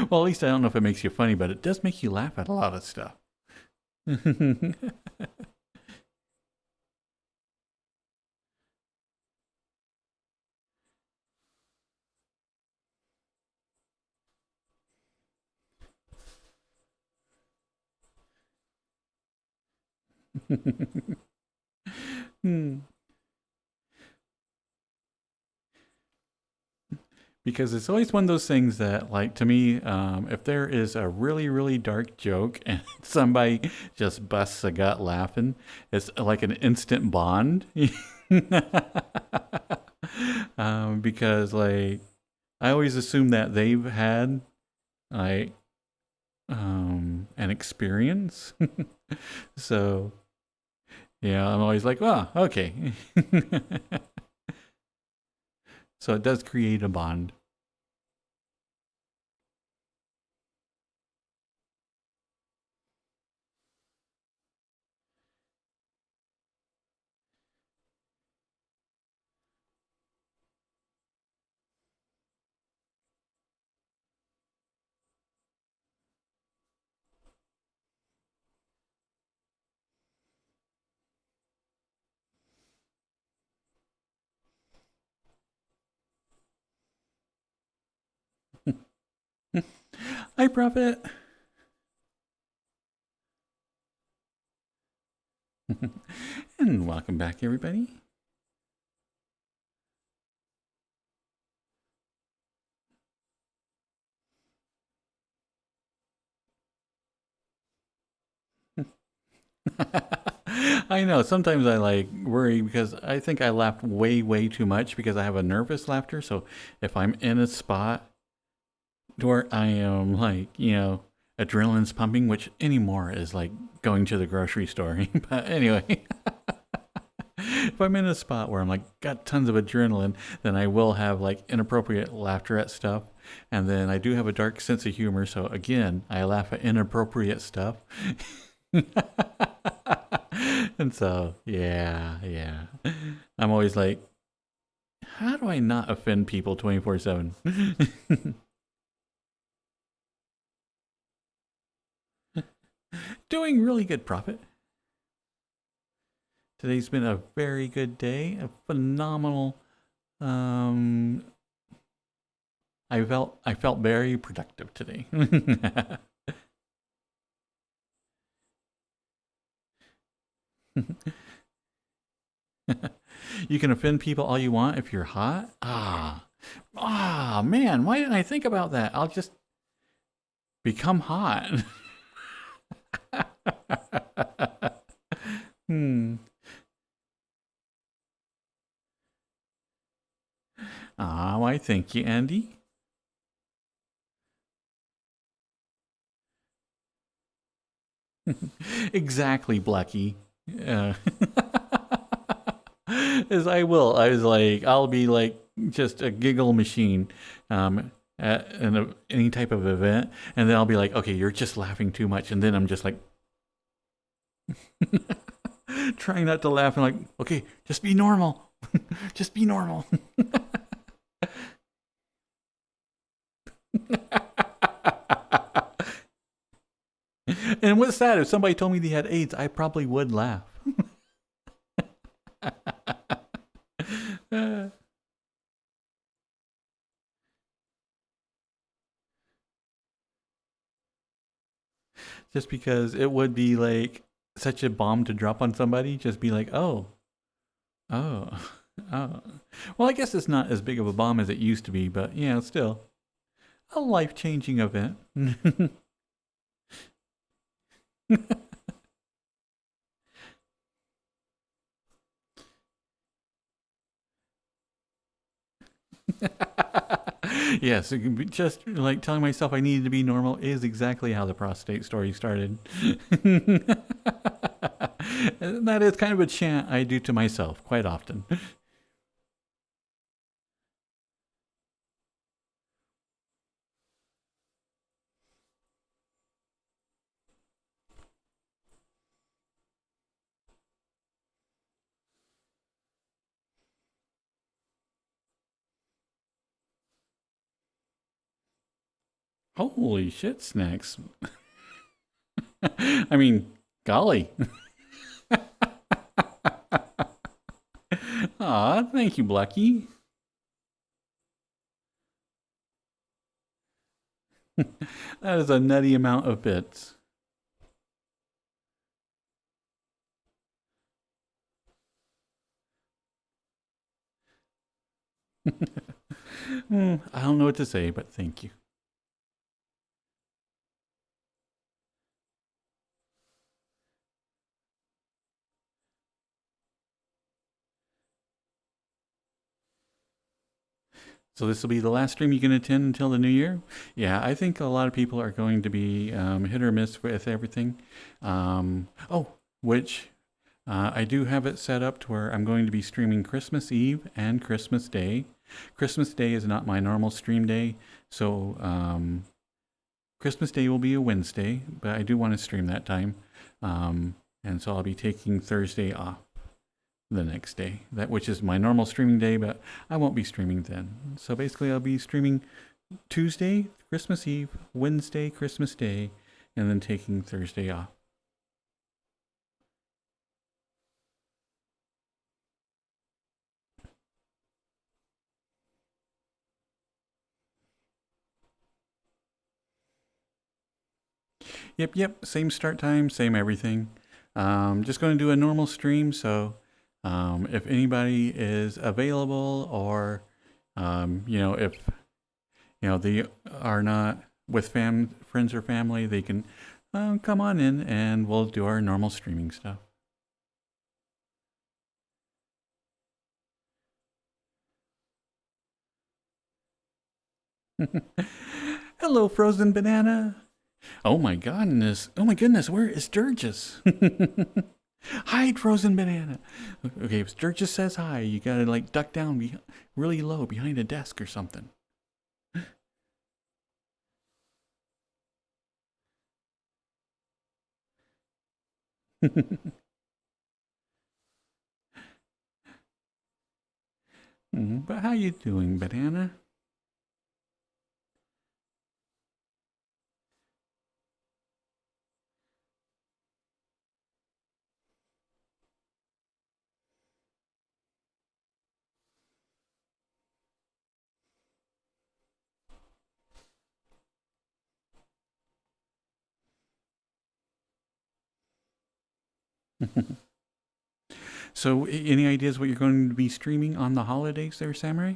Well, at least I don't know if it makes you funny, but it does make you laugh at a lot of stuff. Hmm. Because it's always one of those things that, like, to me, if there is a really, really dark joke and somebody just busts a gut laughing, it's like an instant bond. Because, like, I always assume that they've had like an experience. So yeah, I'm always like, oh, okay. So it does create a bond. Hi, Prophet. And welcome back, everybody. I know. Sometimes I like worry because I think I laugh way, way too much because I have a nervous laughter. So if I'm in a spot where I am like, adrenaline's pumping, which anymore is like going to the grocery store. But anyway, if I'm in a spot where I'm like got tons of adrenaline, then I will have like inappropriate laughter at stuff. And then I do have a dark sense of humor. So again, I laugh at inappropriate stuff. And so, yeah. I'm always like, how do I not offend people 24/7? Doing really good, Prophet. Today's been a very good day, a phenomenal. Um, I felt very productive today. You can offend people all you want if you're hot. Man, why didn't I think about that? I'll just become hot. Hmm. Why thank you, Andy. Exactly, Blackie. Uh, as I will. I was like, I'll be like just a giggle machine at any type of event, and then I'll be like, okay, you're just laughing too much, and then I'm just like trying not to laugh, and like, okay, just be normal, just be normal. And what's that? If somebody told me they had AIDS, I probably would laugh. Just because it would be like such a bomb to drop on somebody, just be like, oh, oh. Well, I guess it's not as big of a bomb as it used to be, but yeah, still a life-changing event. Yes, just like telling myself I needed to be normal is exactly how the prostate story started. And that is kind of a chant I do to myself quite often. Holy shit, snacks. I mean, golly. Aw, thank you, Blackie. That is a nutty amount of bits. I don't know what to say, but thank you. So this will be the last stream you can attend until the new year? Yeah, I think a lot of people are going to be hit or miss with everything. Which I do have it set up to where I'm going to be streaming Christmas Eve and Christmas Day. Christmas Day is not my normal stream day, so Christmas Day will be a Wednesday, but I do want to stream that time. And so I'll be taking Thursday off the next day, which is my normal streaming day, but I won't be streaming then. So basically I'll be streaming Tuesday, Christmas Eve, Wednesday, Christmas Day, and then taking Thursday off. Yep, same start time, same everything. Just going to do a normal stream, so if anybody is available or, if, they are not with friends or family, they can come on in and we'll do our normal streaming stuff. Hello, Frozen Banana. Oh my goodness, where is Sturgis? Hide, Frozen Banana. Okay, if Sturgis says hi, you gotta like duck down really low behind a desk or something. But how you doing, Banana? So, any ideas what you're going to be streaming on the holidays there, Samurai?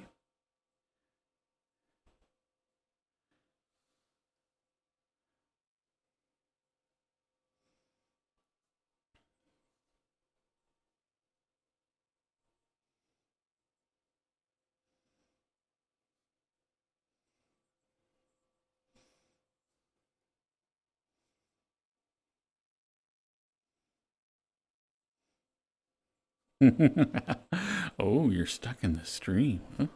Oh, you're stuck in the stream. Huh?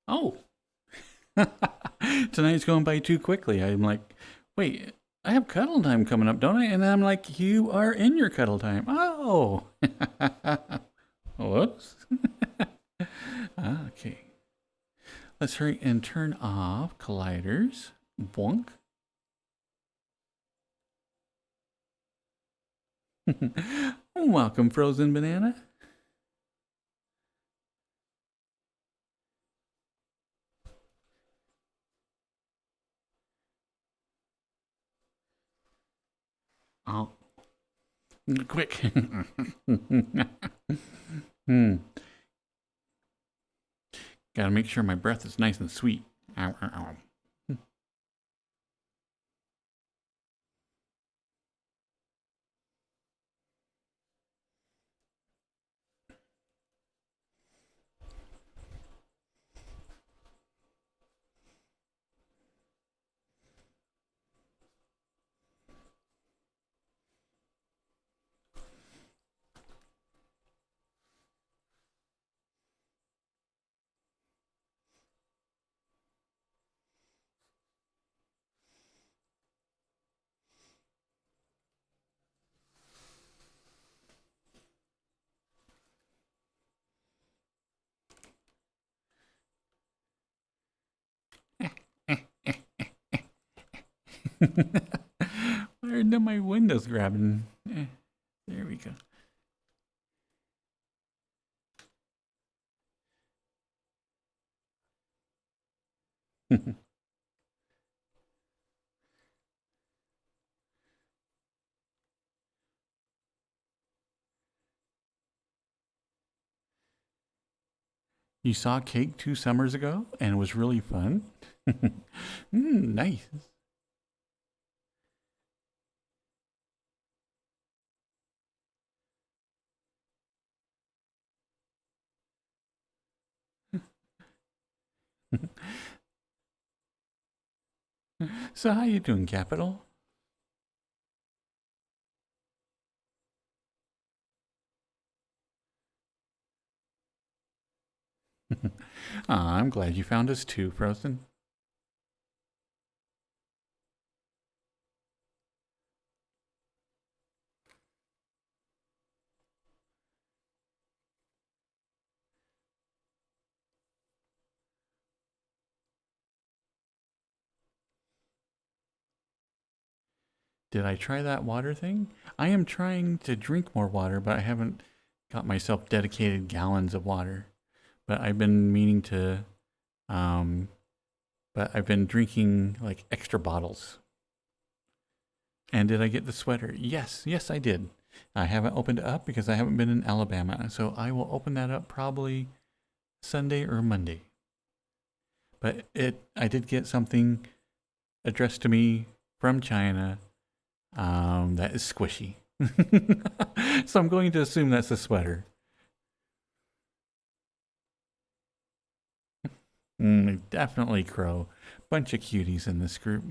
Oh, tonight's going by too quickly. I'm like, wait, I have cuddle time coming up, don't I? And I'm like, you are in your cuddle time. Oh, whoops. Okay, let's hurry and turn off colliders. Boink. Welcome, Frozen Banana. Oh, quick. Gotta make sure my breath is nice and sweet. Ow, ow, ow. Now my window's grabbing. There we go. You saw Cake 2 summers ago and it was really fun. Nice. So how you doing, Capital? I'm glad you found us too, Frozen. Did I try that water thing? I am trying to drink more water, but I haven't got myself dedicated gallons of water. But I've been meaning to, um, but I've been drinking like extra bottles. And did I get the sweater? Yes, yes, I did. I haven't opened it up because I haven't been in Alabama. So I will open that up probably Sunday or Monday. But I did get something addressed to me from China that is squishy. So I'm going to assume that's a sweater. Definitely Crow. Bunch of cuties in this group.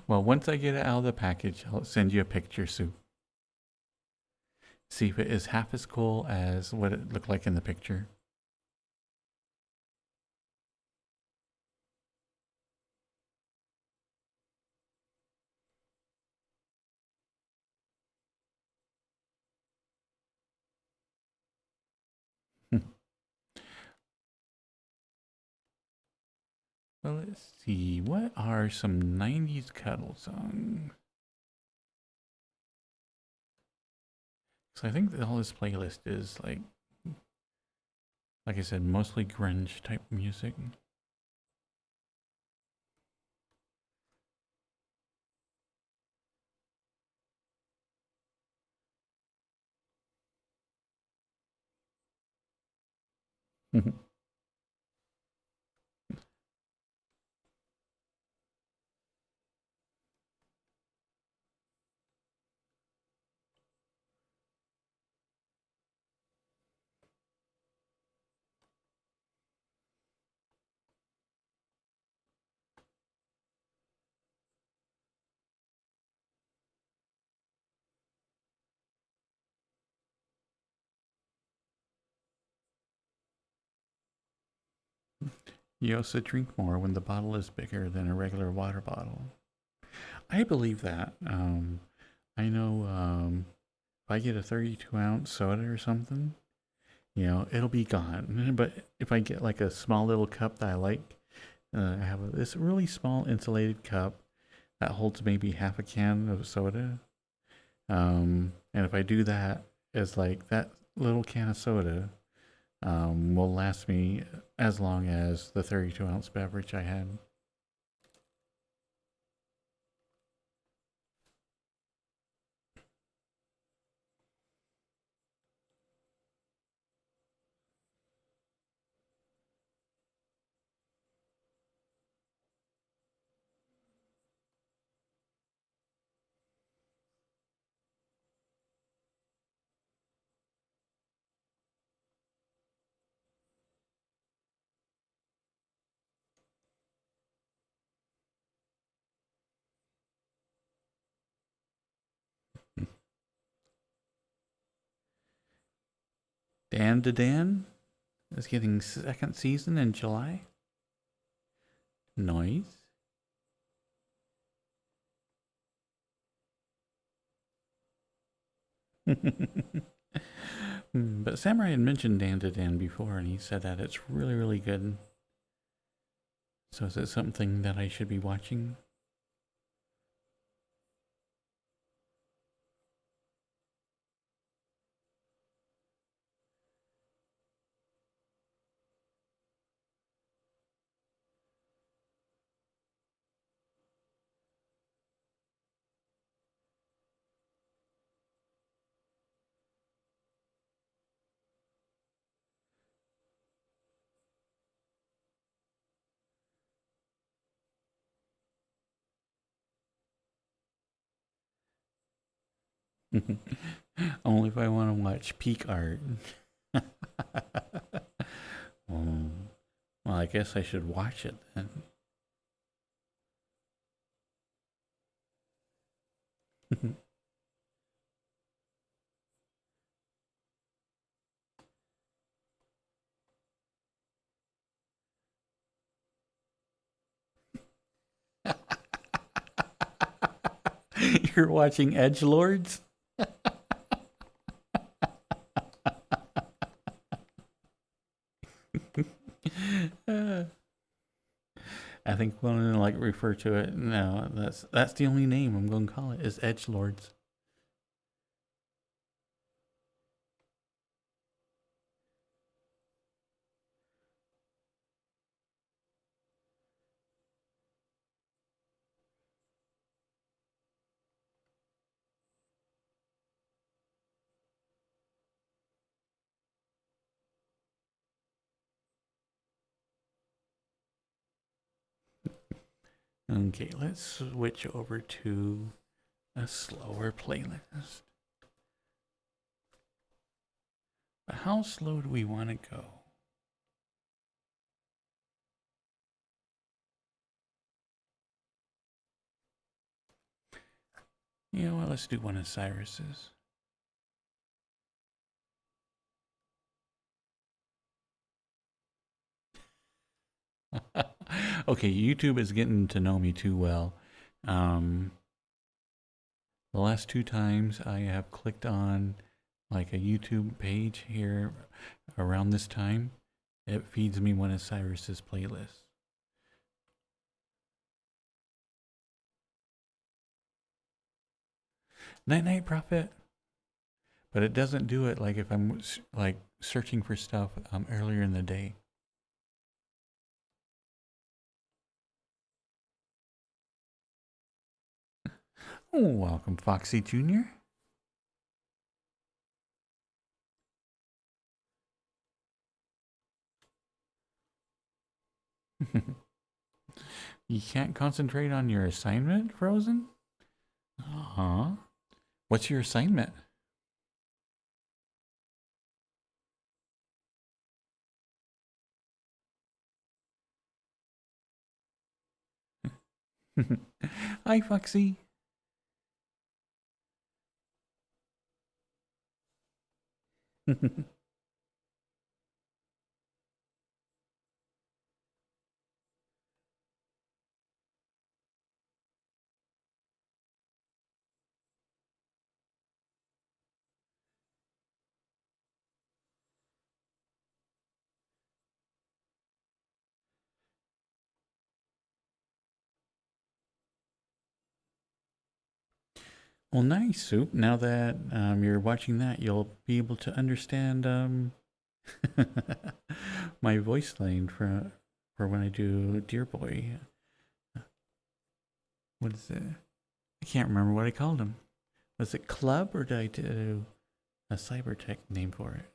Well, once I get it out of the package, I'll send you a picture, Sue. See if it is half as cool as what it looked like in the picture. Well, let's see. What are some 90s cuddle songs? So I think that all this playlist is like I said, mostly grunge type music. You also drink more when the bottle is bigger than a regular water bottle. I believe that. I know if I get a 32-ounce soda or something, it'll be gone. But if I get like a small little cup that I like, I have this really small insulated cup that holds maybe half a can of soda. And if I do that, it's like that little can of soda will last me as long as the 32-ounce beverage I had. Dan to Dan is getting second season in July. Noise. But Samurai had mentioned Dan to Dan before, and he said that it's really, really good. So is it something that I should be watching? Only if I want to watch peak art. Well, I guess I should watch it then. You're watching Edgelords? I think we'll like refer to it. No, that's the only name I'm going to call it is Edgelords. Okay, let's switch over to a slower playlist. But how slow do we want to go? You know what? Let's do one of Cyrus's. Okay, YouTube is getting to know me too well. The last 2 times I have clicked on like a YouTube page here around this time, it feeds me one of Cyrus's playlists. Night Night Prophet. But it doesn't do it like if I'm like searching for stuff earlier in the day. Oh, welcome, Foxy Jr. You can't concentrate on your assignment, Frozen? Uh-huh. What's your assignment? Hi, Foxy. Well, nice, Soup. Now that you're watching that, you'll be able to understand my voice line for when I do Dear Boy. What is it? I can't remember what I called him. Was it Club or did I do a cybertech name for it?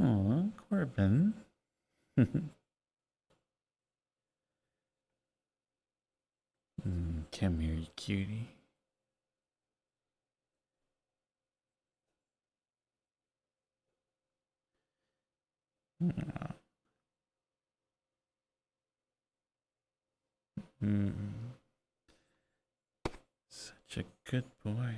Oh, Corbin. Come here, you cutie. Such a good boy.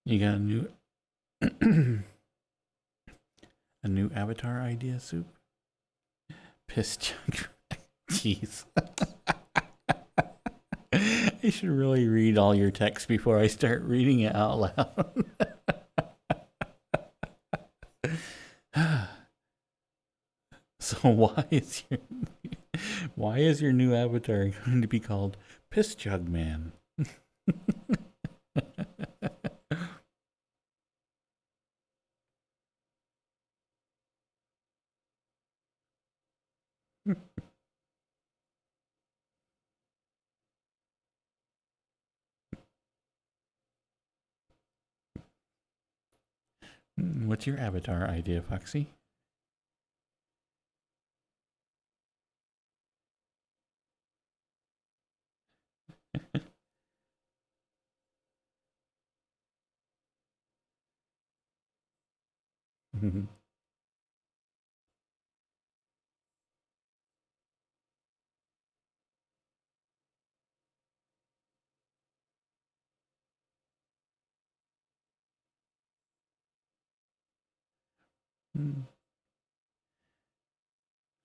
You got a new avatar idea, Soup? Piss junk. Jeez. I should really read all your text before I start reading it out loud. So why is your new avatar going to be called Piss Jug Man? What's your avatar idea, Foxy?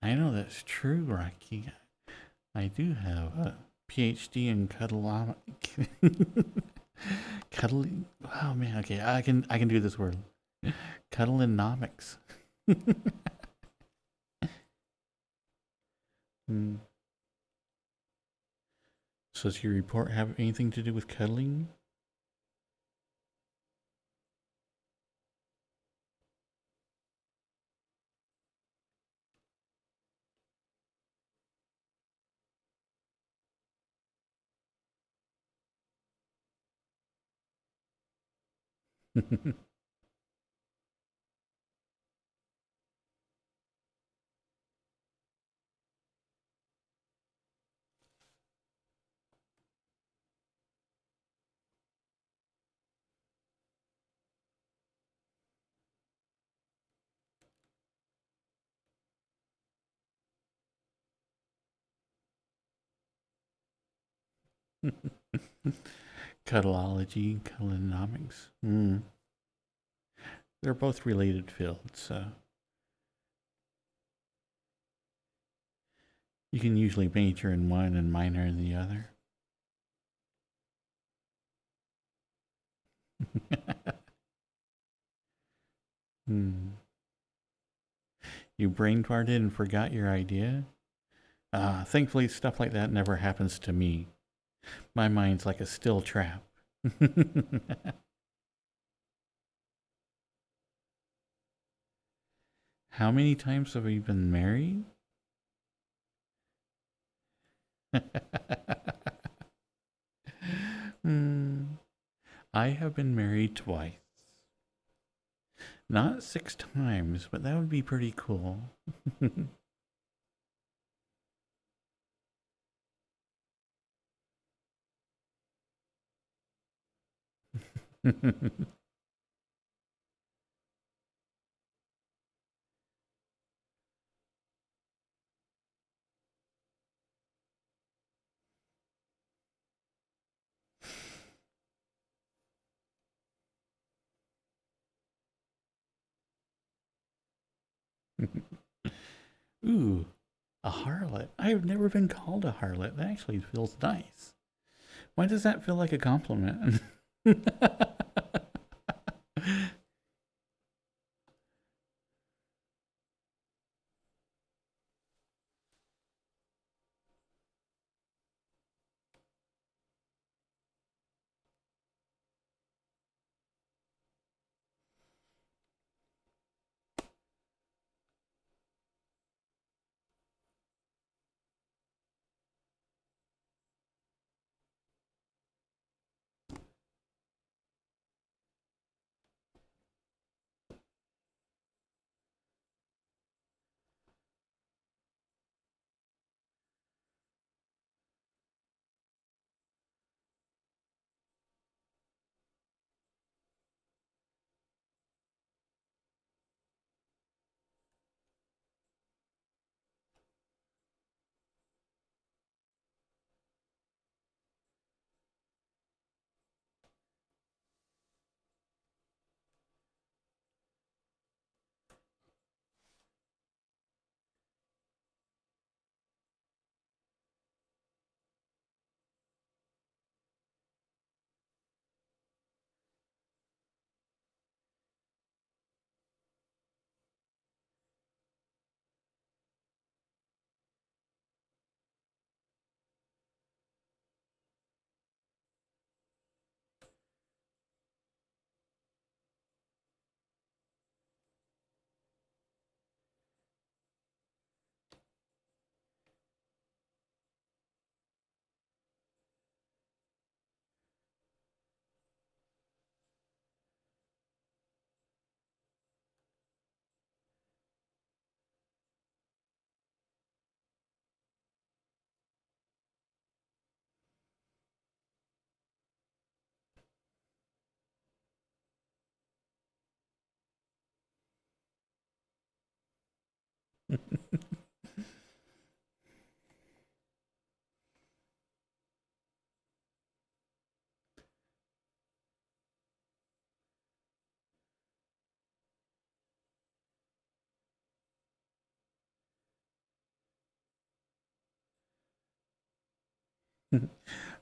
I know that's true, Rocky. I do have a PhD in cuddling. Oh man, okay, I can do this word. Cuddlenomics. So does your report have anything to do with cuddling? Cuddleology, cuddlenomics. They're both related fields, so you can usually major in one and minor in the other. You brain farted and forgot your idea? Thankfully, stuff like that never happens to me. My mind's like a still trap. How many times have we been married? I have been married twice. Not 6 times, but that would be pretty cool. Ooh, a harlot. I have never been called a harlot. That actually feels nice. Why does that feel like a compliment?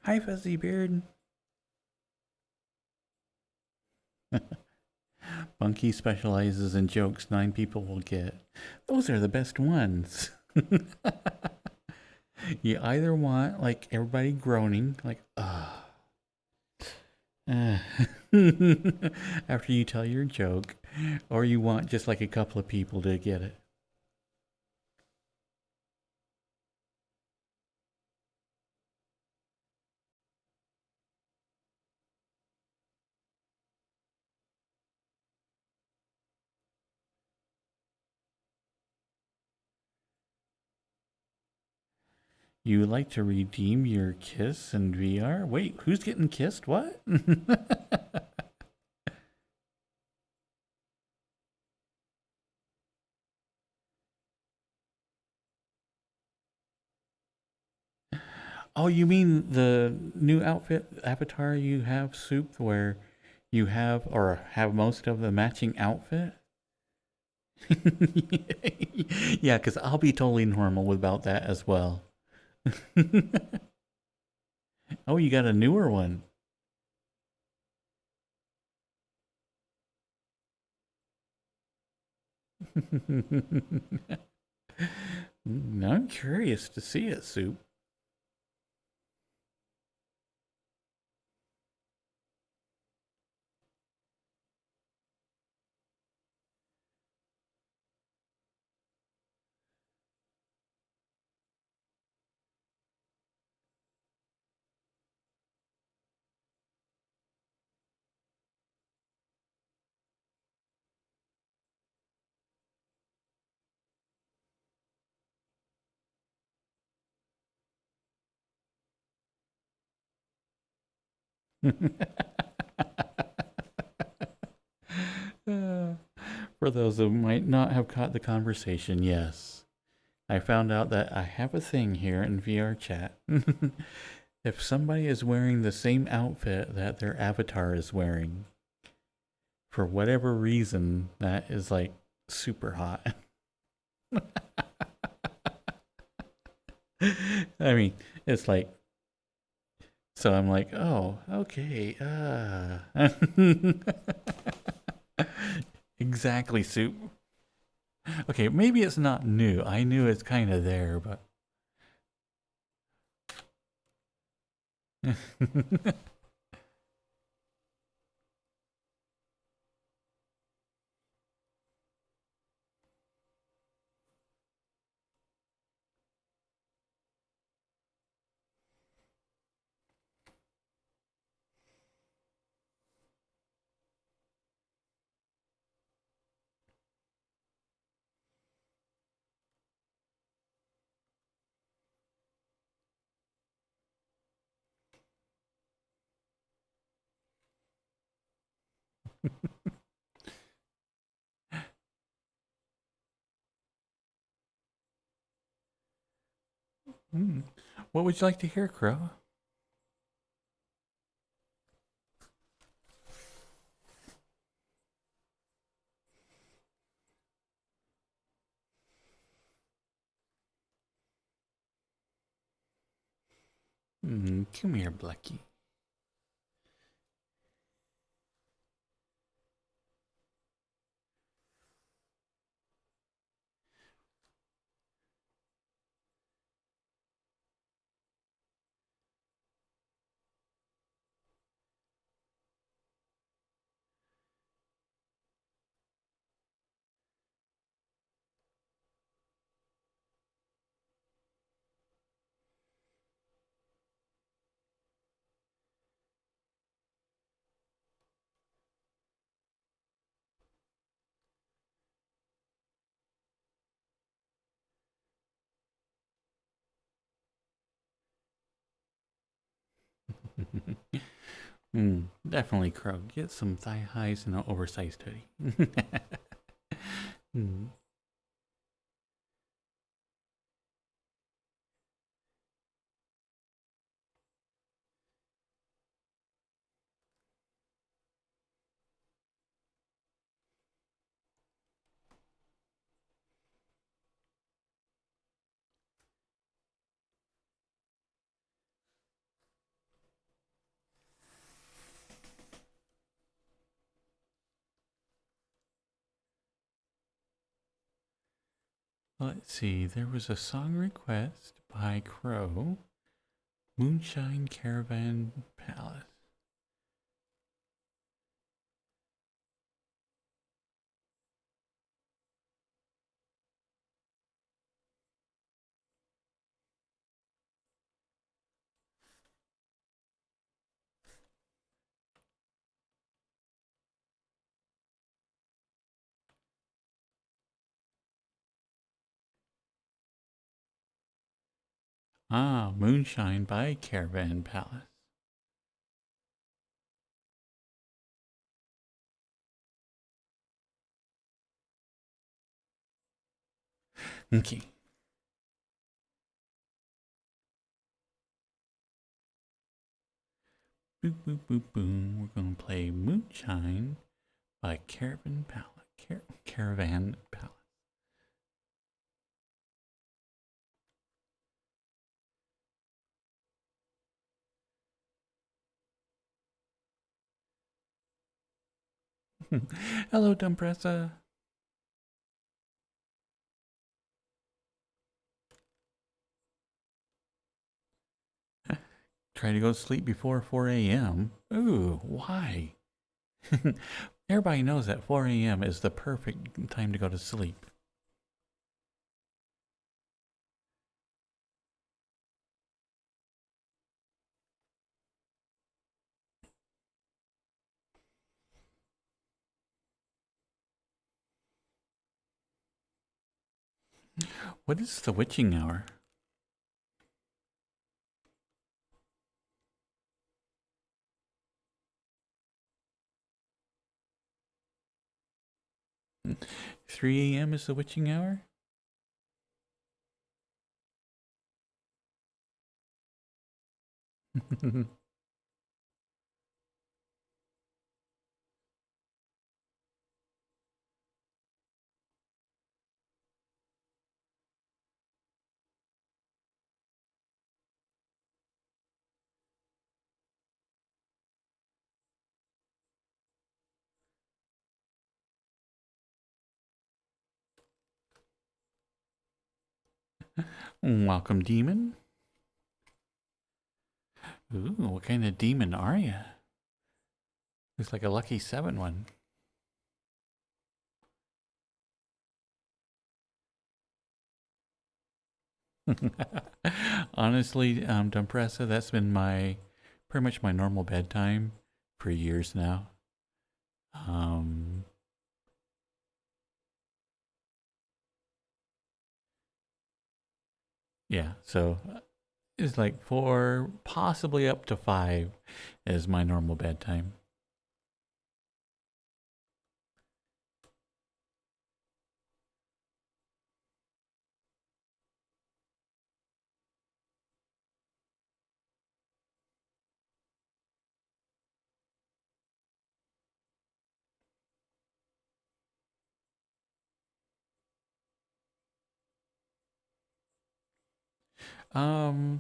Hi, Fuzzy Beard. Bunky specializes in jokes 9 people will get. Those are the best ones. You either want like everybody groaning, like after you tell your joke, or you want just like a couple of people to get it. You would like to redeem your kiss in VR? Wait, who's getting kissed? What? Oh, you mean the new outfit avatar you have, Soup, where you have or have most of the matching outfit? Yeah, because I'll be totally normal about that as well. Oh, you got a newer one. I'm curious to see it, Soup. For those who might not have caught the conversation, yes. I found out that I have a thing here in VRChat. If somebody is wearing the same outfit that their avatar is wearing, for whatever reason, that is like super hot. I mean, it's like, so I'm like, oh, okay. Exactly, soup. Okay, maybe it's not new. I knew it's kind of there, but. Mm. What would you like to hear, Crow? Come here, Blackie. Definitely, Crow. Get some thigh highs and an oversized hoodie. mm. Let's see. There was a song request by Crow. Moonshine Caravan Palace. Ah, Moonshine by Caravan Palace. Okay. Boop, boop, boop, boom. We're going to play Moonshine by Caravan Palace. Caravan Palace. Hello, Dumpressa. Try to go to sleep before 4 a.m. Ooh, why? Everybody knows that 4 a.m. is the perfect time to go to sleep. What is the witching hour? Mm, 3 a.m. is the witching hour? Welcome, demon. Ooh, what kind of demon are you? Looks like a lucky 7 one. Honestly, Dumpressa, that's been pretty much my normal bedtime for years now. Yeah, so it's like 4, possibly up to 5 is my normal bedtime.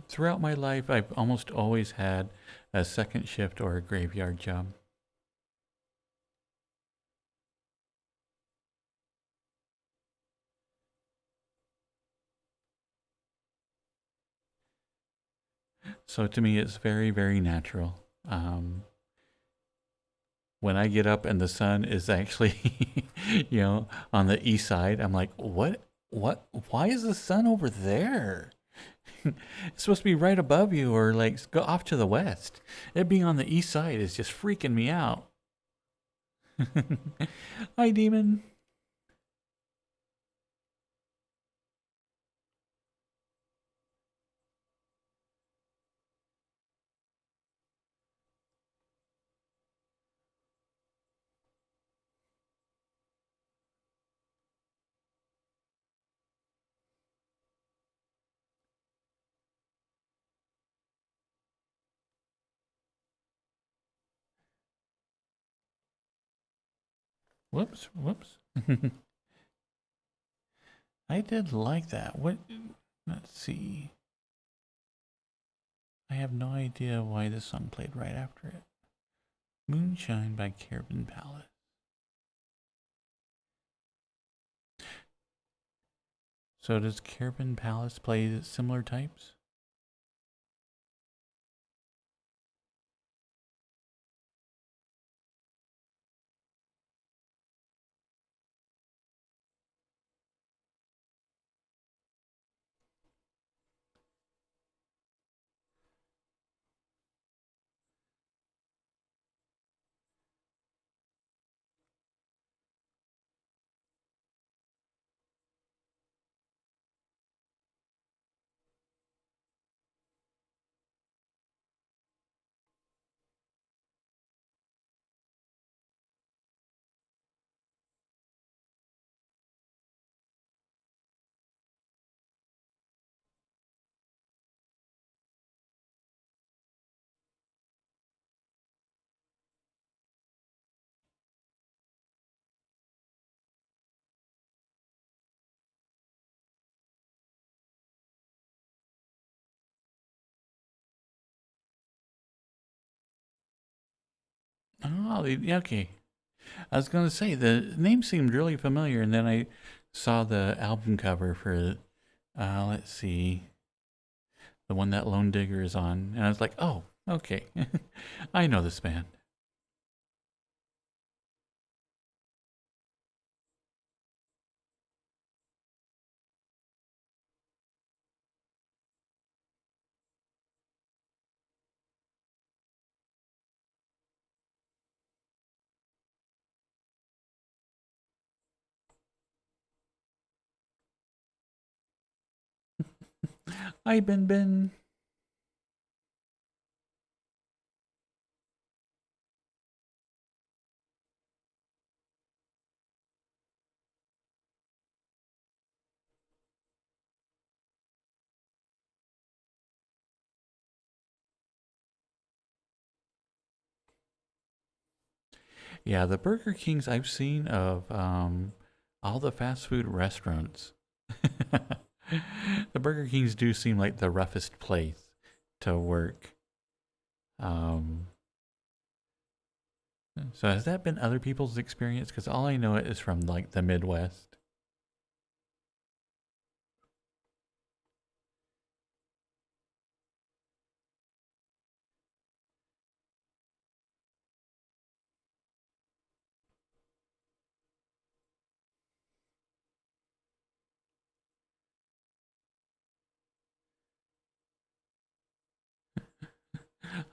Throughout my life, I've almost always had a second shift or a graveyard job. So to me, it's very, very natural. When I get up and the sun is actually, on the east side, I'm like, what? Why is the sun over there? It's supposed to be right above you or like go off to the west. It being on the east side is just freaking me out. Hi, demon. Whoops, whoops. I did like that. What? Let's see. I have no idea why this song played right after it. Moonshine by Caravan Palace. So does Caravan Palace play similar types? Oh, okay. I was gonna say the name seemed really familiar, and then I saw the album cover for, let's see, the one that Lone Digger is on, and I was like, oh, okay, I know this band. Hi, Ben. Yeah, the Burger Kings I've seen of all the fast food restaurants. The Burger Kings do seem like the roughest place to work. Um, so has that been other people's experience? Because all I know it is from like the Midwest.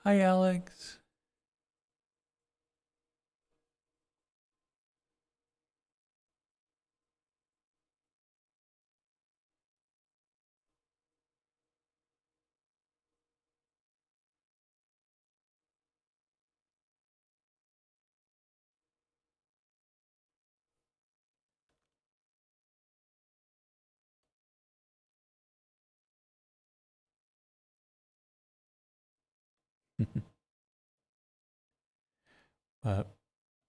Hi, Alex. But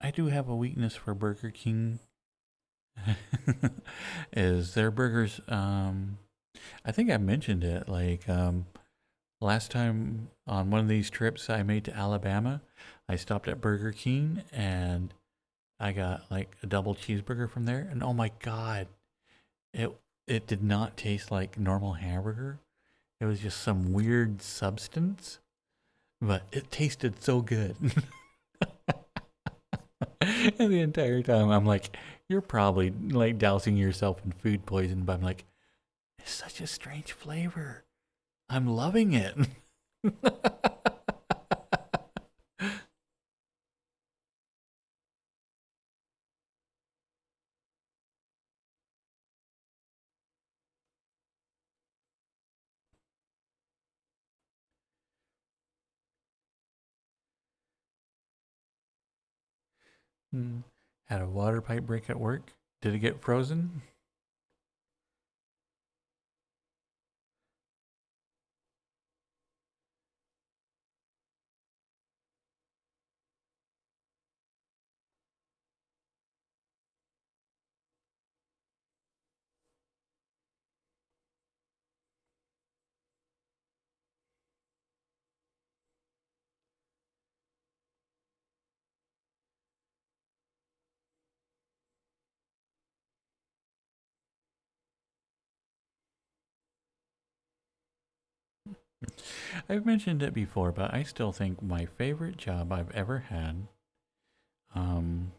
I do have a weakness for Burger King. Is their burgers? I think I mentioned it. Like last time on one of these trips I made to Alabama, I stopped at Burger King and I got like a double cheeseburger from there, and oh my god, it it did not taste like normal hamburger. It was just some weird substance, but it tasted so good. And the entire time I'm like, you're probably like dousing yourself in food poison, but I'm like, it's such a strange flavor. I'm loving it. Hmm. Had a water pipe break at work. Did it get frozen? I've mentioned it before, but I still think my favorite job I've ever had um,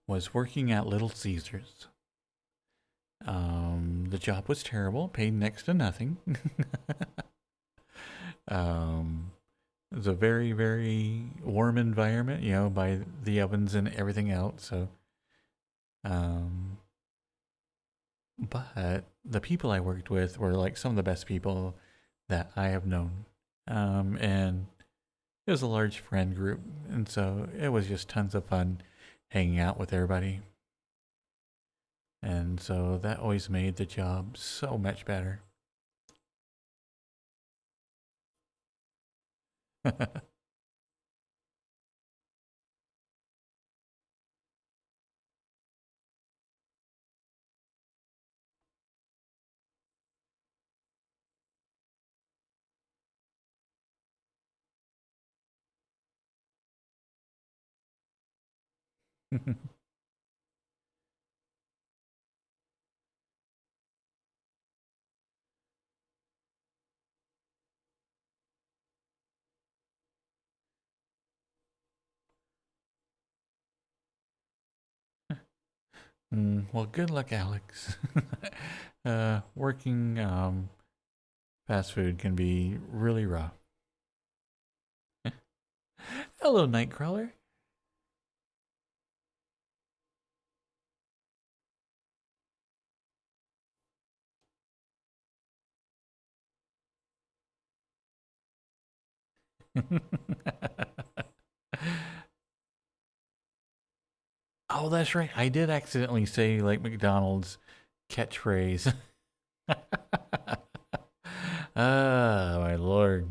was working at Little Caesars. The job was terrible, paid next to nothing. um, it was a very, very warm environment, you know, by the ovens and everything else. So, um, but the people I worked with were like some of the best people that I have known. And it was a large friend group, and so it was just tons of fun hanging out with everybody. And so that always made the job so much better. Well, good luck, Alex. Working fast food can be really rough. Hello, Nightcrawler. Oh, that's right. I did accidentally say like McDonald's catchphrase. Ah, my lord.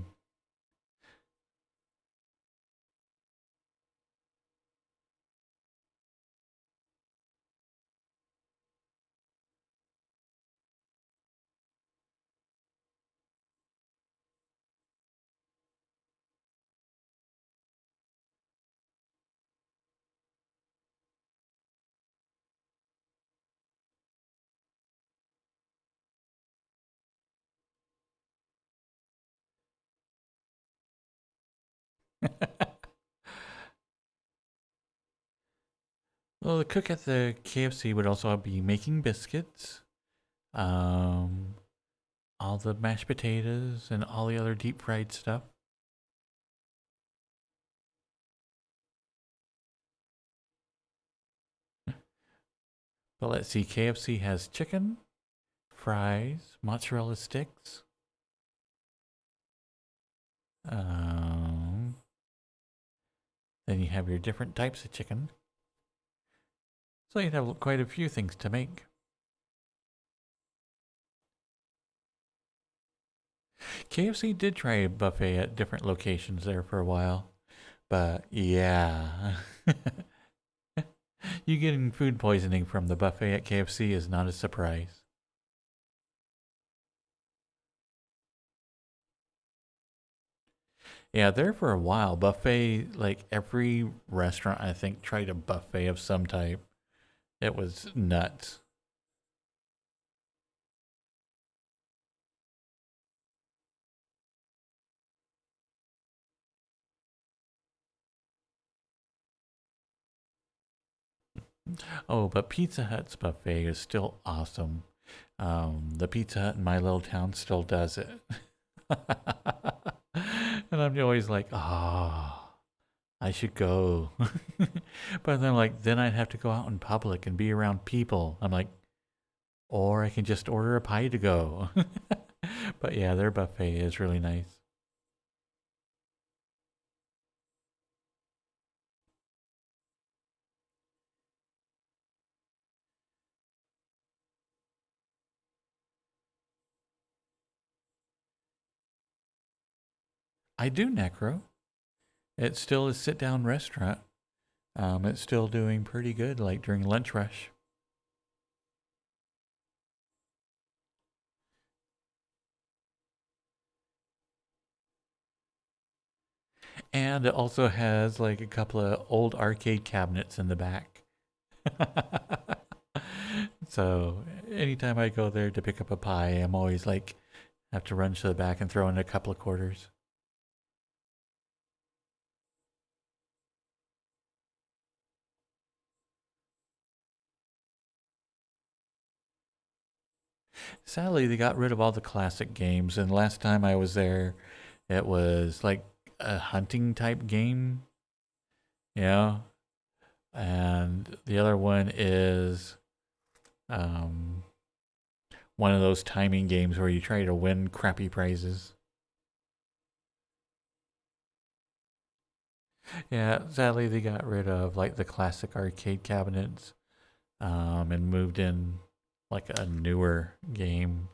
Well, the cook at the KFC would also be making biscuits, um, all the mashed potatoes, and all the other deep fried stuff. But let's see, KFC has chicken, fries, mozzarella sticks. Then you have your different types of chicken. So you'd have quite a few things to make. KFC did try a buffet at different locations there for a while. But yeah, you getting food poisoning from the buffet at KFC is not a surprise. Yeah, there for a while, buffet, like every restaurant I think tried a buffet of some type. It was nuts. Oh, but Pizza Hut's buffet is still awesome. The Pizza Hut in my little town still does it. And I'm always like, ah, I should go. But then like then I'd have to go out in public and be around people. I'm like, or I can just order a pie to go. But yeah, their buffet is really nice. I do Necro. It's still a sit down restaurant. It's still doing pretty good, like during lunch rush. And it also has like a couple of old arcade cabinets in the back. So anytime I go there to pick up a pie, I'm always like, have to run to the back and throw in a couple of quarters. Sadly, they got rid of all the classic games, and last time I was there, it was like a hunting type game, you know? And the other one is um, one of those timing games where you try to win crappy prizes. Yeah, sadly, they got rid of like the classic arcade cabinets and moved in like a newer game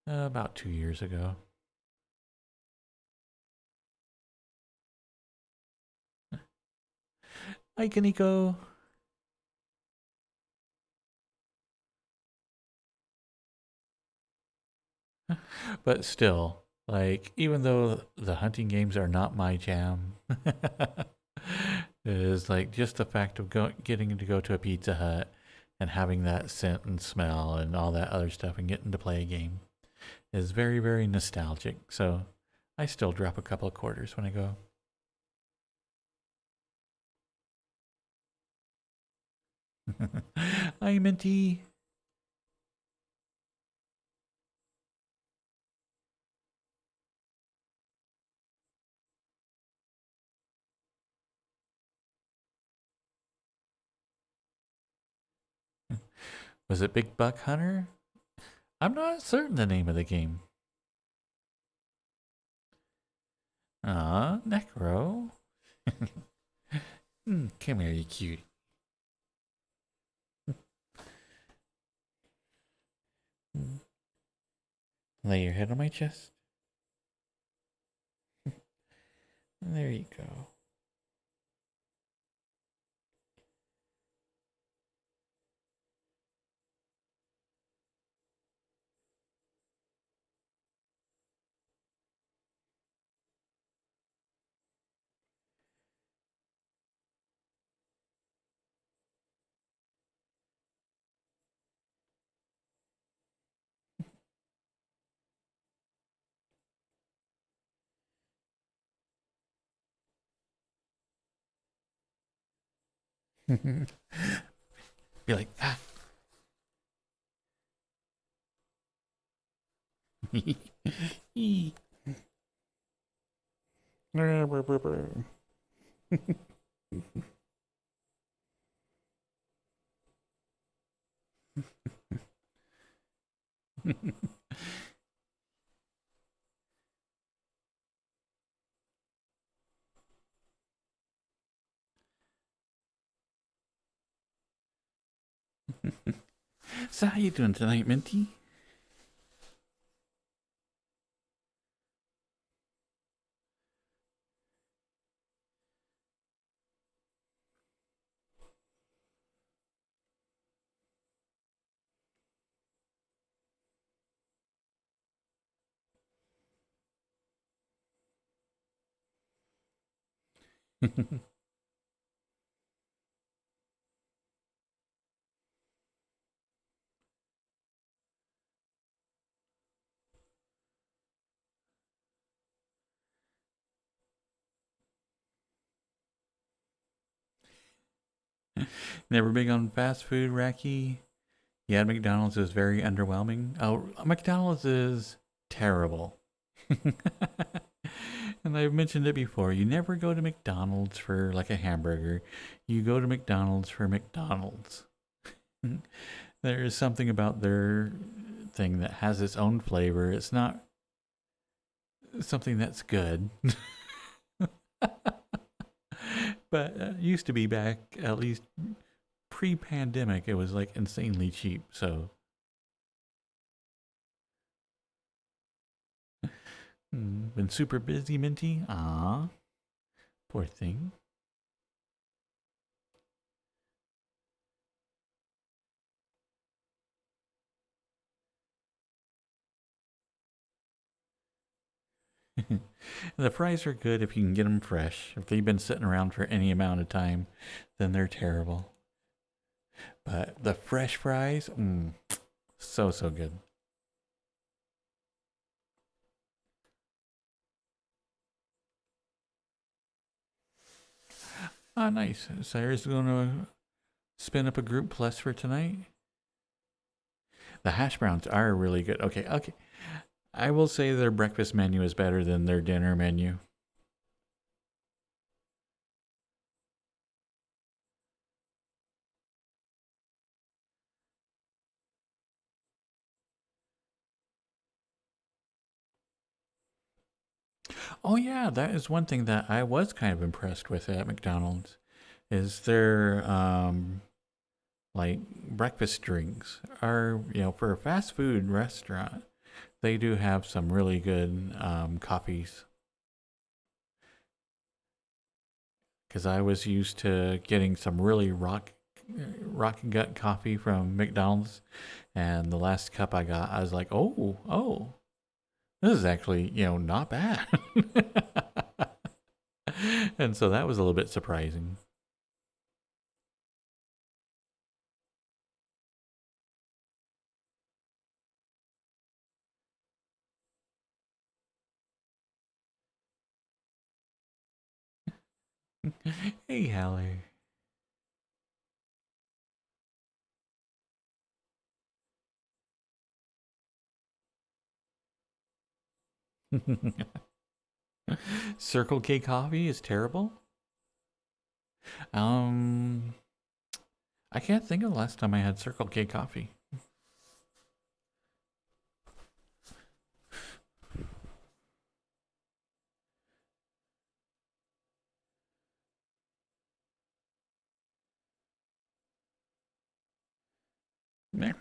about 2 years ago. Hi, Kaniko. But still, like, even though the hunting games are not my jam, it is like just the fact of getting to go to a Pizza Hut and having that scent and smell and all that other stuff and getting to play a game is very, very nostalgic. So I still drop a couple of quarters when I go. Hi, Minty. Was it Big Buck Hunter? I'm not certain the name of the game. Necro. Come here, you cutie. Lay your head on my chest. There you go. Be like, ah. So how you doing tonight, Minty? Never big on fast food, Racky. Yeah, McDonald's is very underwhelming. Oh, McDonald's is terrible. And I've mentioned it before. You never go to McDonald's for like a hamburger. You go to McDonald's for McDonald's. There is something about their thing that has its own flavor. It's not something that's good. But used to be back at least pre-pandemic. It was like insanely cheap. So been super busy, Minty. Ah, poor thing. The fries are good if you can get them fresh. If they've been sitting around for any amount of time, then they're terrible. But the fresh fries, so good. Ah, nice. Cyrus is going to spin up a group plus for tonight. The hash browns are really good. Okay, okay. I will say their breakfast menu is better than their dinner menu. Oh yeah, that is one thing that I was kind of impressed with at McDonald's is their like breakfast drinks are, for a fast food restaurant, they do have some really good coffees. Because I was used to getting some really rock gut coffee from McDonald's, and the last cup I got, I was like, oh, this is actually not bad. And so that was a little bit surprising. Hey, Halle. Circle K coffee is terrible. Um, I can't think of the last time I had Circle K coffee. Meh.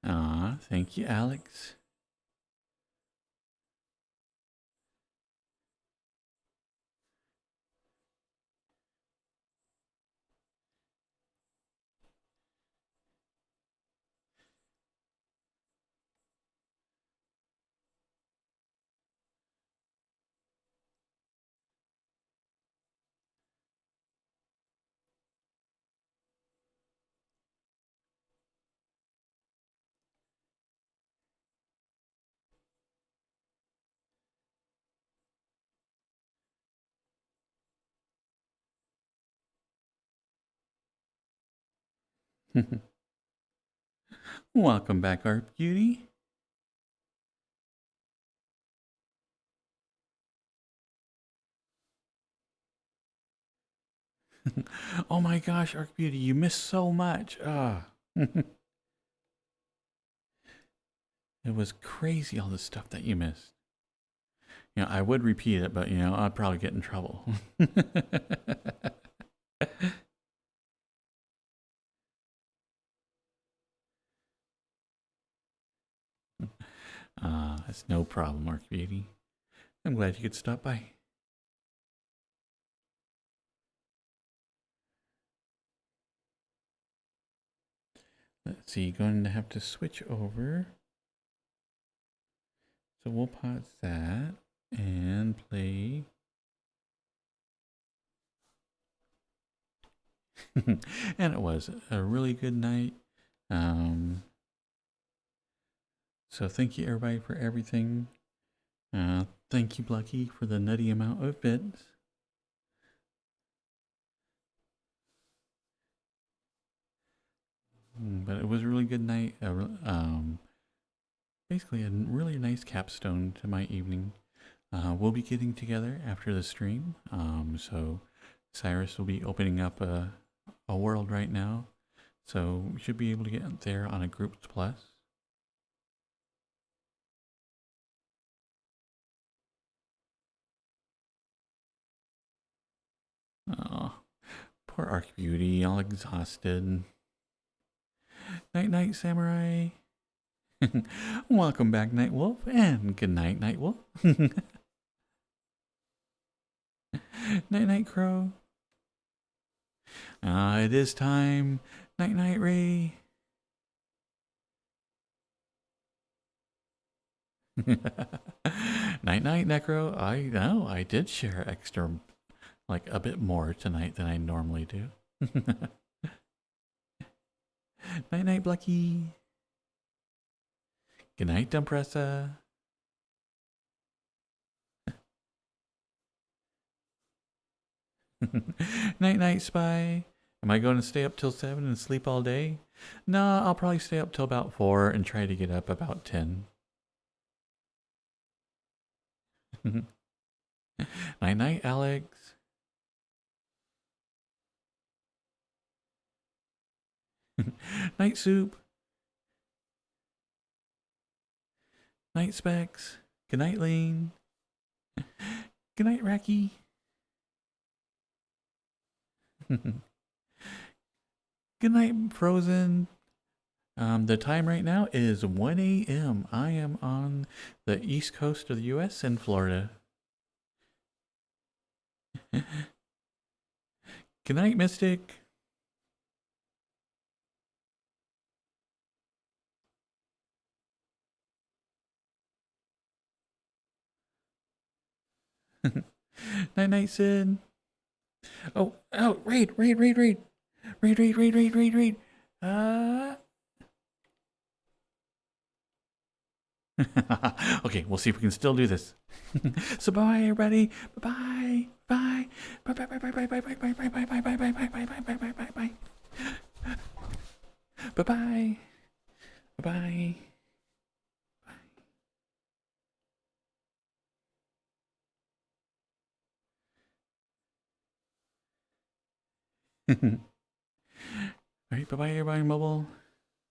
Aw, thank you, Alex. Welcome back, Art Beauty. Oh my gosh, Art Beauty, you missed so much. It was crazy, all the stuff that you missed. You know, I would repeat it, but, you know, I'd probably get in trouble. That's no problem, Art Beauty. I'm glad you could stop by. Let's see, going to have to switch over. So we'll pause that and play. And it was a really good night. So thank you everybody for everything. Thank you, Lucky, for the nutty amount of bits. But it was a really good night. Basically a really nice capstone to my evening. We'll be getting together after the stream. So Cyrus will be opening up a world right now. So we should be able to get there on a Groups Plus. Oh, poor Arc Beauty, all exhausted. Night night, Samurai. Welcome back, Night Wolf, and good night, Night Wolf. Night night, Crow. It is time. Night night, Ray. Night night, Necro. I know I did share extra, like a bit more tonight than I normally do. Night night, Blucky. Good night, Dumpressa. Night night, Spy. Am I going to stay up till 7 and sleep all day? No, I'll probably stay up till about 4 and try to get up about 10. Night night, Alex. Night Soup. Night Specs. Good night, Lane. Good night, Racky. Good night, Frozen. The time right now is 1 a.m. I am on the east coast of the U.S. in Florida. Good night, Mystic. Night night, Sid. Oh, raid. Raid. Okay, we'll see if we can still do this. So bye everybody. Bye bye. Bye bye bye bye bye bye bye bye bye bye bye bye bye bye bye bye bye bye bye bye. Bye bye. Bye bye. Alright, bye bye everybody mobile.